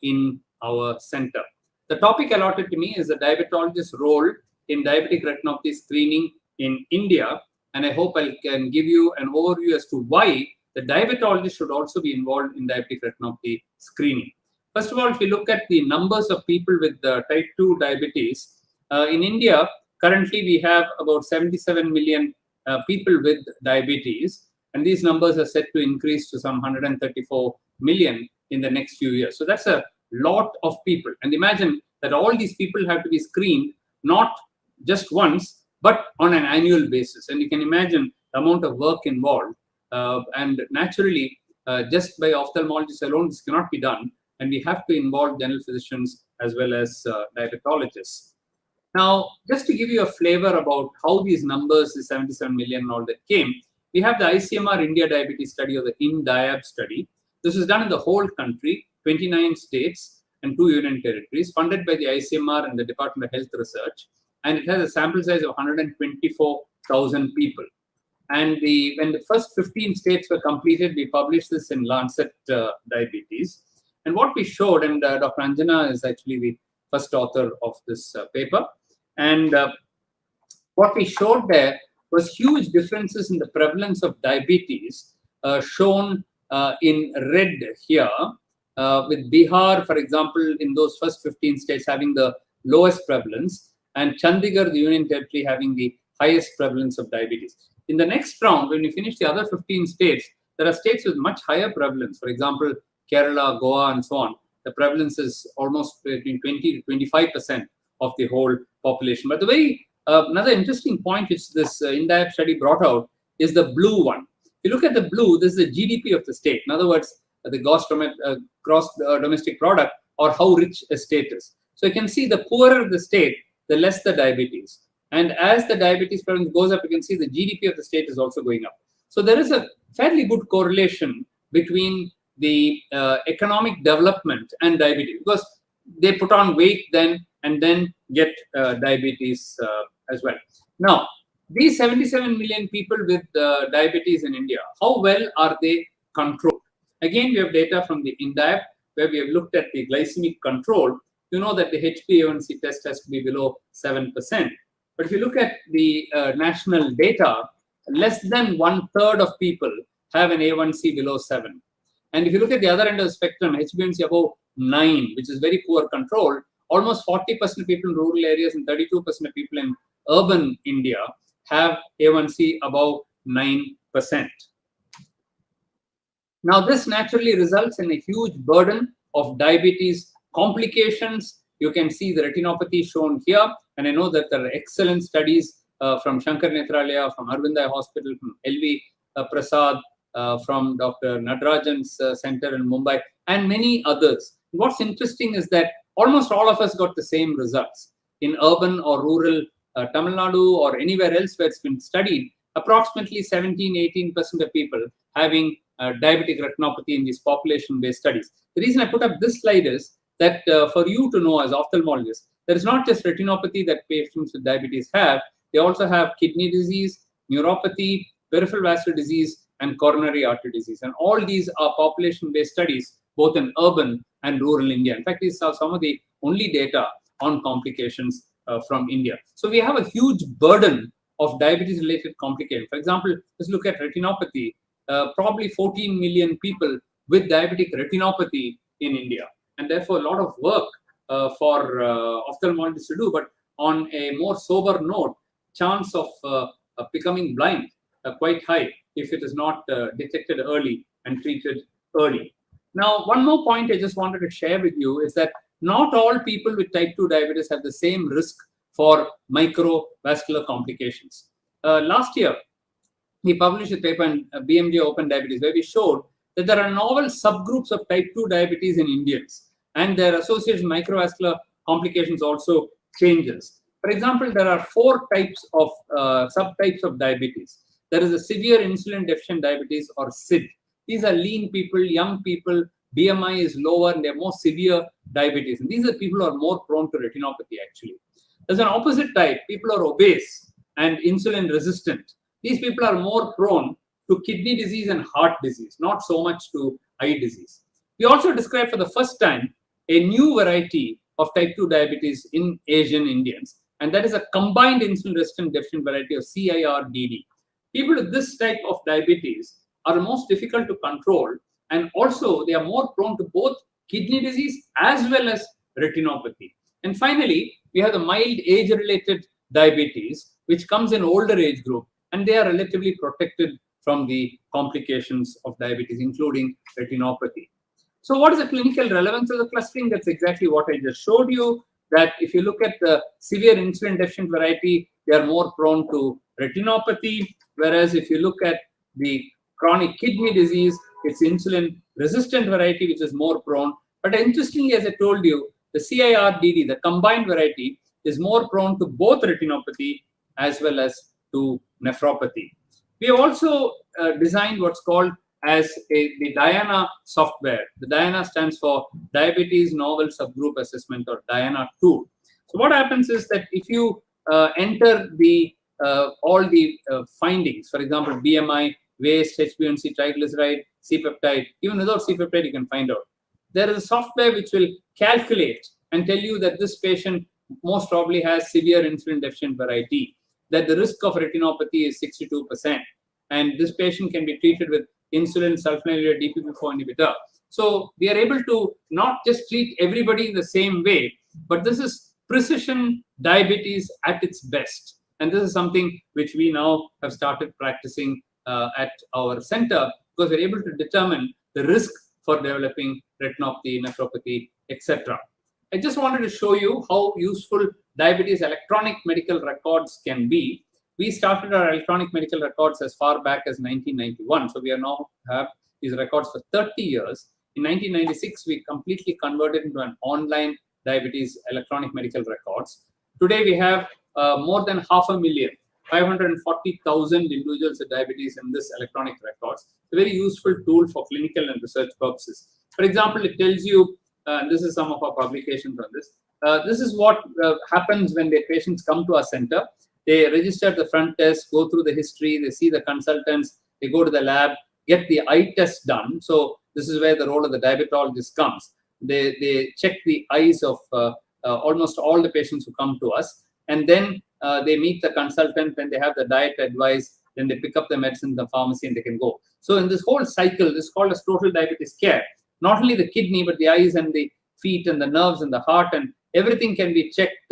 in our center. The topic allotted to me is the diabetologist's role in diabetic retinopathy screening in India, and I hope I can give you an overview as to why the diabetologist should also be involved in diabetic retinopathy screening. First of all, if you look at the numbers of people with type 2 diabetes, in India, currently we have about 77 million people with diabetes, and these numbers are set to increase to some 134 million in the next few years. So that's a lot of people. And imagine that all these people have to be screened not just once, but on an annual basis. And you can imagine the amount of work involved. And naturally, just by ophthalmologists alone, this cannot be done. And we have to involve general physicians as well as diabetologists. Now, just to give you a flavor about how these numbers, the 77 million and all that came, we have the ICMR India Diabetes Study or the INDIAB study. This is done in the whole country, 29 states and 2 union territories, funded by the ICMR and the Department of Health Research. And it has a sample size of 124,000 people. And when the first 15 states were completed, we published this in Lancet Diabetes. And what we showed, and Dr. Anjana is actually the first author of this paper. And what we showed there was huge differences in the prevalence of diabetes shown in red here, with Bihar, for example, in those first 15 states having the lowest prevalence, and Chandigarh, the Union Territory, having the highest prevalence of diabetes. In the next round, when we finish the other 15 states, there are states with much higher prevalence. For example, Kerala, Goa, and so on. The prevalence is almost between 20 to 25% of the whole population. But the very another interesting point which this INDIAB study brought out is the blue one. If you look at the blue, this is the GDP of the state. In other words, the gross domestic product, or how rich a state is. So you can see the poorer the state, the less the diabetes. And as the diabetes prevalence goes up, you can see the GDP of the state is also going up. So there is a fairly good correlation between the economic development and diabetes, because they put on weight then and then get diabetes as well. Now, These 77 million people with diabetes in India, how well are they controlled? Again, we have data from the INDIAP where we have looked at the glycemic control. You know that the HbA1c test has to be below 7%. But if you look at the national data, less than 1/3 of people have an A1C below 7. And if you look at the other end of the spectrum, HbA1c above 9, which is very poor control, almost 40% of people in rural areas and 32% of people in urban India have A1C above 9%. Now, this naturally results in a huge burden of diabetes complications. You can see the retinopathy shown here. And I know that there are excellent studies from Shankar Nethralaya, from Arvindai Hospital, from LV Prasad, from Dr. Natarajan's center in Mumbai, and many others. What's interesting is that almost all of us got the same results. In urban or rural Tamil Nadu or anywhere else where it's been studied, approximately 17-18% of people having diabetic retinopathy in these population-based studies. The reason I put up this slide is that for you to know as ophthalmologists, there is not just retinopathy that patients with diabetes have, they also have kidney disease, neuropathy, peripheral vascular disease, and coronary artery disease. And all these are population-based studies, both in urban and rural India. In fact, these are some of the only data on complications from India. So we have a huge burden of diabetes-related complications. For example, let's look at retinopathy. Probably 14 million people with diabetic retinopathy in India. And therefore, a lot of work for ophthalmologists to do. But on a more sober note, chance of becoming blind quite high if it is not detected early and treated early. Now, one more point I just wanted to share with you is that not all people with type 2 diabetes have the same risk for microvascular complications. Last year, we published a paper in BMJ Open Diabetes where we showed that there are novel subgroups of type 2 diabetes in Indians, and their associated microvascular complications also changes. For example, there are 4 types of subtypes of diabetes. There is a severe insulin deficient diabetes, or SID. These are lean people, young people, BMI is lower, and they have more severe diabetes. And these are people who are more prone to retinopathy, actually. There's an opposite type. People are obese and insulin resistant. These people are more prone to kidney disease and heart disease, not so much to eye disease. We also described for the first time a new variety of type 2 diabetes in Asian Indians, and that is a combined insulin resistant deficient variety of CIRDD. People with this type of diabetes are most difficult to control, and also they are more prone to both kidney disease as well as retinopathy. And finally, we have the mild age-related diabetes, which comes in older age group, and they are relatively protected from the complications of diabetes, including retinopathy. So what is the clinical relevance of the clustering? That's exactly what I just showed you, that if you look at the severe insulin deficient variety, they are more prone to retinopathy, whereas if you look at the chronic kidney disease, it's insulin resistant variety, which is more prone. But interestingly, as I told you, the CIRDD, the combined variety, is more prone to both retinopathy as well as to nephropathy. We have also designed what's called as the Diana software. The Diana stands for Diabetes Novel Subgroup Assessment, or Diana tool. So what happens is that if you enter the all the findings, for example, BMI, waist, HbA1c, triglyceride, C-peptide, even without C-peptide, you can find out. There is a software which will calculate and tell you that this patient most probably has severe insulin deficient variety, that the risk of retinopathy is 62%, and this patient can be treated with insulin sulfonylurea DPP-4 inhibitor. So we are able to not just treat everybody in the same way, but this is precision diabetes at its best. And this is something which we now have started practicing at our center, because we're able to determine the risk for developing retinopathy, nephropathy, etc. I just wanted to show you how useful diabetes electronic medical records can be. We started our electronic medical records as far back as 1991. So we are now have these records for 30 years. In 1996, we completely converted into an online diabetes electronic medical records. Today, we have more than 500,000, 540,000 individuals with diabetes in this electronic records. It's a very useful tool for clinical and research purposes. For example, it tells you, this is some of our publications on this. This is what happens when the patients come to our center. They register at the front desk, go through the history, they see the consultants, they go to the lab, get the eye test done. So this is where the role of the diabetologist comes. They check the eyes of almost all the patients who come to us, and then they meet the consultant, and they have the diet advice, then they pick up the medicine in the pharmacy and they can go. So in this whole cycle, this is called as total diabetes care. Not only the kidney, but the eyes and the feet and the nerves and the heart, and everything can be checked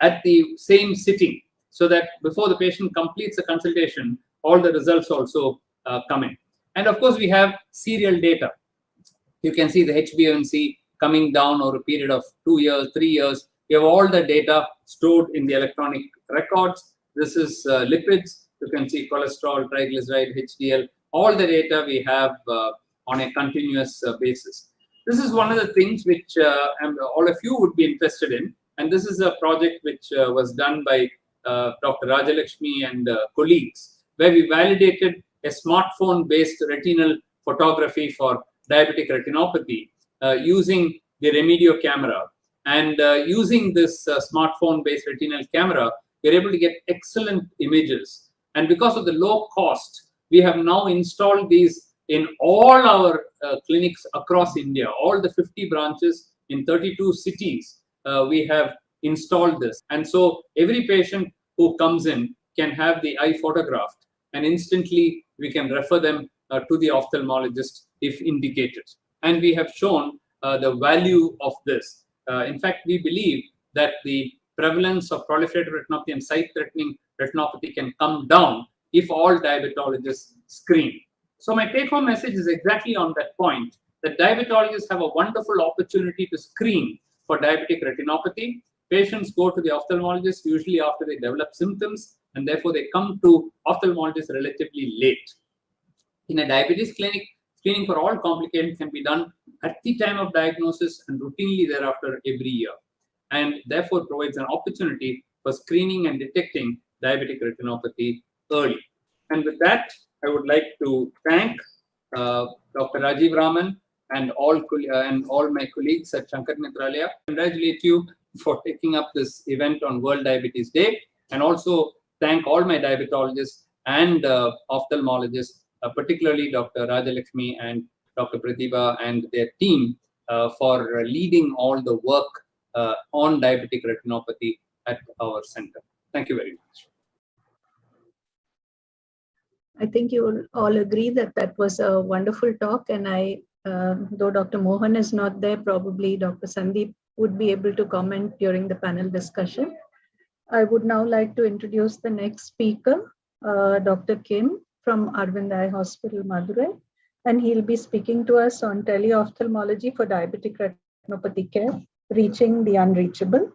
at the same sitting, so that before the patient completes the consultation, all the results also come in. And of course, we have serial data. You can see the HbA1c coming down over a period of 2 years, 3 years. We have all the data stored in the electronic records. This is lipids. You can see cholesterol, triglyceride, HDL, all the data we have on a continuous basis. This is one of the things which all of you would be interested in. And this is a project which was done by Dr. Rajalakshmi and colleagues, where we validated a smartphone-based retinal photography for diabetic retinopathy using the Remedio camera. And using this smartphone-based retinal camera, we're able to get excellent images. And because of the low cost, we have now installed these in all our clinics across India, all the 50 branches in 32 cities. We have installed this. And so every patient who comes in can have the eye photographed, and instantly we can refer them to the ophthalmologist if indicated. And we have shown the value of this. In fact, we believe that the prevalence of proliferative retinopathy and sight-threatening retinopathy can come down if all diabetologists screen. So my take-home message is exactly on that point, that diabetologists have a wonderful opportunity to screen for diabetic retinopathy. Patients go to the ophthalmologist usually after they develop symptoms, and therefore they come to ophthalmologists relatively late. In a diabetes clinic, screening for all complications can be done at the time of diagnosis and routinely thereafter every year, and therefore provides an opportunity for screening and detecting diabetic retinopathy early. And with that, I would like to thank Dr. Rajiv Raman and all my colleagues at Shankar Nethralaya. Congratulate you for taking up this event on World Diabetes Day, and also thank all my diabetologists and ophthalmologists, particularly Dr. Rajalakshmi and Dr. Pratibha and their team for leading all the work on diabetic retinopathy at our center. Thank you very much. I think you will all agree that that was a wonderful talk, and though Dr. Mohan is not there, probably Dr. Sandeep would be able to comment during the panel discussion. I would now like to introduce the next speaker, Dr. Kim from Arvind Eye Hospital, Madurai, and he'll be speaking to us on teleophthalmology for diabetic retinopathy care, reaching the unreachable.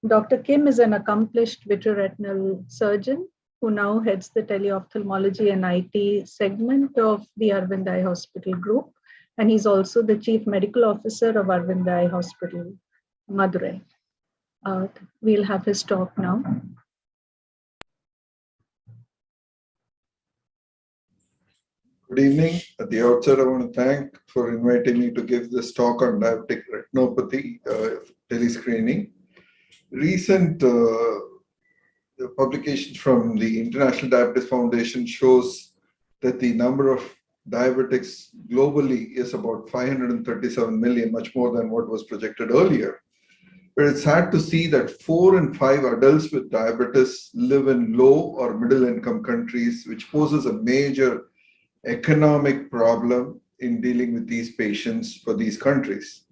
Dr. Kim is an accomplished vitreoretinal surgeon who now heads the teleophthalmology and IT segment of the Arvind Eye Hospital group. And he's also the Chief Medical Officer of Arvind Eye Hospital, Madurai. We'll have his talk now. Good evening. At the outset, I want to thank for inviting me to give this talk on diabetic retinopathy telescreening. Recent publications from the International Diabetes Foundation shows that the number of diabetics globally is about 537 million, much more than what was projected earlier. But it's sad to see that 4 in 5 adults with diabetes live in low or middle income countries, which poses a major economic problem in dealing with these patients for these countries.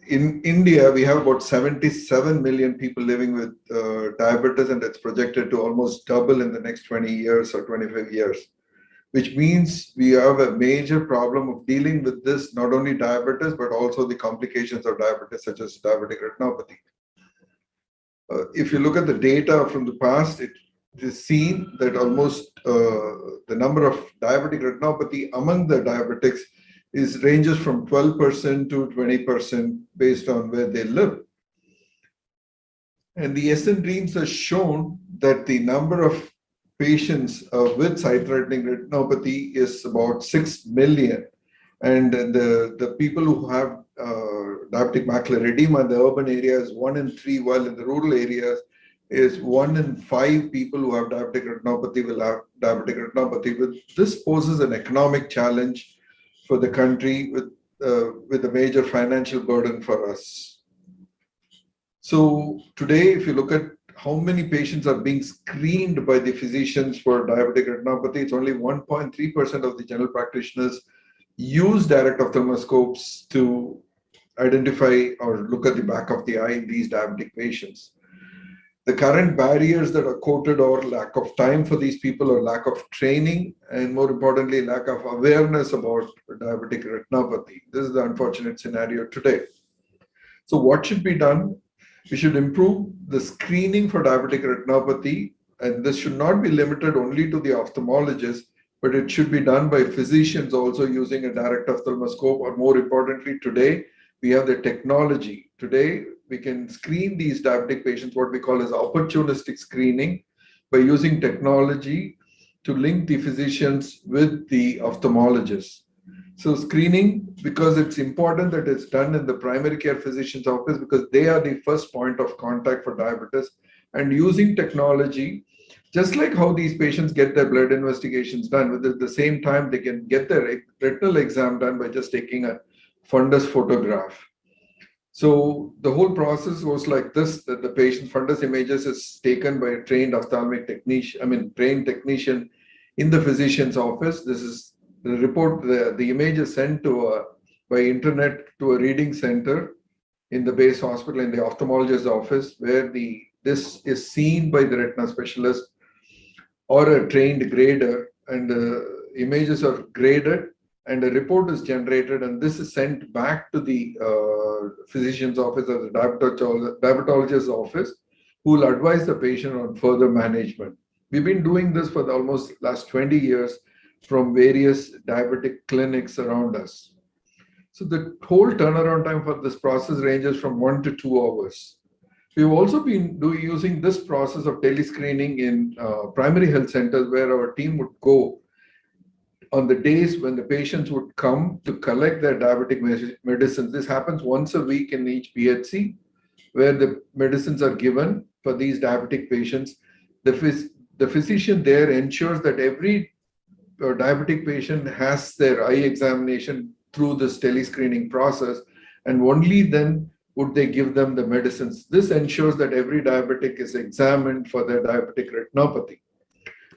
In India, we have about 77 million people living with diabetes, and it's projected to almost double in the next 20 years or 25 years, which means we have a major problem of dealing with this, not only diabetes, but also the complications of diabetes, such as diabetic retinopathy. If you look at the data from the past, it is seen that almost the number of diabetic retinopathy among the diabetics ranges from 12% to 20% based on where they live. And the Essen Dreams has shown that the number of patients with sight-threatening retinopathy is about 6 million. And the people who have diabetic macular edema in the urban areas, 1 in 3, while in the rural areas, is 1 in 5 people who have diabetic retinopathy will have diabetic retinopathy. But this poses an economic challenge for the country with a major financial burden for us. So today, if you look at how many patients are being screened by the physicians for diabetic retinopathy, it's only 1.3% of the general practitioners use direct ophthalmoscopes to identify or look at the back of the eye in these diabetic patients. The current barriers that are quoted are lack of time for these people, or lack of training, and more importantly, lack of awareness about diabetic retinopathy. This is the unfortunate scenario today. So what should be done? We should improve the screening for diabetic retinopathy, and this should not be limited only to the ophthalmologist, but it should be done by physicians also using a direct ophthalmoscope, or more importantly, today, we have the technology. Today, we can screen these diabetic patients, what we call as opportunistic screening, by using technology to link the physicians with the ophthalmologists. So screening, because it's important that it's done in the primary care physician's office, because they are the first point of contact for diabetes, and using technology, just like how these patients get their blood investigations done, at the same time they can get their retinal exam done by just taking a fundus photograph. So the whole process was like this, that the patient fundus images is taken by a trained ophthalmic technician, trained technician in the physician's office. This is the report, the image is sent by internet to a reading center in the base hospital, in the ophthalmologist's office, where this is seen by the retina specialist or a trained grader, and the images are graded and a report is generated, and this is sent back to the physician's office or the diabetologist's office, who will advise the patient on further management. We've been doing this for the almost last 20 years from various diabetic clinics around us. So the whole turnaround time for this process ranges from 1 to 2 hours. We've also been using this process of telescreening in primary health centers, where our team would go on the days when the patients would come to collect their diabetic medicines. This happens once a week in each PHC, where the medicines are given for these diabetic patients. The physician there ensures that every diabetic patient has their eye examination through this telescreening process, and only then would they give them the medicines. This ensures that every diabetic is examined for their diabetic retinopathy.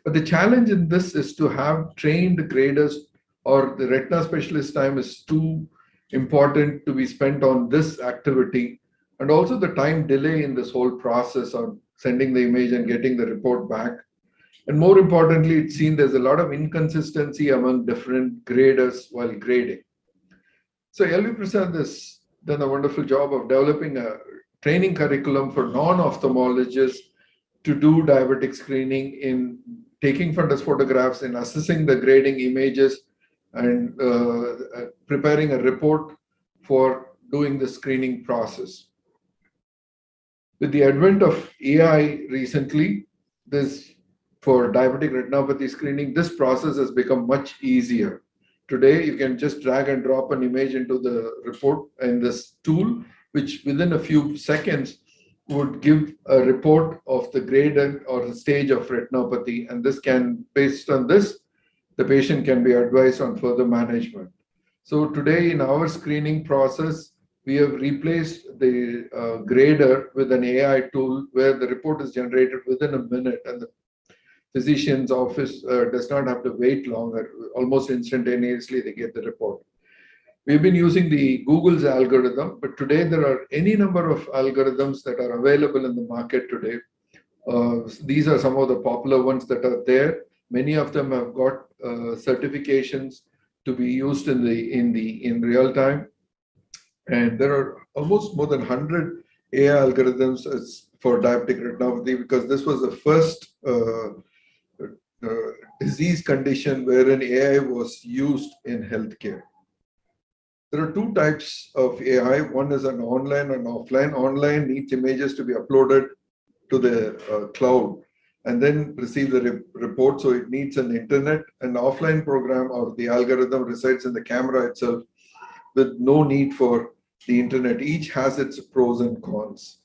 But the challenge in this is to have trained graders, or the retina specialist time is too important to be spent on this activity, and also the time delay in this whole process of sending the image and getting the report back. And more importantly, it's seen there's a lot of inconsistency among different graders while grading. So LV Prasad has done a wonderful job of developing a training curriculum for non-ophthalmologists to do diabetic screening, in taking fundus photographs, in assessing the grading images, and preparing a report for doing the screening process. With the advent of AI recently, for diabetic retinopathy screening, this process has become much easier. Today, you can just drag and drop an image into the report in this tool, which within a few seconds would give a report of the grade or the stage of retinopathy. And this can, based on this, the patient can be advised on further management. So today in our screening process, we have replaced the grader with an AI tool, where the report is generated within a minute, and the physician's office does not have to wait longer. Almost instantaneously, they get the report. We've been using the Google's algorithm, but today there are any number of algorithms that are available in the market today. These are some of the popular ones that are there. Many of them have got certifications to be used in real time, and there are almost more than 100 AI algorithms for diabetic retinopathy, because this was the first disease condition wherein AI was used in healthcare. There are two types of AI. One is an online and offline. Online needs images to be uploaded to the cloud and then receive the report. So it needs an internet. An offline program or the algorithm resides in the camera itself with no need for the internet. Each has its pros and cons.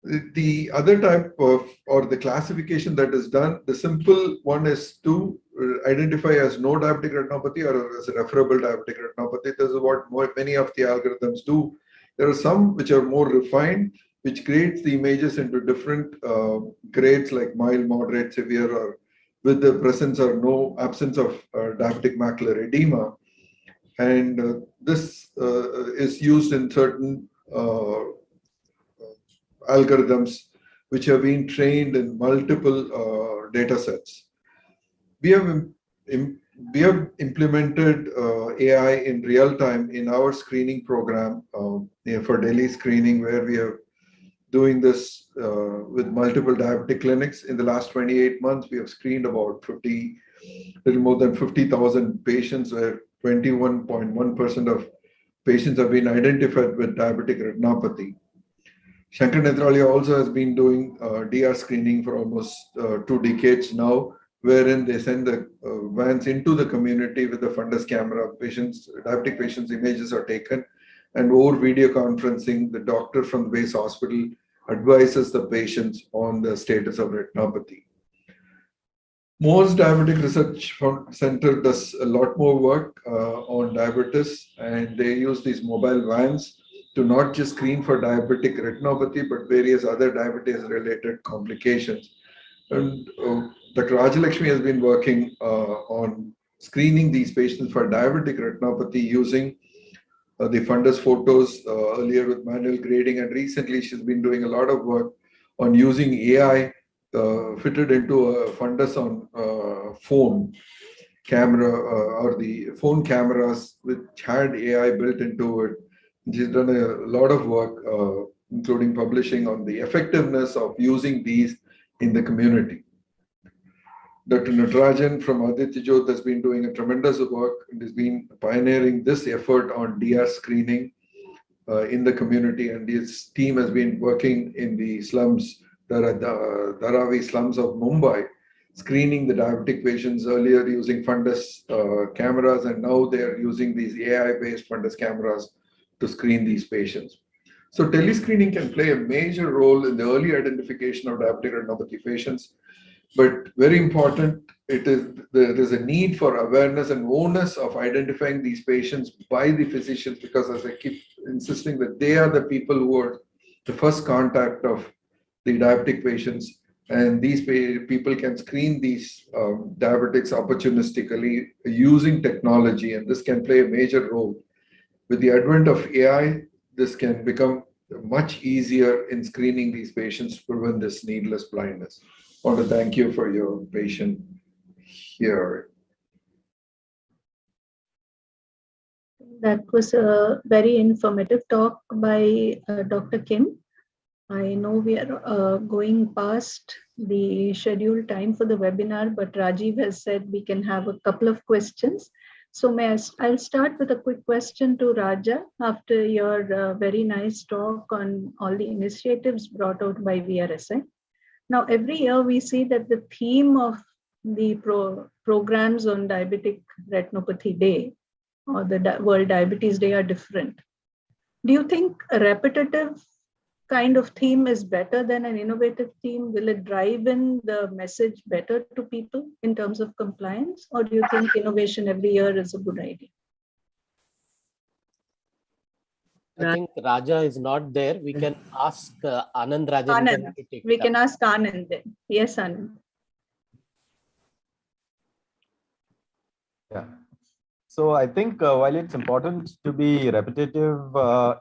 The other type of, or the classification that is done, the simple one is to identify as no diabetic retinopathy or as a referable diabetic retinopathy. This is what many of the algorithms do. There are some which are more refined, which grades the images into different grades like mild, moderate, severe, or with the presence or no absence of diabetic macular edema. And this is used in certain algorithms which have been trained in multiple data sets. We have implemented AI in real time in our screening program for Delhi screening, where we are doing this with multiple diabetic clinics. In the last 28 months, we have screened about little more than 50,000 patients, where 21.1% of patients have been identified with diabetic retinopathy. Shankar Netralia also has been doing DR screening for almost 2 decades now, wherein they send the vans into the community with the fundus camera. Diabetic patients' images are taken, and over video conferencing, the doctor from the base hospital advises the patients on the status of retinopathy. Most diabetic research center does a lot more work on diabetes, and they use these mobile vans to not just screen for diabetic retinopathy, but various other diabetes-related complications. And Dr. Rajalakshmi has been working on screening these patients for diabetic retinopathy using the fundus photos earlier with manual grading, and recently she's been doing a lot of work on using AI fitted into a fundus on phone camera or the phone cameras which had AI built into it. She's done a lot of work, including publishing on the effectiveness of using these in the community. Dr. Natarajan from Aditya Jyot has been doing a tremendous work and has been pioneering this effort on DR screening in the community, and his team has been working in the slums, the Dharavi slums of Mumbai, screening the diabetic patients earlier using fundus cameras, and now they are using these AI-based fundus cameras to screen these patients. So telescreening can play a major role in the early identification of diabetic retinopathy patients. But very important, there is a need for awareness and onus of identifying these patients by the physicians, because as I keep insisting that they are the people who are the first contact of the diabetic patients, and these people can screen these diabetics opportunistically using technology, and this can play a major role. With the advent of AI, this can become much easier in screening these patients to prevent this needless blindness. I want to thank you for your patience here. That was a very informative talk by Dr. Kim. I know we are going past the scheduled time for the webinar, but Rajiv has said we can have a couple of questions. So I'll start with a quick question to Raja after your very nice talk on all the initiatives brought out by VRSI. Now, every year we see that the theme of the programs on Diabetic Retinopathy Day or the World Diabetes Day are different. Do you think a repetitive kind of theme is better than an innovative theme? Will it drive in the message better to people in terms of compliance? Or do you think innovation every year is a good idea? I think Raja is not there. We can ask Anand Rajan Anand. to take We can ask Anand then. Yes, Anand. Yeah. So I think while it's important to be repetitive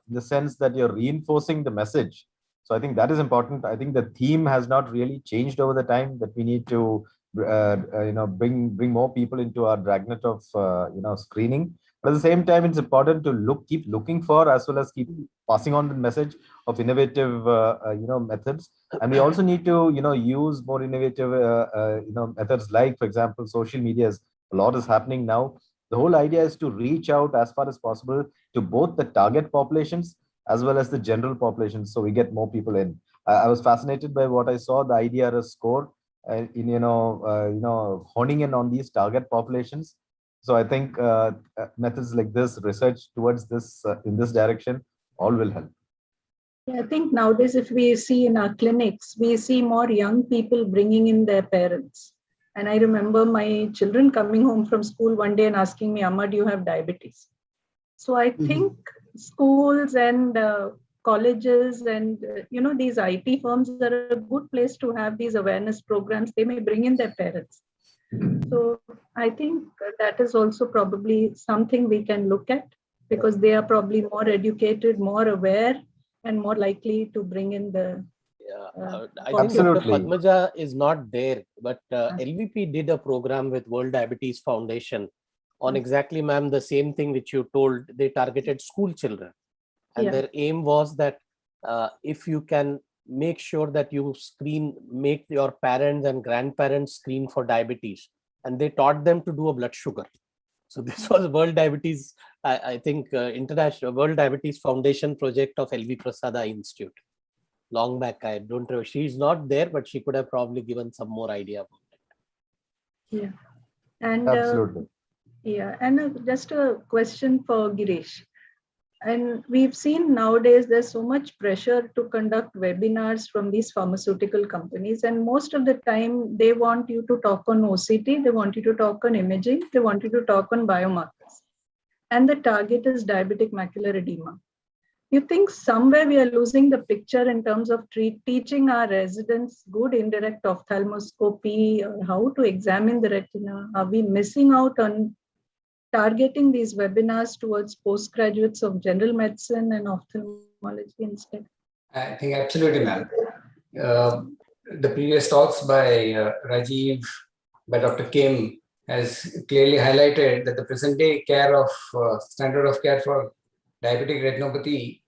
in the sense that you're reinforcing the message, so I think that is important. I think the theme has not really changed over the time, that we need to bring more people into our dragnet of screening. But at the same time, it's important to keep looking for, as well as keep passing on the message of innovative methods. And we also need to use more innovative methods, like, for example, social media. A lot is happening now. The whole idea is to reach out as far as possible to both the target populations as well as the general population, so we get more people in. I was fascinated by what I saw, the IDRS score in honing in on these target populations. So I think methods like this, research towards this in this direction, all will help. I think nowadays, if we see in our clinics, we see more young people bringing in their parents. And I remember my children coming home from school one day and asking me, Amma, do you have diabetes? So I think schools and colleges and, these IT firms are a good place to have these awareness programs. They may bring in their parents. So I think that is also probably something we can look at, because they are probably more educated, more aware, and more likely to bring in the. I think Dr. Padmaja is not there, but LVP did a program with World Diabetes Foundation on exactly, ma'am, the same thing which you told. They targeted school children, and their aim was that if you can make sure that you make your parents and grandparents screen for diabetes, and they taught them to do a blood sugar. So this was World Diabetes, I think, International World Diabetes Foundation project of LV Prasada Institute. Long back, I don't know. She's not there, but she could have probably given some more idea about it. Yeah, and absolutely. And just a question for Girish. And we've seen nowadays there's so much pressure to conduct webinars from these pharmaceutical companies, and most of the time they want you to talk on OCT, they want you to talk on imaging, they want you to talk on biomarkers, and the target is diabetic macular edema. You think somewhere we are losing the picture in terms of teaching our residents good indirect ophthalmoscopy, or how to examine the retina? Are we missing out on targeting these webinars towards postgraduates of general medicine and ophthalmology instead? I think absolutely, ma'am. The previous talks by Rajiv, by Dr. Kim, has clearly highlighted that the present day care of standard of care for diabetic retinopathy,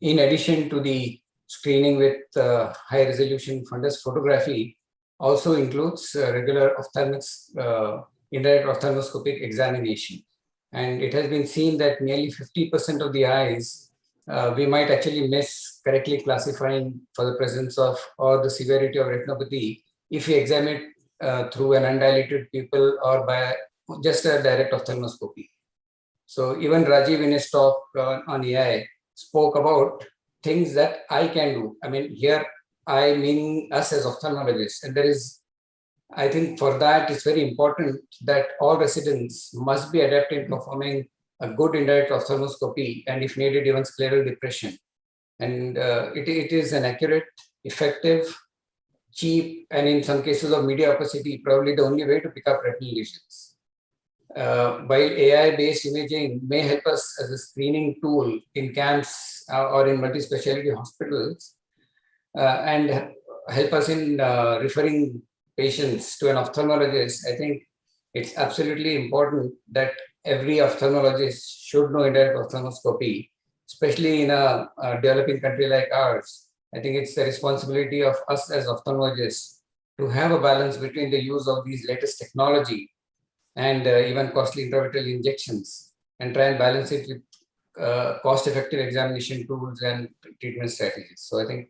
in addition to the screening with high resolution fundus photography, also includes regular indirect ophthalmoscopic examination. And it has been seen that nearly 50% of the eyes we might actually miss correctly classifying for the presence of or the severity of retinopathy if we examine it through an undilated pupil or by just a direct ophthalmoscopy. So even Rajiv in his talk on AI spoke about things that I can do. I mean, here I mean us as ophthalmologists, and there is, I think for that it's very important that all residents must be adept in performing a good indirect ophthalmoscopy, and if needed, even scleral depression. And it is an accurate, effective, cheap, and in some cases of media opacity, probably the only way to pick up retinal lesions. While AI-based imaging may help us as a screening tool in camps or in multi-specialty hospitals, and help us in referring patients to an ophthalmologist, I think it's absolutely important that every ophthalmologist should know indirect ophthalmoscopy, especially in a developing country like ours. I think it's the responsibility of us as ophthalmologists to have a balance between the use of these latest technology and even costly intravitreal injections, and try and balance it with cost-effective examination tools and treatment strategies. So I think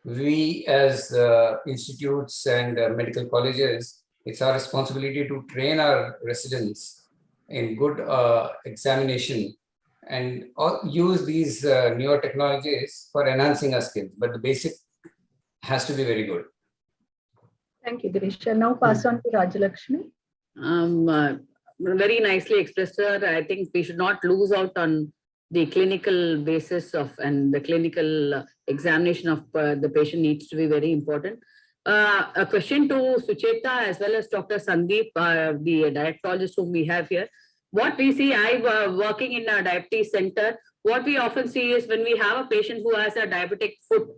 we as institutes and medical colleges, it's our responsibility to train our residents in good examination and use these newer technologies for enhancing our skills. But the basic has to be very good. Thank you, Girish. I'll now pass on to Rajalakshmi. Very nicely expressed, sir. I think we should not lose out on the clinical basis of, and the clinical examination of the patient needs to be very important. A question to Sucheta as well as Dr. Sandeep, the diabetologist whom we have here. What we see, working in a diabetes center, what we often see is when we have a patient who has a diabetic foot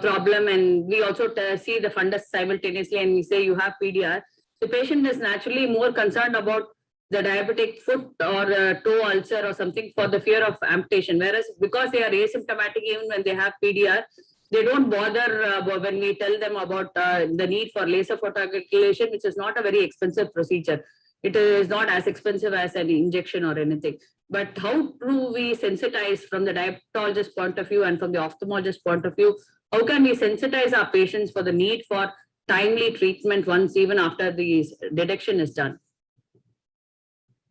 problem, and we also see the fundus simultaneously, and we say you have PDR, the patient is naturally more concerned about the diabetic foot or toe ulcer or something for the fear of amputation. Whereas because they are asymptomatic, even when they have PDR, they don't bother when we tell them about the need for laser photocoagulation, which is not a very expensive procedure. It is not as expensive as an injection or anything. But how do we sensitize from the diabetologist point of view and from the ophthalmologist point of view? How can we sensitize our patients for the need for timely treatment once even after the detection is done?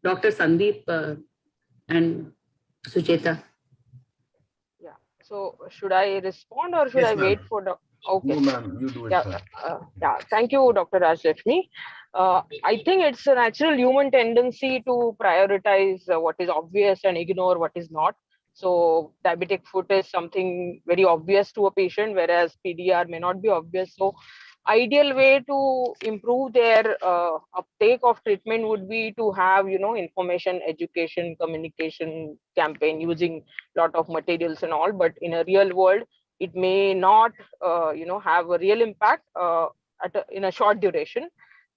Dr. Sandeep and Sucheta. Yeah, So should I respond or should Yes, I wait ma'am. for the? Okay. No, ma'am, you do it Yeah, first. yeah. Thank you, Dr. Rajlakshmi. I think it's a natural human tendency to prioritize what is obvious and ignore what is not. So diabetic foot is something very obvious to a patient, whereas PDR may not be obvious. So ideal way to improve their uptake of treatment would be to have, information, education, communication campaign using lot of materials and all. But in a real world, it may not, have a real impact in a short duration.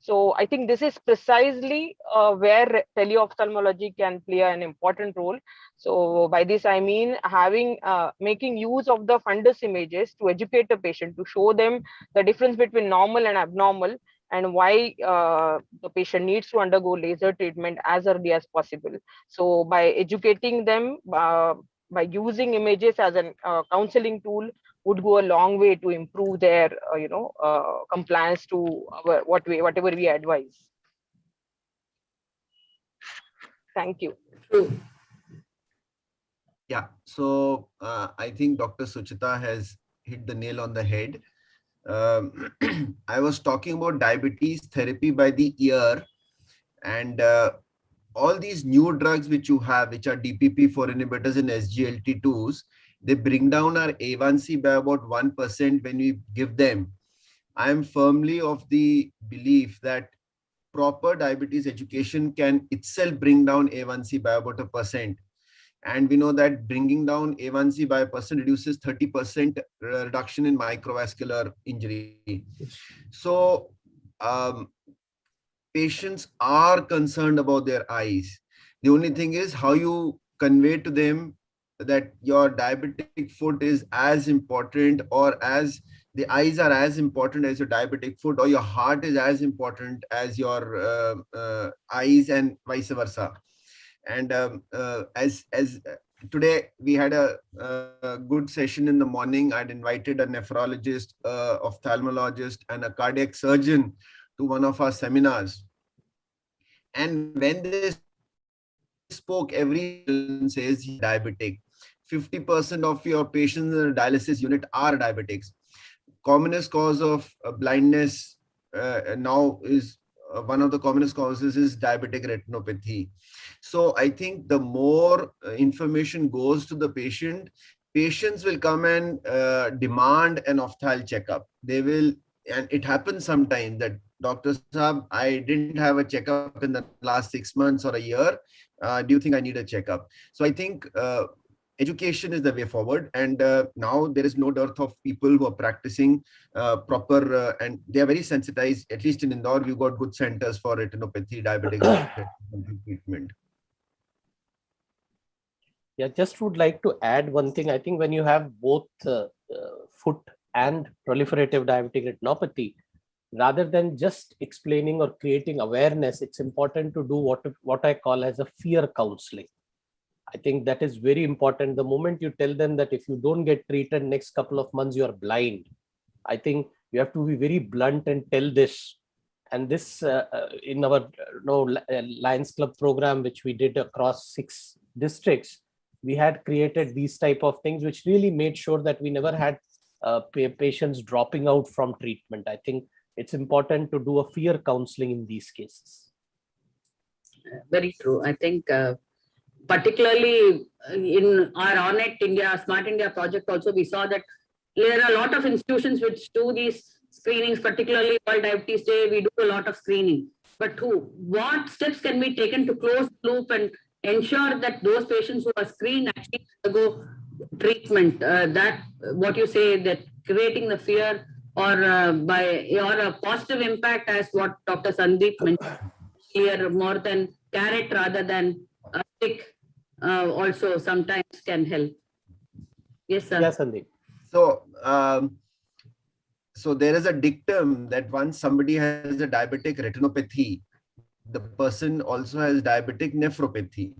So I think this is precisely where teleophthalmology can play an important role. So by this, I mean making use of the fundus images to educate the patient, to show them the difference between normal and abnormal, and why the patient needs to undergo laser treatment as early as possible. So by educating them, by using images as a counseling tool, would go a long way to improve their compliance to whatever we advise. Thank you. Yeah, so I think Dr. Suchita has hit the nail on the head. I was talking about diabetes therapy by the ear, and all these new drugs which you have, which are DPP-4 inhibitors and SGLT2s, they bring down our A1C by about 1% when we give them. I am firmly of the belief that proper diabetes education can itself bring down A1C by about 1%. And we know that bringing down A1C by 1% reduces 30% reduction in microvascular injury. So patients are concerned about their eyes. The only thing is how you convey to them that your diabetic foot is as important, or as the eyes are as important as your diabetic foot, or your heart is as important as your eyes, and vice versa. And as today we had a good session in the morning. I'd invited a nephrologist, ophthalmologist, and a cardiac surgeon to one of our seminars. And when they spoke, every says he's diabetic. 50% of your patients in the dialysis unit are diabetics. Commonest cause of blindness now is one of the commonest causes is diabetic retinopathy. So I think the more information goes to the patient, patients will come and demand an ophthalmic checkup. They will, and it happens sometimes that Dr. Saab, I didn't have a checkup in the last 6 months or a year. Do you think I need a checkup? So I think education is the way forward, and now there is no dearth of people who are practicing proper, and they are very sensitized. At least in Indore, we've got good centers for retinopathy, diabetic treatment. Yeah, just would like to add one thing. I think when you have both foot and proliferative diabetic retinopathy, rather than just explaining or creating awareness, it's important to do what I call as a fear counseling. I think that is very important. The moment you tell them that if you don't get treated next couple of months, you are blind, I think you have to be very blunt and tell this. And this in our Lions Club program, which we did across 6 districts, we had created these type of things, which really made sure that we never had patients dropping out from treatment. I think it's important to do a fear counseling in these cases. Very true. I think particularly in our Ornate India, Smart India project also, we saw that there are a lot of institutions which do these screenings, particularly World Diabetes Day, we do a lot of screening. But what steps can be taken to close the loop and ensure that those patients who are screened actually undergo treatment? That what you say, that creating the fear or a positive impact, as what Dr. Sandeep mentioned here, more than carrot rather than a stick, also sometimes can help. Yes, sir. Yes, Sandeep. So, so there is a dictum that once somebody has a diabetic retinopathy, the person also has diabetic nephropathy.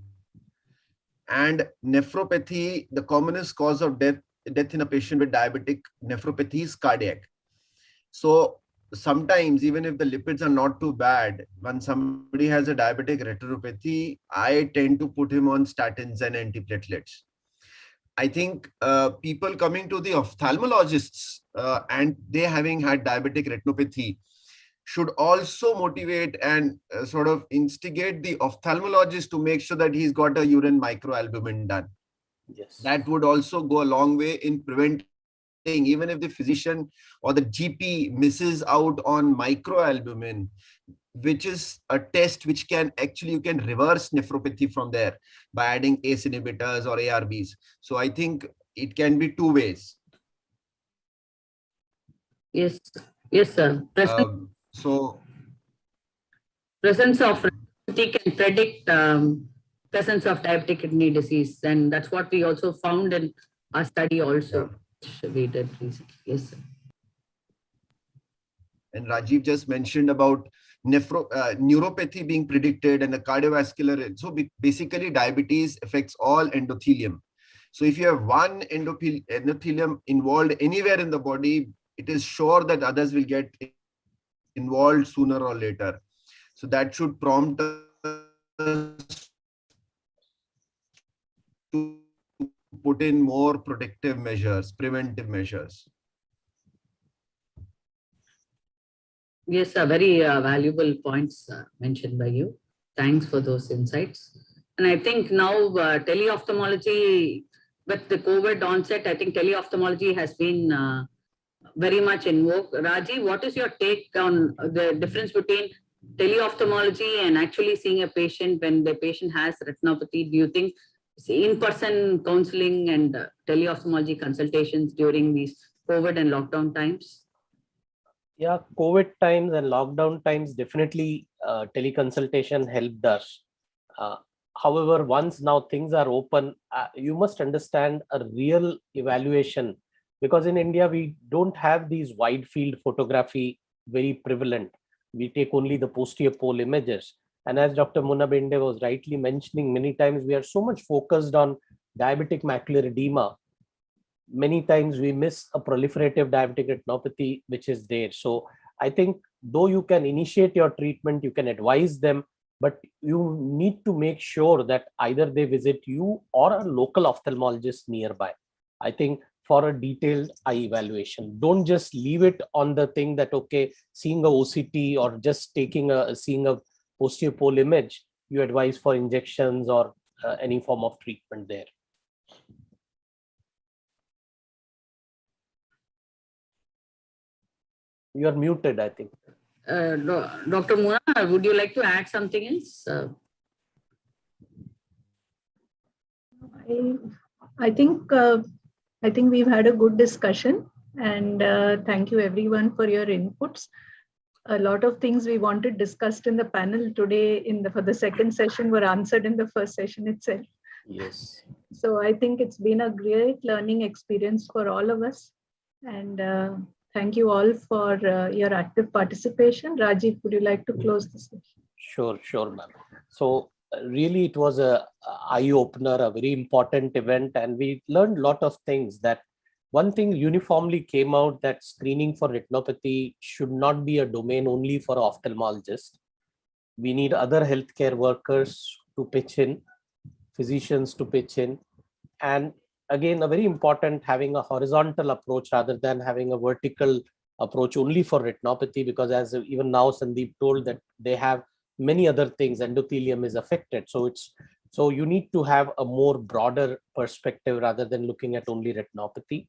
And nephropathy, the commonest cause of death in a patient with diabetic nephropathy is cardiac. So sometimes, even if the lipids are not too bad, when somebody has a diabetic retinopathy, I tend to put him on statins and antiplatelets. I think people coming to the ophthalmologists and they having had diabetic retinopathy should also motivate and sort of instigate the ophthalmologist to make sure that he's got a urine microalbumin done. Yes. That would also go a long way in preventing, even if the physician or the GP misses out on microalbumin, which is a test which can actually, you can reverse nephropathy from there by adding ACE inhibitors or ARBs. So I think it can be two ways. Yes, yes, sir. Presence of retinopathy can predict presence of diabetic kidney disease, and that's what we also found in our study also. Yeah. We did recently. Yes, sir. And Rajiv just mentioned about neuropathy being predicted and the cardiovascular. So basically diabetes affects all endothelium. So if you have one endothelium involved anywhere in the body, it is sure that others will get involved sooner or later. So that should prompt us to put in more protective measures, preventive measures. Yes, sir. Very valuable points mentioned by you. Thanks for those insights. And I think now teleophthalmology, with the COVID onset, I think teleophthalmology has been very much in vogue. Rajiv, what is your take on the difference between teleophthalmology and actually seeing a patient when the patient has retinopathy? Do you think in-person counseling and teleophthalmology consultations during these COVID and lockdown times? Yeah, COVID times and lockdown times, definitely teleconsultation helped us. However, once now things are open, you must understand a real evaluation, because in India, we don't have these wide field photography very prevalent. We take only the posterior pole images. And as Dr. Mona Bende was rightly mentioning, many times we are so much focused on diabetic macular edema. Many times we miss a proliferative diabetic retinopathy, which is there. So I think though you can initiate your treatment, you can advise them, but you need to make sure that either they visit you or a local ophthalmologist nearby. I think for a detailed eye evaluation, don't just leave it on the thing that, okay, seeing a OCT or just seeing a posterior pole image, you advise for injections or any form of treatment there. You are muted, I think. Dr. Mona, would you like to add something else? I think we've had a good discussion, and thank you everyone for your inputs. A lot of things we wanted discussed in the panel today for the second session were answered in the first session itself. Yes. So I think it's been a great learning experience for all of us, and thank you all for your active participation. Rajiv, would you like to close the session? Sure, ma'am. So really it was a eye-opener, a very important event, and we learned a lot of things. That one thing uniformly came out, that screening for retinopathy should not be a domain only for ophthalmologists. We need other healthcare workers to pitch in, physicians to pitch in, and again, a very important, having a horizontal approach rather than having a vertical approach only for retinopathy, because as even now Sandeep told that they have many other things, endothelium is affected. So you need to have a more broader perspective rather than looking at only retinopathy.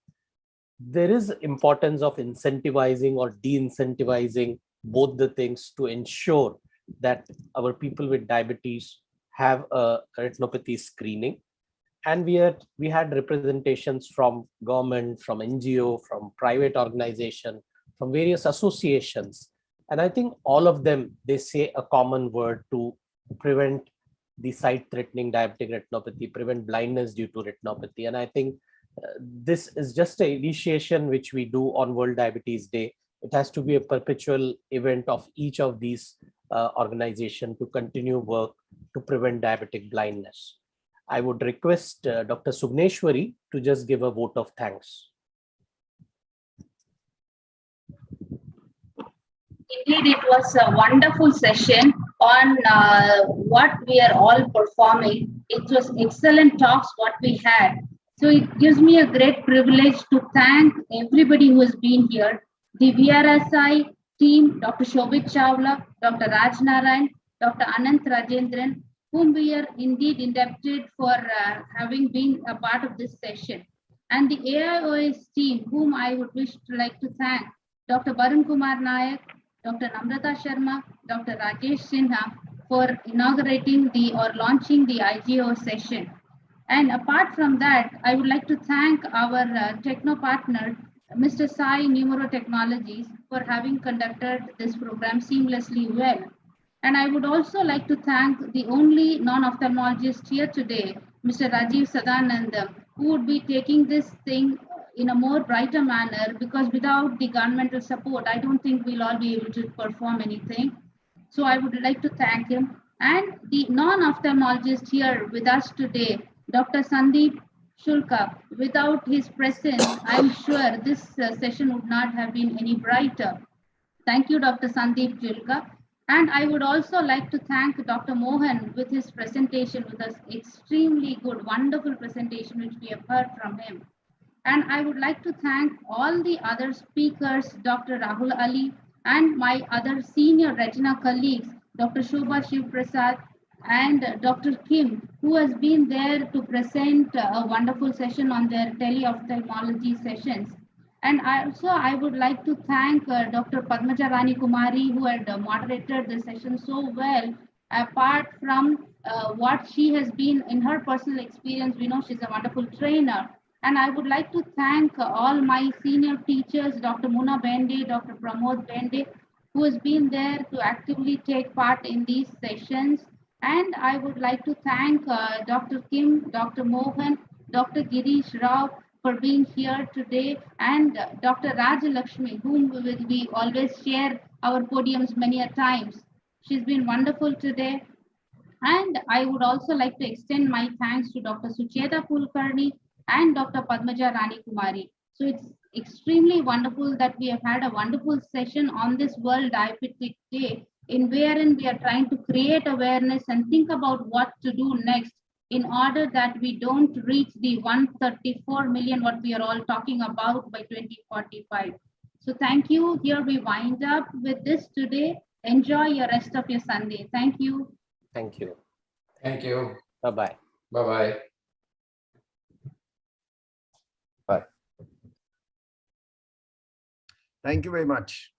There is importance of incentivizing or de-incentivizing both the things to ensure that our people with diabetes have a retinopathy screening. And we had representations from government, from NGO, from private organization, from various associations. And I think all of them, they say a common word to prevent the sight-threatening diabetic retinopathy, prevent blindness due to retinopathy. And I think this is just an initiation which we do on World Diabetes Day. It has to be a perpetual event of each of these organizations to continue work to prevent diabetic blindness. I would request Dr. Sugneshwari to just give a vote of thanks. Indeed, it was a wonderful session on what we are all performing. It was excellent talks what we had. So it gives me a great privilege to thank everybody who has been here, the VRSI team, Dr. Shobhit Chawla, Dr. Raj Narayan, Dr. Anant Rajendran, whom we are indeed indebted for having been a part of this session. And the AIOS team, whom I would like to thank, Dr. Barun Kumar Nayak, Dr. Namrata Sharma, Dr. Rajesh Sinha, for inaugurating or launching the IGO session. And apart from that, I would like to thank our techno partner, Mr. Sai Neurotechnologies, for having conducted this program seamlessly well. And I would also like to thank the only non-ophthalmologist here today, Mr. Rajiv Sadanandam, who would be taking this thing in a more brighter manner, because without the governmental support, I don't think we'll all be able to perform anything. So I would like to thank him. And the non-ophthalmologist here with us today, Dr. Sandeep Shulka. Without his presence, I'm sure this session would not have been any brighter. Thank you, Dr. Sandeep Shulka. And I would also like to thank Dr. Mohan with his presentation, with us extremely good, wonderful presentation, which we have heard from him. And I would like to thank all the other speakers, Dr. Rahul Ali, and my other senior retina colleagues, Dr. Shobha Shivprasad and Dr. Kim, who has been there to present a wonderful session on their teleophthalmology sessions. And I would like to thank Dr. Padmaja Rani Kumari, who had moderated the session so well. Apart from what she has been in her personal experience, we know she's a wonderful trainer. And I would like to thank all my senior teachers, Dr. Muna Bende, Dr. Pramod Bende, who has been there to actively take part in these sessions. And I would like to thank Dr. Kim, Dr. Mohan, Dr. Girish Rao for being here today, and Dr. Raja Lakshmi, whom we always share our podiums many a times. She's been wonderful today. And I would also like to extend my thanks to Dr. Sucheta Kulkarni and Dr. Padmaja Rani Kumari. So it's extremely wonderful that we have had a wonderful session on this World Diabetic Day, in wherein we are trying to create awareness and think about what to do next in order that we don't reach the 134 million, what we are all talking about, by 2045. So thank you. Here we wind up with this today. Enjoy your rest of your Sunday. Thank you. Thank you. Thank you. Bye-bye. Bye-bye. Bye. Thank you very much.